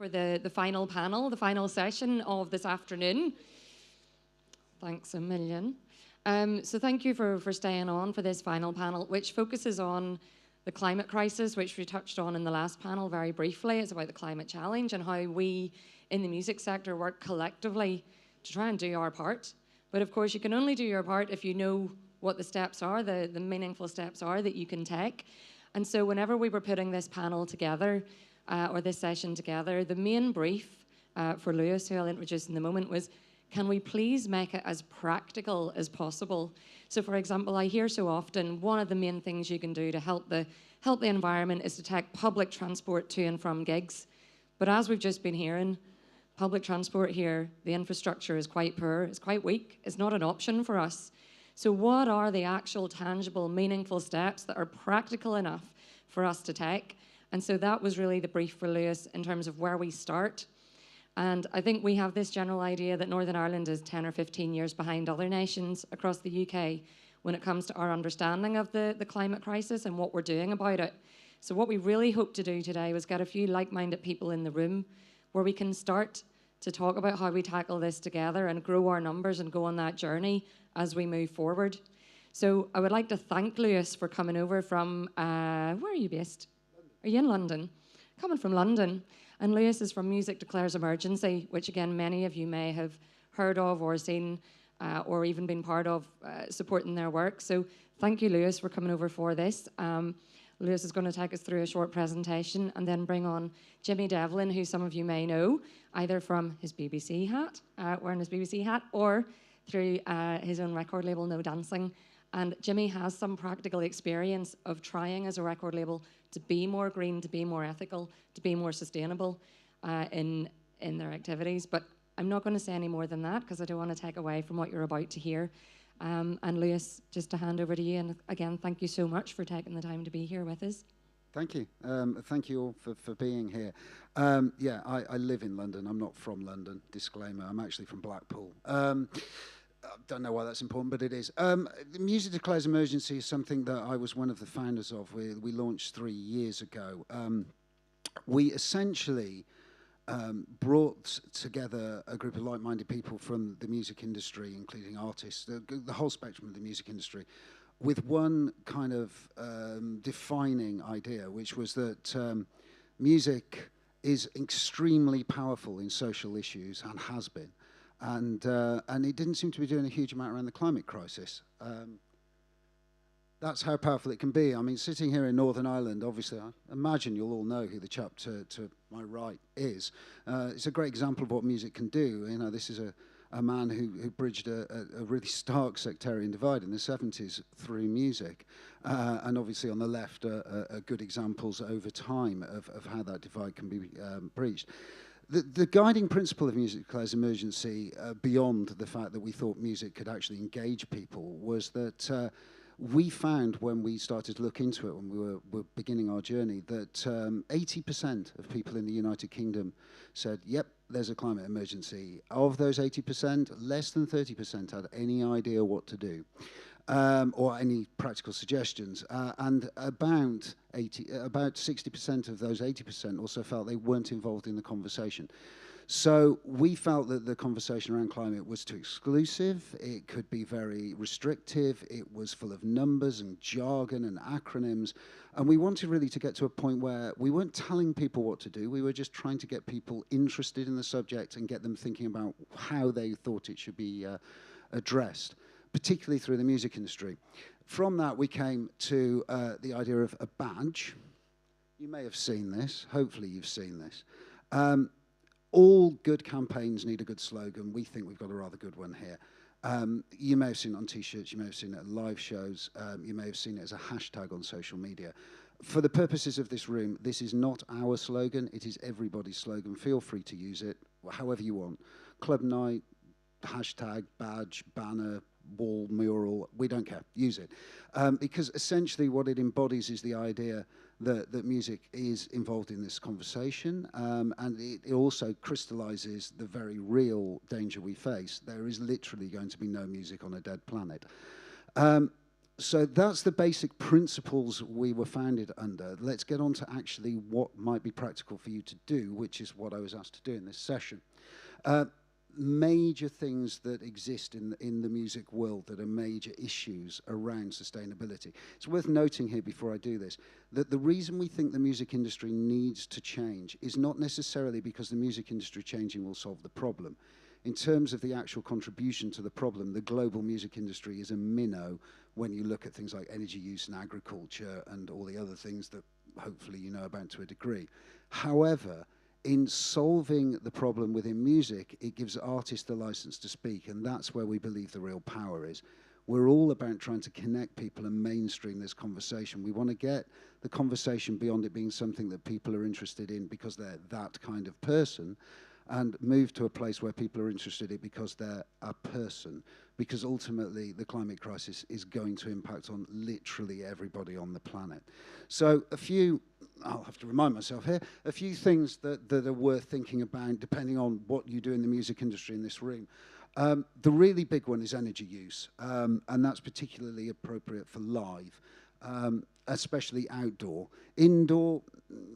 for the final panel, the final session of this afternoon. Thanks a million. So thank you for staying on for this final panel, which focuses on the climate crisis, which we touched on in the last panel very briefly. It's about the climate challenge and how we in the music sector work collectively to try and do our part. But of course, you can only do your part if you know what the steps are, the meaningful steps are that you can take. And so whenever we were putting this panel together, or this session together, the main brief for Lewis, who I'll introduce in a moment, was, can we please make it as practical as possible? So for example, I hear so often, one of the main things you can do to help the environment is to take public transport to and from gigs. But as we've just been hearing, public transport here, the infrastructure is quite poor, it's quite weak, it's not an option for us. So what are the actual tangible, meaningful steps that are practical enough for us to take? And so that was really the brief for Lewis in terms of where we start. And I think we have this general idea that Northern Ireland is 10 or 15 years behind other nations across the UK when it comes to our understanding of the climate crisis and what we're doing about it. So what we really hope to do today was get a few like-minded people in the room where we can start to talk about how we tackle this together and grow our numbers and go on that journey as we move forward. So I would like to thank Lewis for coming over from, where are you based? Are you in London? Coming from London. And Lewis is from Music Declares Emergency, which again, many of you may have heard of or seen or even been part of supporting their work. So thank you, Lewis, for coming over for this. Lewis is going to take us through a short presentation and then bring on Jimmy Devlin, who some of you may know, either from his BBC hat, wearing his BBC hat, or through his own record label, No Dancing. And Jimmy has some practical experience of trying as a record label to be more green, to be more ethical, to be more sustainable in their activities. But I'm not going to say any more than that because I don't want to take away from what you're about to hear. And Lewis, just to hand over to you. And again, thank you so much for taking the time to be here with us. Thank you. Thank you all for being here. Yeah, I live in London. I'm not from London, disclaimer. I'm actually from Blackpool. I don't know why that's important, but it is. Music Declares Emergency is something that I was one of the founders of. We launched 3 years ago. We essentially brought together a group of like-minded people from the music industry, including artists, the whole spectrum of the music industry, with one kind of defining idea, which was that music is extremely powerful in social issues and has been. And it didn't seem to be doing a huge amount around the climate crisis. That's how powerful it can be. I mean, sitting here in Northern Ireland, obviously, I imagine you'll all know who the chap to my right is. It's a great example of what music can do. You know, this is a man who bridged a really stark sectarian divide in the 70s through music. And obviously on the left are good examples over time of how that divide can be breached. The guiding principle of Music Declares Emergency, beyond the fact that we thought music could actually engage people, was that we found when we started to look into it, when we were beginning our journey, that 80% of people in the United Kingdom said, yep, there's a climate emergency. Of those 80%, less than 30% had any idea what to do. Or any practical suggestions, and about 60% of those 80% also felt they weren't involved in the conversation. So we felt that the conversation around climate was too exclusive, it could be very restrictive, it was full of numbers and jargon and acronyms, and we wanted really to get to a point where we weren't telling people what to do, we were just trying to get people interested in the subject and get them thinking about how they thought it should be addressed, particularly through the music industry. From that, we came to the idea of a badge. You may have seen this. Hopefully you've seen this. All good campaigns need a good slogan. We think we've got a rather good one here. You may have seen it on T-shirts. You may have seen it at live shows. You may have seen it as a hashtag on social media. For the purposes of this room, this is not our slogan. It is everybody's slogan. Feel free to use it however you want. Club night, hashtag, badge, banner, wall, mural, we don't care, use it. Because essentially what it embodies is the idea that music is involved in this conversation, and it also crystallizes the very real danger we face. There is literally going to be no music on a dead planet. So that's the basic principles we were founded under. Let's get on to actually what might be practical for you to do, which is what I was asked to do in this session. Major things that exist in the music world that are major issues around sustainability. It's worth noting here before I do this, that the reason we think the music industry needs to change is not necessarily because the music industry changing will solve the problem. In terms of the actual contribution to the problem, the global music industry is a minnow when you look at things like energy use and agriculture and all the other things that hopefully you know about to a degree. However, in solving the problem within music, it gives artists the license to speak, and that's where we believe the real power is. We're all about trying to connect people and mainstream this conversation. We want to get the conversation beyond it being something that people are interested in because they're that kind of person, and move to a place where people are interested in it because they're a person. Because ultimately, the climate crisis is going to impact on literally everybody on the planet. So I'll have to remind myself here, a few things that are worth thinking about, depending on what you do in the music industry in this room. The really big one is energy use, and that's particularly appropriate for live, especially outdoor. Indoor,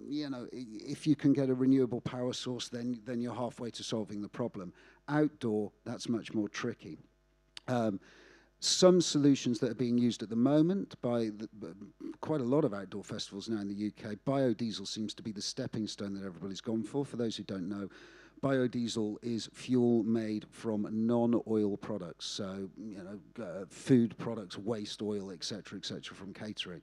you know, if you can get a renewable power source, then you're halfway to solving the problem. Outdoor, that's much more tricky. Some solutions that are being used at the moment by quite a lot of outdoor festivals now in the UK, biodiesel seems to be the stepping stone that everybody's gone for. For those who don't know, biodiesel is fuel made from non-oil products, so food products, waste oil, etc., from catering.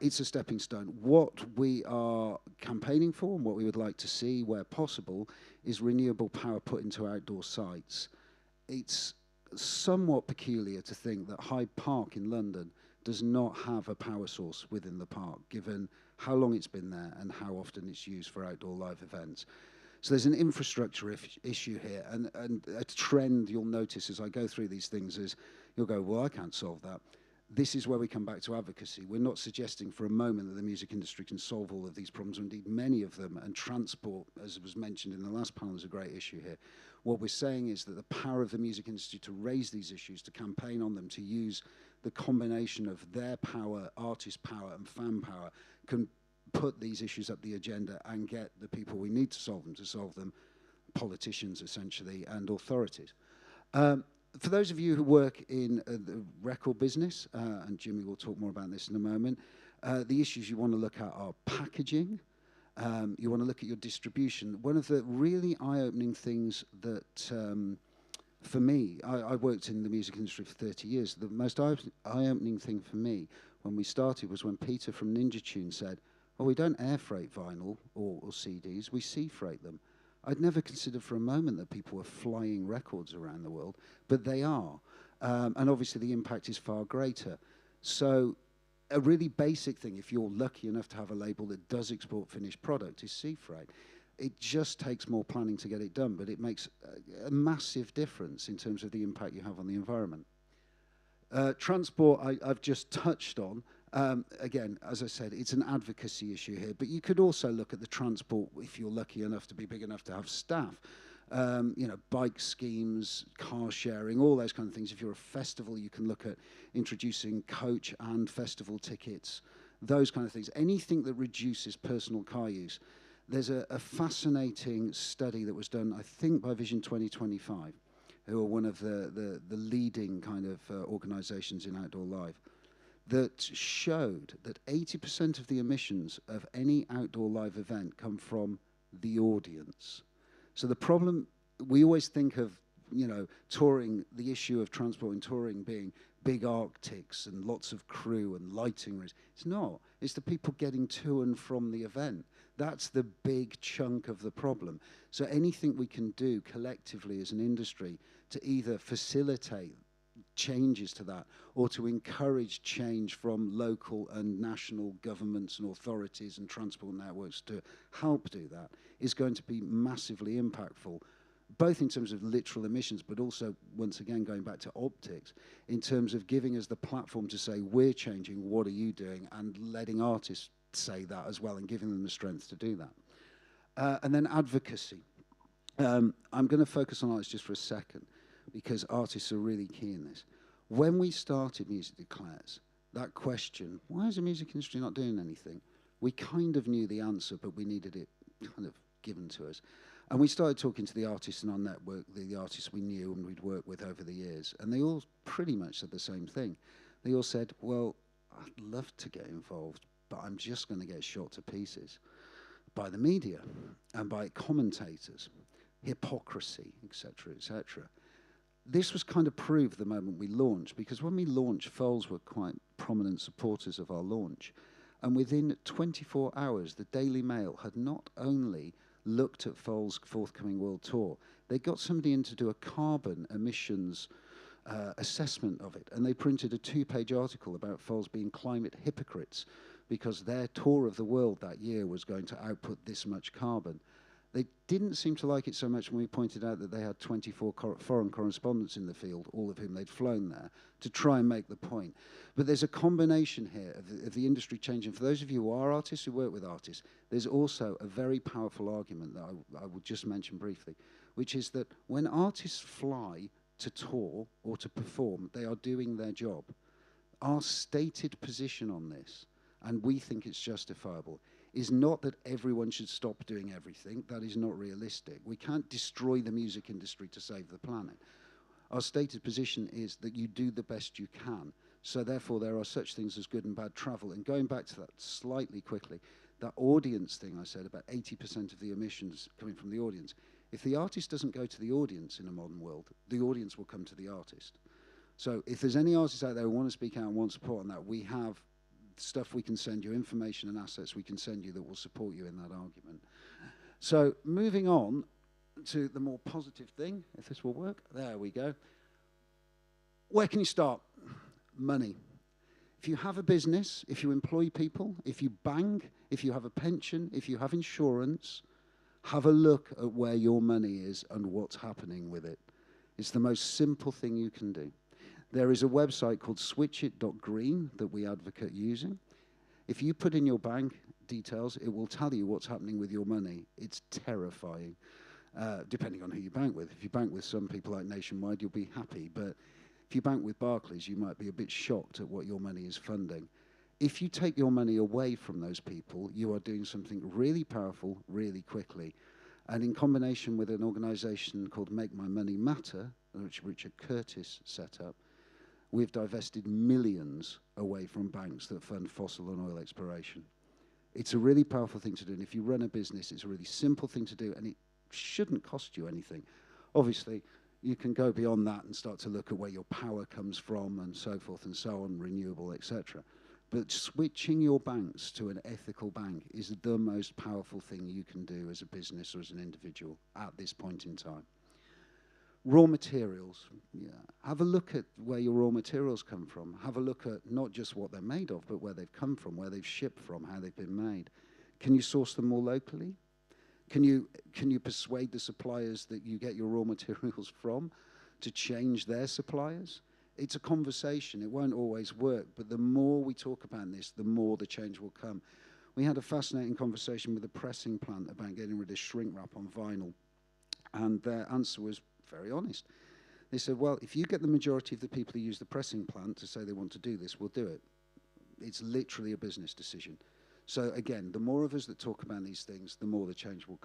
It's a stepping stone. What we are campaigning for and what we would like to see where possible is renewable power put into outdoor sites. It's somewhat peculiar to think that Hyde Park in London does not have a power source within the park, given how long it's been there and how often it's used for outdoor live events. So there's an infrastructure issue here, and a trend you'll notice as I go through these things is you'll go, well, I can't solve that. This is where we come back to advocacy. We're not suggesting for a moment that the music industry can solve all of these problems, or indeed many of them, and transport, as was mentioned in the last panel, is a great issue here. What we're saying is that the power of the music industry to raise these issues, to campaign on them, to use the combination of their power, artist power, and fan power, can put these issues up the agenda and get the people we need to solve them, politicians essentially, and authorities. For those of you who work in the record business, and Jimmy will talk more about this in a moment, the issues you want to look at are packaging. You want to look at your distribution. One of the really eye-opening things that, for me, I worked in the music industry for 30 years. The most eye-opening thing for me when we started was when Peter from Ninja Tune said, "Oh, we don't air freight vinyl or CDs, we sea freight them." I'd never considered for a moment that people were flying records around the world, but they are. And obviously the impact is far greater. So a really basic thing, if you're lucky enough to have a label that does export finished product, is sea freight. It just takes more planning to get it done, but it makes a massive difference in terms of the impact you have on the environment. Transport, I've just touched on. Again, as I said, it's an advocacy issue here, but you could also look at the transport if you're lucky enough to be big enough to have staff. Bike schemes, car sharing, all those kind of things. If you're a festival, you can look at introducing coach and festival tickets, those kind of things. Anything that reduces personal car use. There's a fascinating study that was done, I think, by Vision 2025, who are one of the leading kind of organizations in outdoor live, that showed that 80% of the emissions of any outdoor live event come from the audience. So the problem, we always think of, touring, the issue of transport and touring being big Arctics and lots of crew and lighting rooms. It's not. It's the people getting to and from the event. That's the big chunk of the problem. So anything we can do collectively as an industry to either facilitate changes to that or to encourage change from local and national governments and authorities and transport networks to help do that is going to be massively impactful, both in terms of literal emissions, but also, once again, going back to optics, in terms of giving us the platform to say, we're changing, what are you doing, and letting artists say that as well and giving them the strength to do that. And then advocacy. I'm going to focus on artists just for a second, because artists are really key in this. When we started Music Declares, that question, why is the music industry not doing anything? We kind of knew the answer, but we needed it kind of given to us. And we started talking to the artists in our network, the artists we knew and we'd worked with over the years, and they all pretty much said the same thing. They all said, well, I'd love to get involved, but I'm just going to get shot to pieces by the media and by commentators, hypocrisy, etc., etc. This was kind of proved the moment we launched, because when we launched, Foals were quite prominent supporters of our launch. And within 24 hours, the Daily Mail had not only looked at Foals' forthcoming world tour, they got somebody in to do a carbon emissions assessment of it. And they printed a 2-page article about Foals being climate hypocrites because their tour of the world that year was going to output this much carbon. They didn't seem to like it so much when we pointed out that they had 24 foreign correspondents in the field, all of whom they'd flown there, to try and make the point. But there's a combination here of the industry changing. For those of you who are artists, who work with artists, there's also a very powerful argument that I will just mention briefly, which is that when artists fly to tour or to perform, they are doing their job. Our stated position on this, and we think it's justifiable, is not that everyone should stop doing everything. That is not realistic. We can't destroy the music industry to save the planet. Our stated position is that you do the best you can. So therefore, there are such things as good and bad travel. And going back to that slightly quickly, that audience thing I said, about 80% of the emissions coming from the audience. If the artist doesn't go to the audience in a modern world, the audience will come to the artist. So if there's any artists out there who want to speak out and want support on that, we have stuff we can send you, information and assets we can send you that will support you in that argument. So moving on to the more positive thing, if this will work. There we go. Where can you start? Money. If you have a business, if you employ people, if you bank, if you have a pension, if you have insurance, have a look at where your money is and what's happening with it. It's the most simple thing you can do. There is a website called switchit.green that we advocate using. If you put in your bank details, it will tell you what's happening with your money. It's terrifying, depending on who you bank with. If you bank with some people like Nationwide, you'll be happy. But if you bank with Barclays, you might be a bit shocked at what your money is funding. If you take your money away from those people, you are doing something really powerful, really quickly. And in combination with an organization called Make My Money Matter, which Richard Curtis set up, we've divested millions away from banks that fund fossil and oil exploration. It's a really powerful thing to do, and if you run a business, it's a really simple thing to do, and it shouldn't cost you anything. Obviously, you can go beyond that and start to look at where your power comes from and so forth and so on, renewable, etc. But switching your banks to an ethical bank is the most powerful thing you can do as a business or as an individual at this point in time. Raw materials, yeah. Have a look at where your raw materials come from. Have a look at not just what they're made of, but where they've come from, where they've shipped from, how they've been made. Can you source them more locally? Can you persuade the suppliers that you get your raw materials from to change their suppliers? It's a conversation. It won't always work, but the more we talk about this, the more the change will come. We had a fascinating conversation with a pressing plant about getting rid of shrink wrap on vinyl, and their answer was very honest. They said, well, if you get the majority of the people who use the pressing plant to say they want to do this, we'll do it. It's literally a business decision. So again, the more of us that talk about these things, the more the change will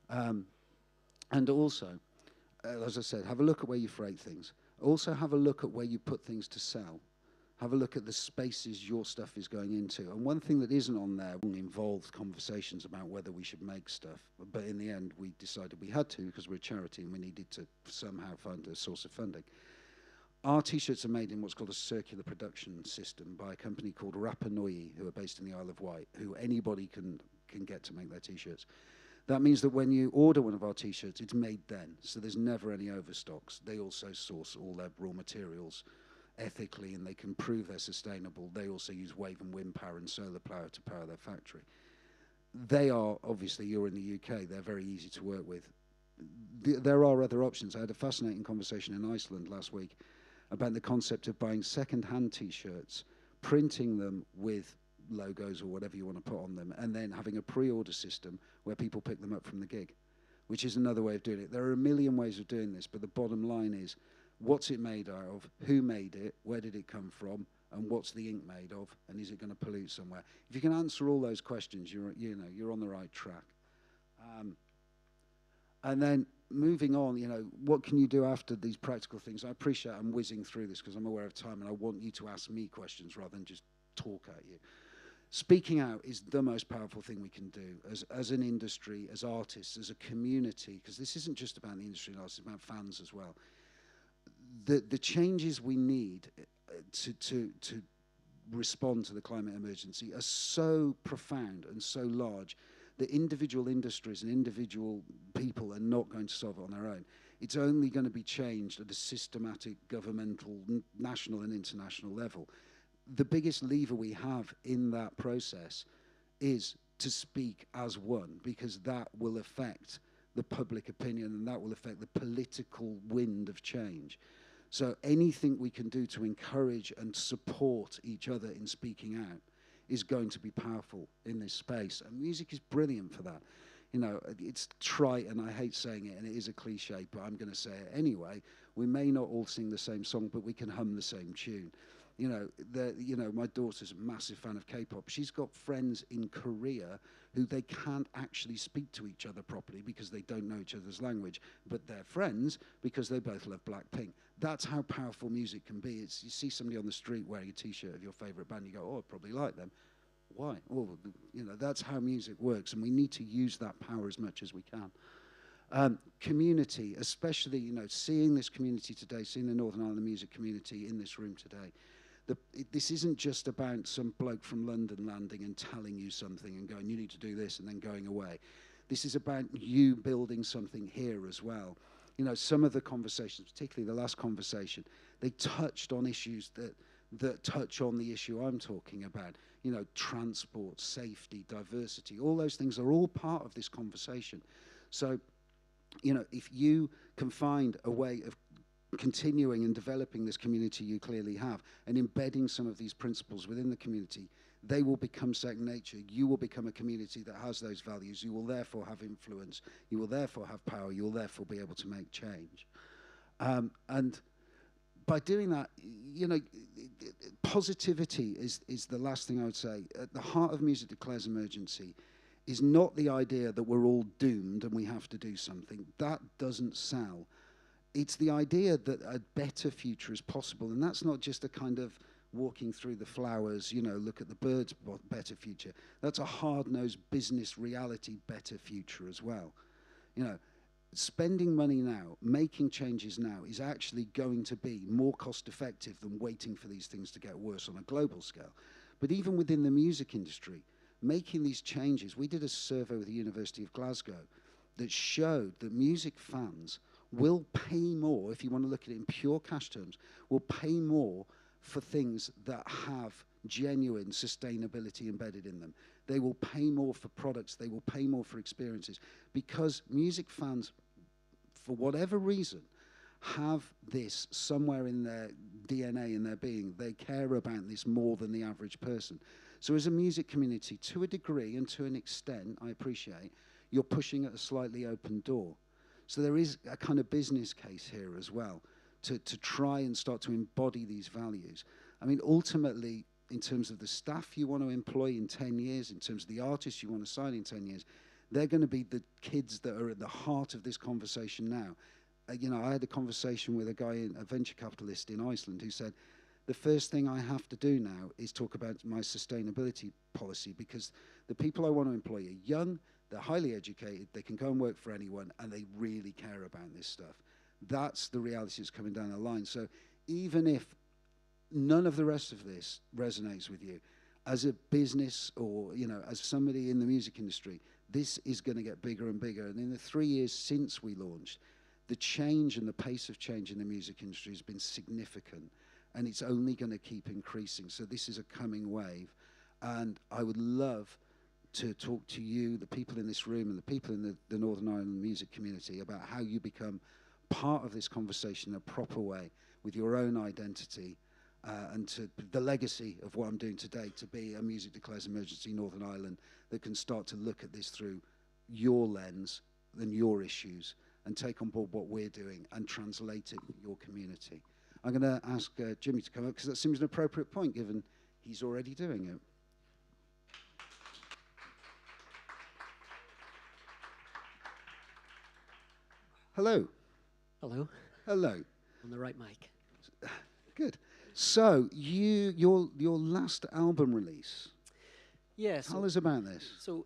come. And also, as I said, have a look at where you freight things. Also have a look at where you put things to sell. Have a look at the spaces your stuff is going into. And one thing that isn't on there involves conversations about whether we should make stuff. But in the end, we decided we had to because we're a charity and we needed to somehow find a source of funding. Our T-shirts are made in what's called a circular production system by a company called Rapa Nui, who are based in the Isle of Wight, who anybody can get to make their T-shirts. That means that when you order one of our T-shirts, it's made then. So there's never any overstocks. They also source all their raw materials ethically, and they can prove they're sustainable. They also use wave and wind power and solar power to power their factory. They are, obviously, you're in the UK, they're very easy to work with. There are other options. I had a fascinating conversation in Iceland last week about the concept of buying second-hand T-shirts, printing them with logos or whatever you want to put on them, and then having a pre-order system where people pick them up from the gig, which is another way of doing it. There are a million ways of doing this, but the bottom line is, what's it made out of? Who made it? Where did it come from? and what's the ink made of, and is it going to pollute somewhere? If you can answer all those questions, you're on the right track. And then moving on, what can you do after these practical things? I appreciate I'm whizzing through this because I'm aware of time, and I want you to ask me questions rather than just talk at you. Speaking out is the most powerful thing we can do as an industry, as artists, as a community, because this isn't just about the industry and artists, it's about fans as well. The changes we need to respond to the climate emergency are so profound and so large that individual industries and individual people are not going to solve it on their own. It's only going to be changed at a systematic, governmental, national and international level. The biggest lever we have in that process is to speak as one, because that will affect the public opinion and that will affect the political wind of change. So anything we can do to encourage and support each other in speaking out is going to be powerful in this space. And music is brilliant for that. It's trite and I hate saying it and it is a cliche, but I'm going to say it anyway. We may not all sing the same song, but we can hum the same tune. My daughter's a massive fan of K-pop. She's got friends in Korea who they can't actually speak to each other properly because they don't know each other's language, but they're friends because they both love Blackpink. That's how powerful music can be. You see somebody on the street wearing a T-shirt of your favorite band, you go, oh, I probably like them. Why? Well, that's how music works, and we need to use that power as much as we can. Community, especially, seeing this community today, seeing the Northern Ireland music community in this room today, this isn't just about some bloke from London landing and telling you something and going, you need to do this, and then going away. This is about you building something here as well. Some of the conversations, particularly the last conversation, they touched on issues that touch on the issue I'm talking about. Transport, safety, diversity, all those things are all part of this conversation. So, if you can find a way of continuing and developing this community you clearly have and embedding some of these principles within the community, they will become second nature. You will become a community that has those values. You will therefore have influence. You will therefore have power. You will therefore be able to make change. And by doing that, positivity is the last thing I would say. At the heart of Music Declares Emergency is not the idea that we're all doomed and we have to do something. That doesn't sell. It's the idea that a better future is possible, and that's not just a kind of walking through the flowers, look at the birds, better future. That's a hard-nosed business reality better future as well. Spending money now, making changes now is actually going to be more cost-effective than waiting for these things to get worse on a global scale. But even within the music industry, making these changes, we did a survey with the University of Glasgow that showed that music fans will pay more, if you want to look at it in pure cash terms, will pay more for things that have genuine sustainability embedded in them. They will pay more for products, they will pay more for experiences, because music fans, for whatever reason, have this somewhere in their DNA, in their being. They care about this more than the average person. So as a music community, to a degree and to an extent, I appreciate, you're pushing at a slightly open door. So there is a kind of business case here as well to try and start to embody these values. I mean, ultimately, in terms of the staff you want to employ in 10 years, in terms of the artists you want to sign in 10 years, they're going to be the kids that are at the heart of this conversation now. I had a conversation with a venture capitalist in Iceland who said, the first thing I have to do now is talk about my sustainability policy, because the people I want to employ are young, they're highly educated, they can go and work for anyone, and they really care about this stuff. That's the reality that's coming down the line. So even if none of the rest of this resonates with you, as a business or, as somebody in the music industry, this is going to get bigger and bigger. And in the 3 years since we launched, the change and the pace of change in the music industry has been significant, and it's only going to keep increasing. So this is a coming wave. And I would love to talk to you, the people in this room and the people in the Northern Ireland music community, about how you become part of this conversation in a proper way with your own identity and to the legacy of what I'm doing today, to be a Music Declares Emergency Northern Ireland that can start to look at this through your lens and your issues and take on board what we're doing and translate it in your community. I'm going to ask Jimmy to come up because that seems an appropriate point given he's already doing it. Hello. Hello. Hello. On the right mic. Good. So your last album release. Yeah. Tell us about this. So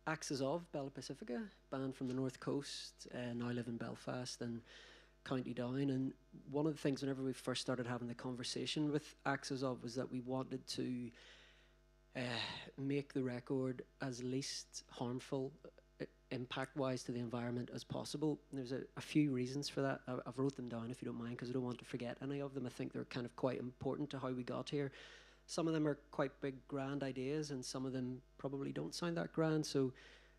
Axes of Bella Pacifica, band from the North Coast, now live in Belfast and County Down. And one of the things whenever we first started having the conversation with Axes of was that we wanted to make the record as least harmful impact-wise to the environment as possible. And there's a few reasons for that. I've wrote them down if you don't mind, because I don't want to forget any of them. I think they're kind of quite important to how we got here. Some of them are quite big, grand ideas, and some of them probably don't sound that grand. So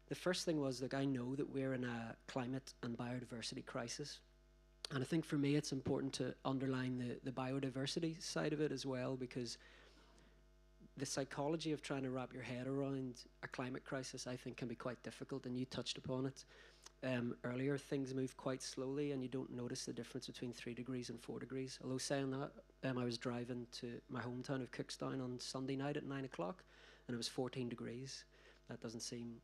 the first thing was, like, I know that we're in a climate and biodiversity crisis. And I think for me it's important to underline the biodiversity side of it as well, because the psychology of trying to wrap your head around a climate crisis, I think, can be quite difficult, and you touched upon it earlier. Things move quite slowly, and you don't notice the difference between 3 degrees and 4 degrees. Although saying that, I was driving to my hometown of Cookstown on Sunday night at 9 o'clock, and it was 14 degrees. That doesn't seem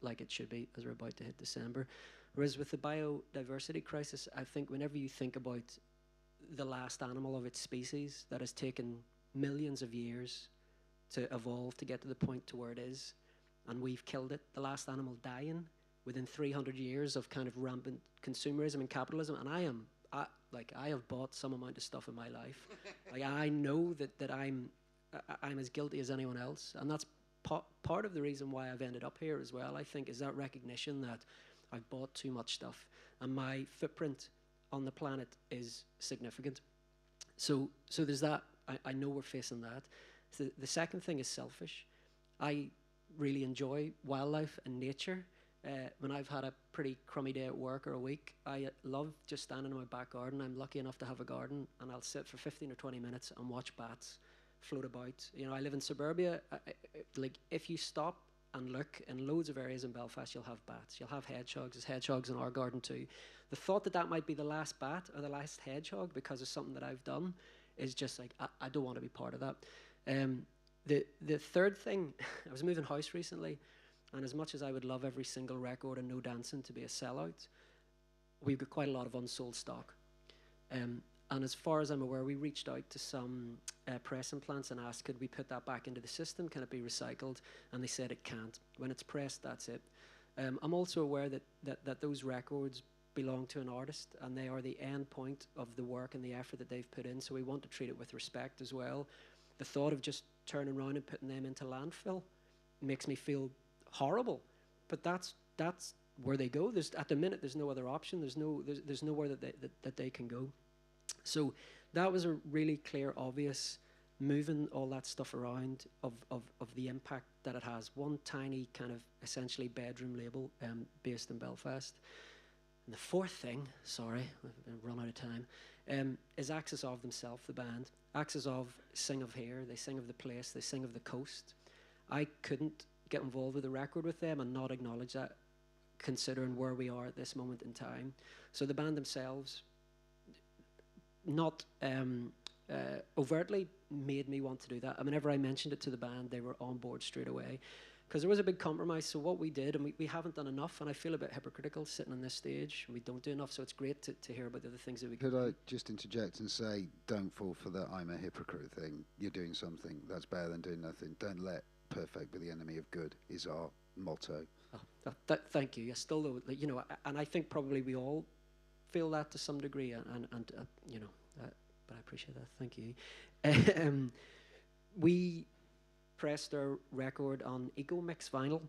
like it should be, as we're about to hit December. Whereas with the biodiversity crisis, I think whenever you think about the last animal of its species that has taken millions of years to evolve to get to the point to where it is, and we've killed it, the last animal dying within 300 years of kind of rampant consumerism and capitalism. And I have bought some amount of stuff in my life. Like, I know that I'm as guilty as anyone else, and that's part of the reason why I've ended up here as well, I think, is that recognition that I've bought too much stuff, and my footprint on the planet is significant. So there's that. I know we're facing that. So the second thing is selfish. I really enjoy wildlife and nature. When I've had a pretty crummy day at work or a week, I love just standing in my back garden. I'm lucky enough to have a garden, and I'll sit for 15 or 20 minutes and watch bats float about. You know, I live in suburbia. Like, if you stop and look in loads of areas in Belfast, you'll have bats. You'll have hedgehogs. There's hedgehogs in our garden too. The thought that might be the last bat or the last hedgehog because of something that I've done is just like, I don't want to be part of that. The third thing, I was moving house recently, and as much as I would love every single record and No Dancing to be a sellout, we've got quite a lot of unsold stock. And as far as I'm aware, we reached out to some pressing plants and asked, could we put that back into the system? Can it be recycled? And they said it can't. When it's pressed, that's it. I'm also aware that those records belong to an artist, and they are the end point of the work and the effort that they've put in, so we want to treat it with respect as well. The thought of just turning around and putting them into landfill makes me feel horrible, but that's where they go. At the minute, there's no other option. There's nowhere that they can go. So that was a really clear, obvious moving all that stuff around of the impact that it has. One tiny kind of essentially bedroom label based in Belfast. And the fourth thing, sorry, I've run out of time, is Axes of themselves, the band. Axes of sing of here, they sing of the place, they sing of the coast. I couldn't get involved with the record with them and not acknowledge that, considering where we are at this moment in time. So the band themselves, not overtly made me want to do that. And whenever I mentioned it to the band, they were on board straight away, because there was a big compromise. So what we did, and we haven't done enough, and I feel a bit hypocritical sitting on this stage, and we don't do enough, so it's great to hear about the other things that we could. I just interject and say, don't fall for the I'm a hypocrite thing. You're doing something that's better than doing nothing. Don't let perfect be the enemy of good is our motto. Oh, thank you. Yes, still though, you know, and I think probably we all feel that to some degree, and you know, but I appreciate that. Thank you. We pressed our record on EcoMix vinyl.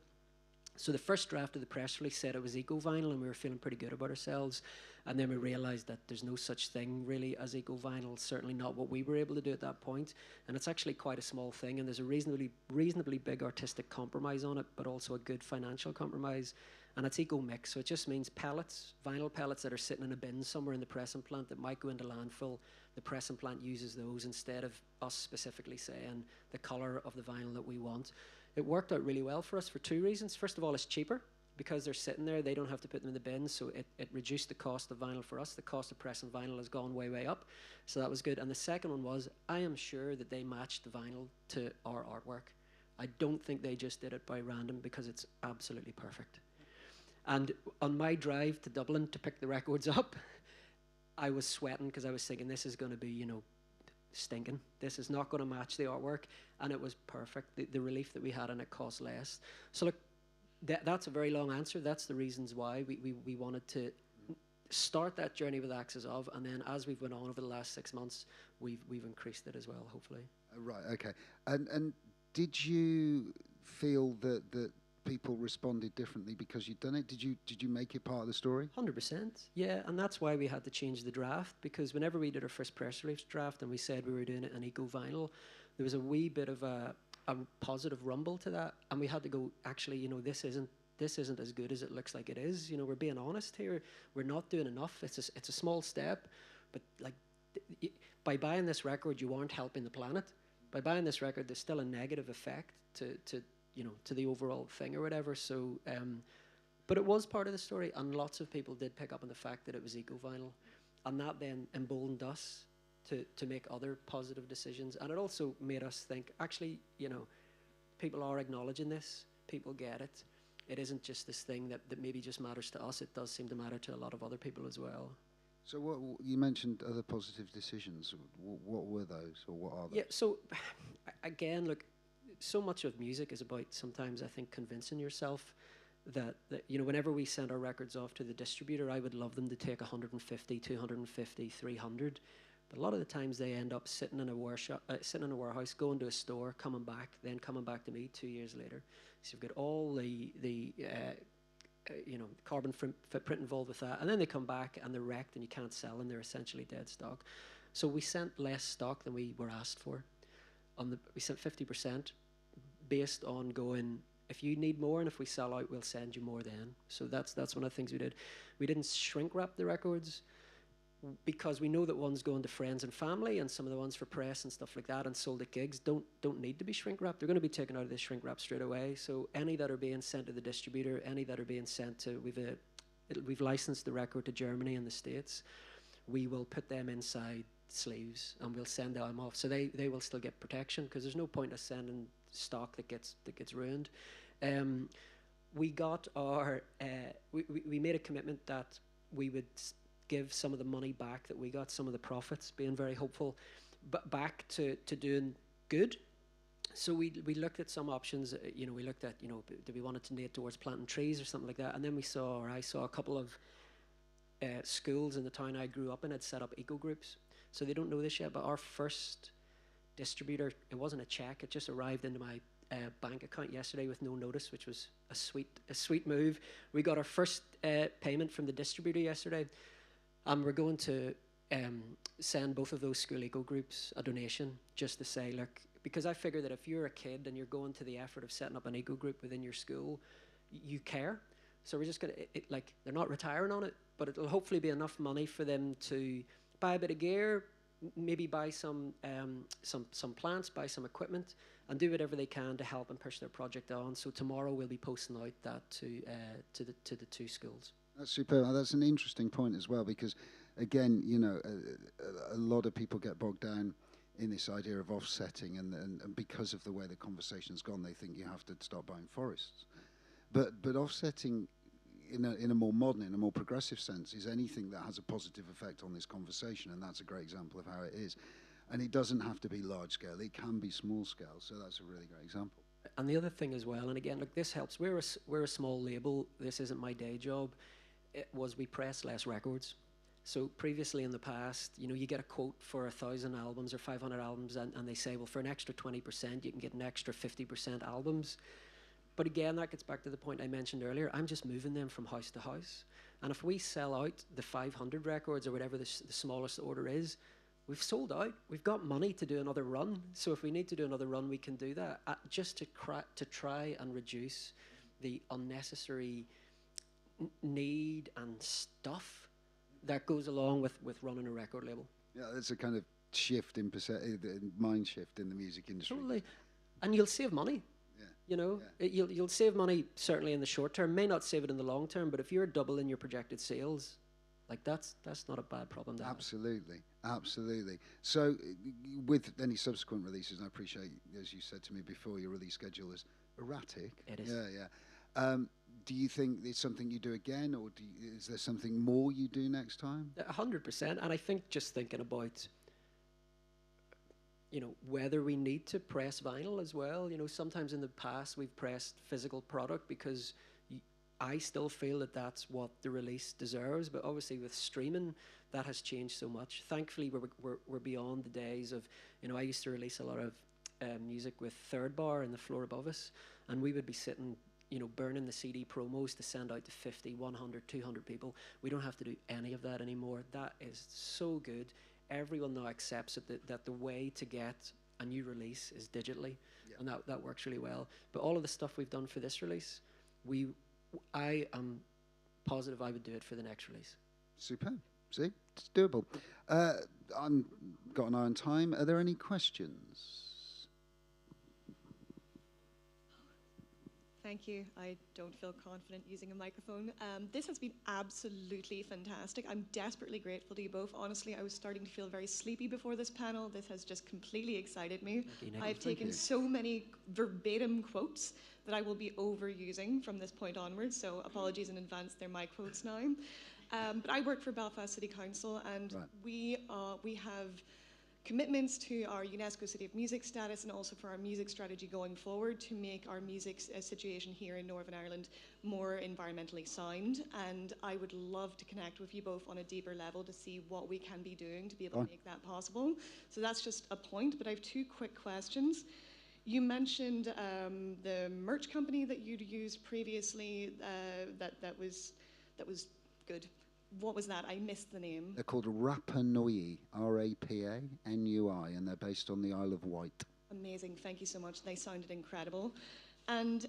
So the first draft of the press release said it was eco vinyl, and we were feeling pretty good about ourselves. And then we realized that there's no such thing really as eco vinyl, certainly not what we were able to do at that point. And it's actually quite a small thing, and there's a reasonably big artistic compromise on it, but also a good financial compromise. And it's EcoMix, so it just means pellets, vinyl pellets that are sitting in a bin somewhere in the pressing plant that might go into landfill. The pressing plant uses those instead of us specifically saying the color of the vinyl that we want. It worked out really well for us for two reasons. First of all, it's cheaper, because they're sitting there, they don't have to put them in the bin, so it reduced the cost of vinyl for us. The cost of pressing vinyl has gone way, way up, so that was good. And the second one was, I am sure that they matched the vinyl to our artwork. I don't think they just did it by random, because it's absolutely perfect. And on my drive to Dublin to pick the records up, I was sweating, because I was thinking, this is going to be, you know, stinking. This is not going to match the artwork, and it was perfect. The relief that we had, and it cost less. So look, that's a very long answer. That's the reasons why we wanted to start that journey with Axis Of, and then as we've went on over the last 6 months, we've increased it as well, hopefully. Right. Okay. And did you feel that people responded differently because you'd done it? Did you make it part of the story? 100%. Yeah, and that's why we had to change the draft, because whenever we did our first press release draft and we said we were doing it in eco vinyl, there was a wee bit of a positive rumble to that, and we had to go, actually, you know, this isn't as good as it looks like it is. You know, we're being honest here. We're not doing enough. It's a small step, but like by buying this record, you aren't helping the planet. By buying this record, there's still a negative effect to you know, to the overall thing or whatever. So, but it was part of the story, and lots of people did pick up on the fact that it was eco vinyl, and that then emboldened us to make other positive decisions. And it also made us think, actually, you know, people are acknowledging this, people get it. It isn't just this thing that maybe just matters to us. It does seem to matter to a lot of other people as well. So what you mentioned other positive decisions. What were those, or what are they? Yeah, so again, look, so much of music is about sometimes, I think, convincing yourself that you know, whenever we send our records off to the distributor, I would love them to take 150, 250, 300. But a lot of the times they end up sitting in a warehouse, going to a store, coming back, then coming back to me 2 years later. So you've got all the you know, carbon footprint involved with that, and then they come back and they're wrecked and you can't sell them. They're essentially dead stock. So we sent less stock than we were asked for. We sent 50%, based on going, if you need more and if we sell out, we'll send you more then. So that's one of the things we did. We didn't shrink wrap the records, because we know that one's going to friends and family, and some of the ones for press and stuff like that and sold at gigs don't need to be shrink wrapped. They're going to be taken out of the shrink wrap straight away. So any that are being sent to the distributor, any that are being sent to, we've licensed the record to Germany and the States. We will put them inside sleeves and we'll send them off. So they will still get protection, because there's no point of sending stock that gets ruined. We got our we made a commitment that we would give some of the money back that we got, some of the profits, being very hopeful, but back to doing good. So we looked at some options. You know, we looked at, you know, do we want to donate towards planting trees or something like that? And then I saw a couple of schools in the town I grew up in had set up eco groups. So they don't know this yet, but our first distributor, it wasn't a check, it just arrived into my bank account yesterday with no notice, which was a sweet move. We got our first payment from the distributor yesterday, and we're going to send both of those school eco groups a donation, just to say, look, because I figure that if you're a kid and you're going to the effort of setting up an eco group within your school, you care. So we're just going to, like, they're not retiring on it, but it'll hopefully be enough money for them to buy a bit of gear, maybe buy some plants, buy some equipment, and do whatever they can to help and push their project on. So tomorrow we'll be posting out that to the two schools. That's superb. That's an interesting point as well, because again, you know, a lot of people get bogged down in this idea of offsetting, and because of the way the conversation's gone, they think you have to start buying forests. But offsetting in a more modern, in a more progressive sense, is anything that has a positive effect on this conversation, and that's a great example of how it is. And it doesn't have to be large scale; it can be small scale. So that's a really great example. And the other thing as well, and again, look, this helps. We're a small label. This isn't my day job. It was we press less records. So previously in the past, you know, you get a quote for 1,000 albums or 500 albums, and they say, well, for an extra 20%, you can get an extra 50% albums. But again, that gets back to the point I mentioned earlier. I'm just moving them from house to house. And if we sell out the 500 records or whatever the smallest order is, we've sold out. We've got money to do another run. So if we need to do another run, we can do that, just to try and reduce the unnecessary need and stuff that goes along with running a record label. Yeah, that's a kind of shift in mind shift in the music industry. Totally. And you'll save money. You know, you'll save money certainly in the short term. May not save it in the long term, but if you're doubling your projected sales, like that's not a bad problem to have. Absolutely. So, with any subsequent releases, and I appreciate, as you said to me before, your release schedule is erratic. It is. Yeah. Do you think it's something you do again, or is there something more you do next time? 100%. And I think just thinking about, you know, whether we need to press vinyl as well. You know, sometimes in the past we've pressed physical product because I still feel that that's what the release deserves. But obviously with streaming, that has changed so much. Thankfully, we're beyond the days of, you know, I used to release a lot of music with Third Bar and the floor above us, and we would be sitting, you know, burning the CD promos to send out to 50, 100, 200 people. We don't have to do any of that anymore. That is so good. Everyone now accepts that the way to get a new release is digitally, and that works really well. But all of the stuff we've done for this release, I am positive I would do it for the next release. Superb. See, it's doable. I'm got an eye on time. Are there any questions? Thank you. I don't feel confident using a microphone. This has been absolutely fantastic. I'm desperately grateful to you both. Honestly, I was starting to feel very sleepy before this panel. This has just completely excited me. I've taken so many verbatim quotes that I will be overusing from this point onwards, so apologies in advance, they're my quotes now. But I work for Belfast City Council, and we have commitments to our UNESCO City of Music status and also for our music strategy going forward to make our music situation here in Northern Ireland more environmentally sound. And I would love to connect with you both on a deeper level to see what we can be doing to be able to make that possible. So that's just a point, but I have two quick questions. You mentioned the merch company that you'd used previously that was good. What was that? I missed the name. They're called Rapa Nui, R-A-P-A-N-U-I, and they're based on the Isle of Wight. Amazing. Thank you so much. They sounded incredible. And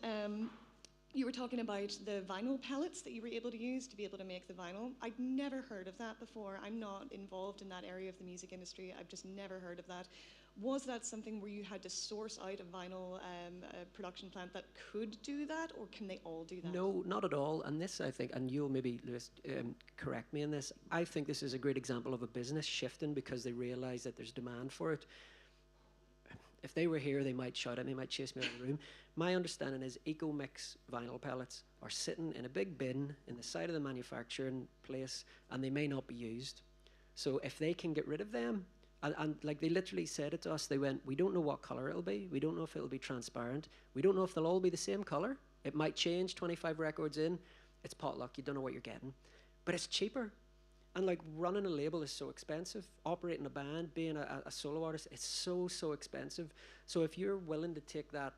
you were talking about the vinyl pellets that you were able to use to be able to make the vinyl. I'd never heard of that before. I'm not involved in that area of the music industry. I've just never heard of that. Was that something where you had to source out a vinyl production plant that could do that, or can they all do that? No, not at all. And this, I think, and you'll maybe, Lewis, correct me in this, I think this is a great example of a business shifting because they realise that there's demand for it. If they were here, they might shout at me, might chase me out of the room. My understanding is EcoMix vinyl pellets are sitting in a big bin in the side of the manufacturing place, and they may not be used. So if they can get rid of them, and like they literally said it to us, they went, we don't know what colour it'll be. We don't know if it'll be transparent. We don't know if they'll all be the same colour. It might change 25 records in. It's potluck. You don't know what you're getting. But it's cheaper. And like running a label is so expensive. Operating a band, being a solo artist, it's so expensive. So if you're willing to take that,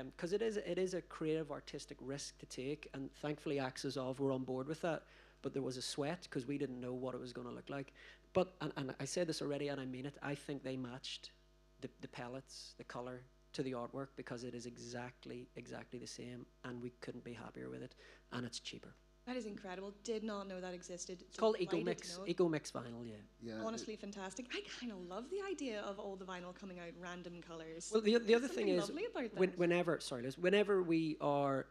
because it is a creative artistic risk to take, and thankfully Axes Of were on board with that, but there was a sweat because we didn't know what it was going to look like. But, and I said this already and I mean it, I think they matched the pellets, the colour to the artwork because it is exactly the same, and we couldn't be happier with it, and it's cheaper. That is incredible. Did not know that existed. It's called EcoMix vinyl, yeah. Honestly fantastic. I kind of love the idea of all the vinyl coming out random colours. Well, the other thing is, whenever we are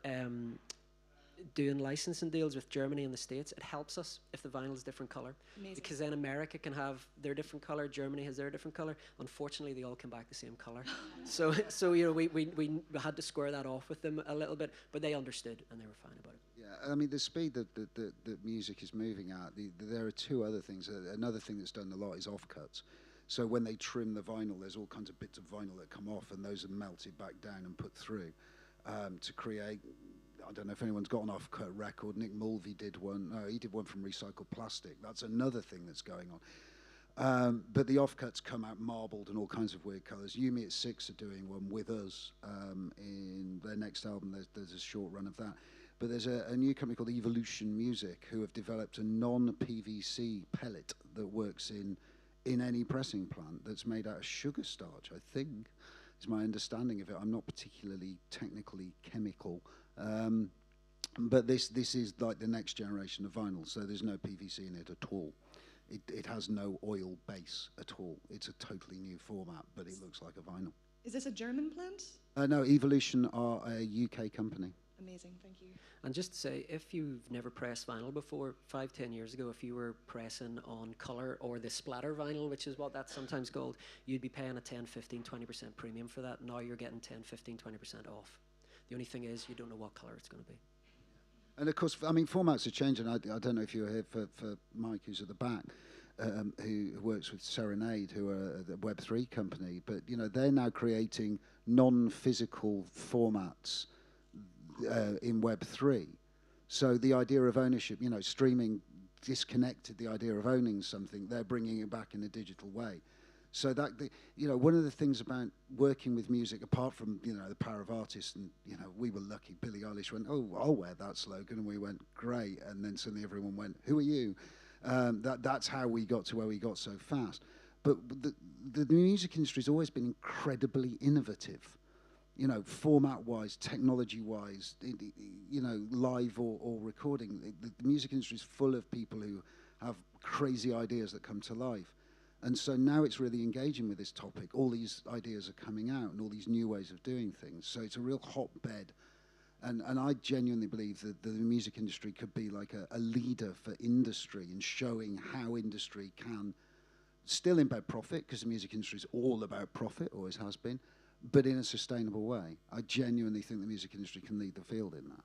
doing licensing deals with Germany and the States, it helps us if the vinyl is different colour. Because then America can have their different colour, Germany has their different colour. Unfortunately, they all come back the same colour. so you know, we had to square that off with them a little bit, but they understood and they were fine about it. Yeah, I mean, the speed that music is moving at, there are two other things. Another thing that's done a lot is offcuts. So when they trim the vinyl, there's all kinds of bits of vinyl that come off, and those are melted back down and put through to create. I don't know if anyone's got an off-cut record. Nick Mulvey did one. No, he did one from recycled plastic. That's another thing that's going on. But the offcuts come out marbled and all kinds of weird colours. Yumi at Six are doing one with us in their next album. There's a short run of that. But there's a new company called Evolution Music who have developed a non-PVC pellet that works in any pressing plant that's made out of sugar starch, I think, is my understanding of it. I'm not particularly technically chemical. But this is like the next generation of vinyl, so there's no PVC in it at all. It has no oil base at all. It's a totally new format, but it looks like a vinyl. Is this a German plant? No, Evolution are a UK company. Amazing, thank you. And just to say, if you've never pressed vinyl before, 5-10 years ago, if you were pressing on colour or the splatter vinyl, which is what that's sometimes called, you'd be paying a 10, 15, 20% premium for that. Now you're getting 10, 15, 20% off. The only thing is you don't know what colour it's going to be. And of course, I mean, formats are changing. I don't know if you were here for Mike, who's at the back, who works with Serenade, who are the Web3 company. But, you know, they're now creating non-physical formats in Web3. So the idea of ownership, you know, streaming disconnected the idea of owning something. They're bringing it back in a digital way. So that, you know, one of the things about working with music, apart from, you know, the power of artists, and, you know, we were lucky. Billie Eilish went, oh, I'll wear that slogan. And we went, great. And then suddenly everyone went, who are you? That's how we got to where we got so fast. But the music industry has always been incredibly innovative, you know, format-wise, technology-wise, you know, live or recording. The music industry is full of people who have crazy ideas that come to life. And so now it's really engaging with this topic. All these ideas are coming out and all these new ways of doing things. So it's a real hotbed. And I genuinely believe that the music industry could be like a leader for industry in showing how industry can still embed profit, because the music industry is all about profit, always has been, but in a sustainable way. I genuinely think the music industry can lead the field in that.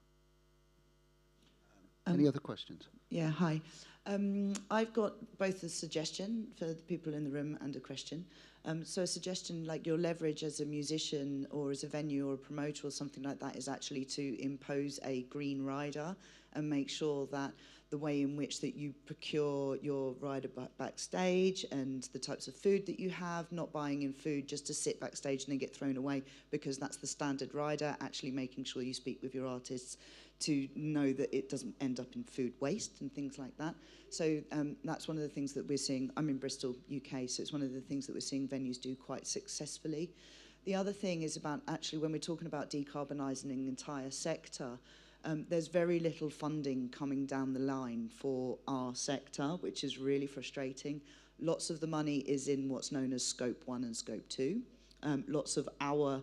Any other questions? Yeah, hi. I've got both a suggestion for the people in the room and a question. So a suggestion, like your leverage as a musician or as a venue or a promoter or something like that, is actually to impose a green rider and make sure that the way in which that you procure your rider backstage and the types of food that you have, not buying in food just to sit backstage and then get thrown away because that's the standard rider, actually making sure you speak with your artists to know that it doesn't end up in food waste and things like that. So that's one of the things that we're seeing. I'm in Bristol, UK, so it's one of the things that we're seeing venues do quite successfully. The other thing is about actually when we're talking about decarbonising an entire sector, there's very little funding coming down the line for our sector, which is really frustrating. Lots of the money is in what's known as Scope 1 and Scope 2. Lots of our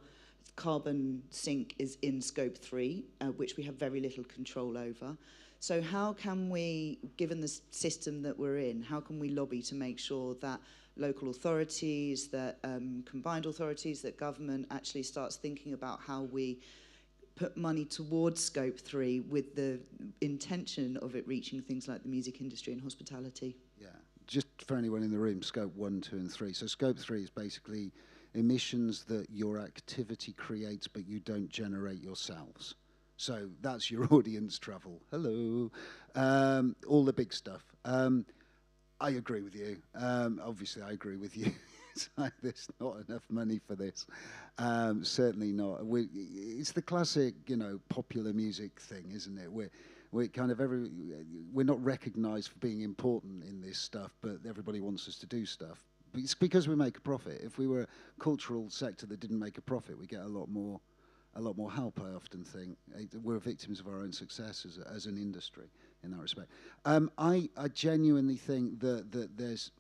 carbon sink is in Scope 3, which we have very little control over. So how can we, given the system that we're in, how can we lobby to make sure that local authorities, that combined authorities, that government actually starts thinking about how we put money towards Scope 3 with the intention of it reaching things like the music industry and hospitality? Yeah, just for anyone in the room, Scope 1, 2 and 3. So Scope 3 is basically emissions that your activity creates but you don't generate yourselves. So that's your audience travel. Hello. All the big stuff. I agree with you. Obviously, I agree with you. It's like there's not enough money for this. Certainly not. It's the classic, you know, popular music thing, isn't it? We're kind of we're not recognised for being important in this stuff, but everybody wants us to do stuff. It's because we make a profit. If we were a cultural sector that didn't make a profit, we get a lot more help, I often think. We're victims of our own success as an industry in that respect. I genuinely think that there's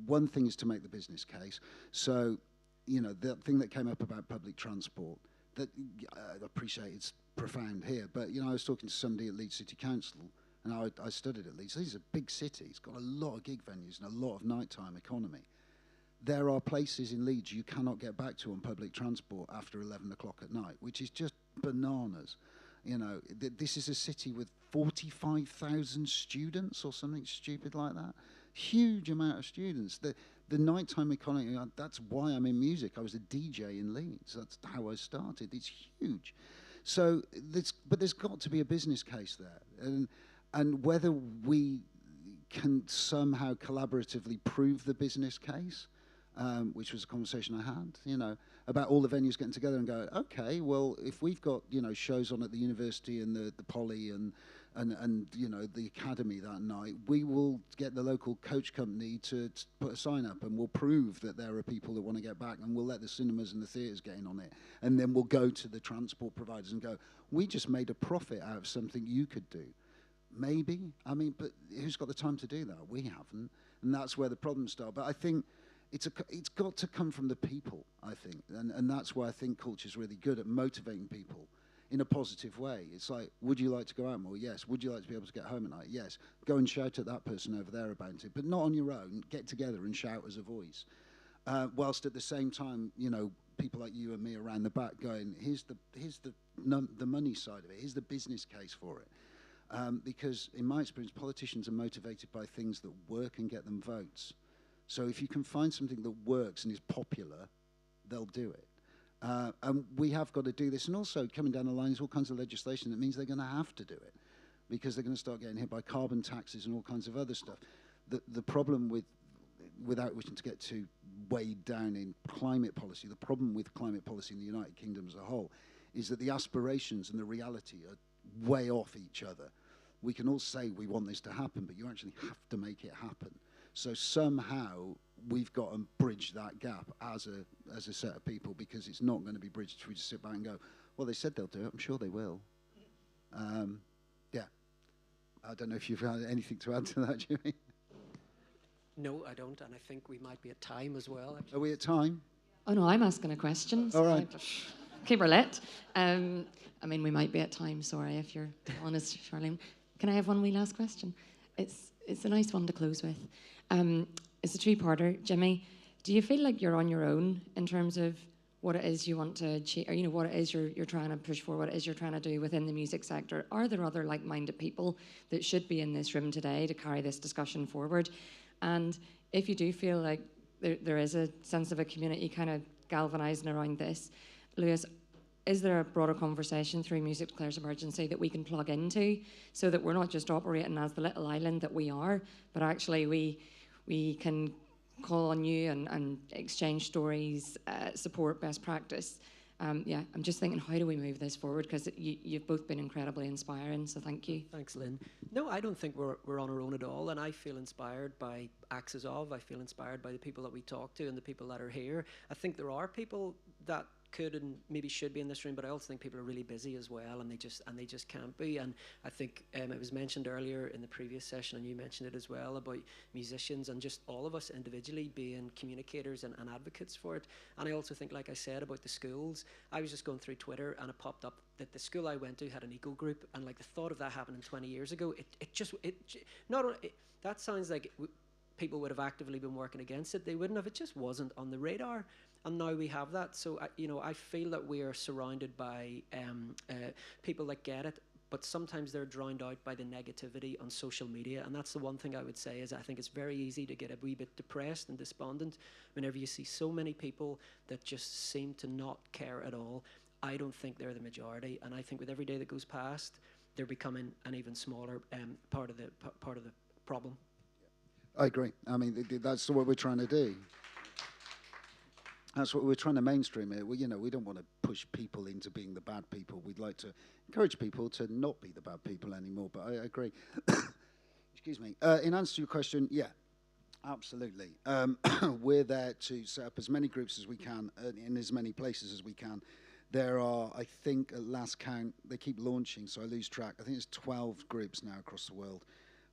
one thing is to make the business case. So, you know, the thing that came up about public transport, that I appreciate it's profound here, but, you know, I was talking to somebody at Leeds City Council, and I studied at Leeds. Leeds is a big city. It's got a lot of gig venues and a lot of nighttime economy. There are places in Leeds you cannot get back to on public transport after 11 o'clock at night, which is just bananas. You know, this is a city with 45,000 students or something stupid like that. Huge amount of students. The nighttime economy, that's why I'm in music. I was a DJ in Leeds. That's how I started. It's huge. So, but there's got to be a business case there. And whether we can somehow collaboratively prove the business case, which was a conversation I had, you know, about all the venues getting together and go, okay, well, if we've got, you know, shows on at the university and the Poly and you know, the academy that night, we will get the local coach company to put a sign up and we'll prove that there are people that want to get back, and we'll let the cinemas and the theatres get in on it. And then we'll go to the transport providers and go, we just made a profit out of something you could do. Maybe, I mean, but who's got the time to do that? We haven't. And that's where the problems start. But I think it's got to come from the people, I think, and that's why I think culture is really good at motivating people in a positive way. It's like, would you like to go out more? Yes. Would you like to be able to get home at night? Yes. Go and shout at that person over there about it, but not on your own. Get together and shout as a voice, whilst at the same time, you know, people like you and me around the back going, here's the money side of it. Here's the business case for it, because in my experience, politicians are motivated by things that work and get them votes. So if you can find something that works and is popular, they'll do it. And we have got to do this. And also, coming down the line is all kinds of legislation that means they're going to have to do it, because they're going to start getting hit by carbon taxes and all kinds of other stuff. The problem with, without wishing to get too weighed down in climate policy, the problem with climate policy in the United Kingdom as a whole is that the aspirations and the reality are way off each other. We can all say we want this to happen, but you actually have to make it happen. So somehow we've got to bridge that gap as a set of people, because it's not going to be bridged if we just sit back and go, well, they said they'll do it. I'm sure they will. Yeah. I don't know if you've had anything to add to that, Jimmy. No, I don't, and I think we might be at time as well. Actually. Are we at time? Oh no, I'm asking a question. So all right. Keep her lit. I mean, we might be at time. Sorry if you're honest, Charlene. Can I have one wee last question? It's a nice one to close with. It's a two-parter. Jimmy, do you feel like you're on your own in terms of what it is you want to achieve, or what it is you're trying to push for, what it is you're trying to do within the music sector? Are there other like-minded people that should be in this room today to carry this discussion forward? And if you do feel like there is a sense of a community kind of galvanising around this, Lewis, is there a broader conversation through Music Declares Emergency that we can plug into, so that we're not just operating as the little island that we are, but actually we can call on you and exchange stories, support best practice? Yeah, I'm just thinking, how do we move this forward? Because you've both been incredibly inspiring, so thank you. Thanks, Lynn. No, I don't think we're on our own at all, and I feel inspired by Axis of. I feel inspired by the people that we talk to and the people that are here. I think there are people that could and maybe should be in this room, but I also think people are really busy as well, and they just can't be. And I think it was mentioned earlier in the previous session, and you mentioned it as well, about musicians and just all of us individually being communicators and advocates for it. And I also think, like I said about the schools, I was just going through Twitter and it popped up that the school I went to had an eco group, and like the thought of that happening 20 years ago, that sounds like people would have actively been working against it. They wouldn't have. It just wasn't on the radar. And now we have that. So, I feel that we are surrounded by people that get it, but sometimes they're drowned out by the negativity on social media. And that's the one thing I would say, is I think it's very easy to get a wee bit depressed and despondent whenever you see so many people that just seem to not care at all. I don't think they're the majority. And I think with every day that goes past, they're becoming an even smaller part of the problem. I agree. I mean, that's what we're trying to do. That's what we're trying to mainstream here. We don't want to push people into being the bad people. We'd like to encourage people to not be the bad people anymore, but I agree. Excuse me. In answer to your question, yeah, absolutely. We're there to set up as many groups as we can in as many places as we can. There are, I think, at last count, they keep launching, so I lose track. I think it's 12 groups now across the world.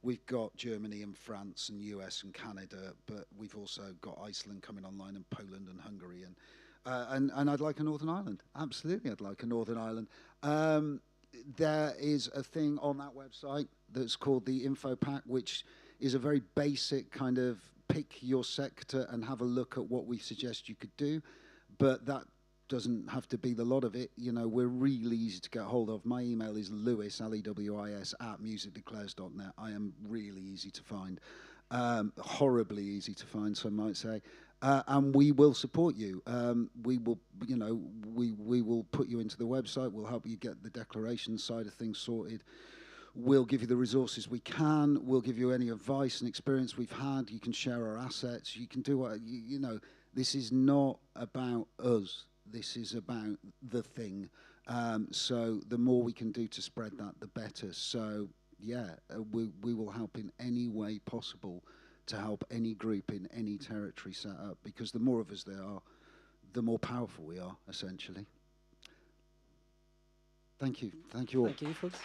We've got Germany and France and US and Canada, but we've also got Iceland coming online, and Poland and Hungary, and I'd like a Northern Ireland. Absolutely, I'd like a Northern Ireland. There is a thing on that website that's called the Info Pack, which is a very basic kind of pick your sector and have a look at what we suggest you could do, but that doesn't have to be the lot of it. We're really easy to get hold of. My email is lewis, Lewis, @musicdeclares.net. I am really easy to find, horribly easy to find, some might say, and we will support you. We will, we will put you into the website. We'll help you get the declaration side of things sorted. We'll give you the resources we can. We'll give you any advice and experience we've had. You can share our assets. You can do what, this is not about us. This is about the thing. So the more we can do to spread that, the better. So, yeah, we will help in any way possible to help any group in any territory set up, because the more of us there are, the more powerful we are, essentially. Thank you. Thank you all. Thank you, folks.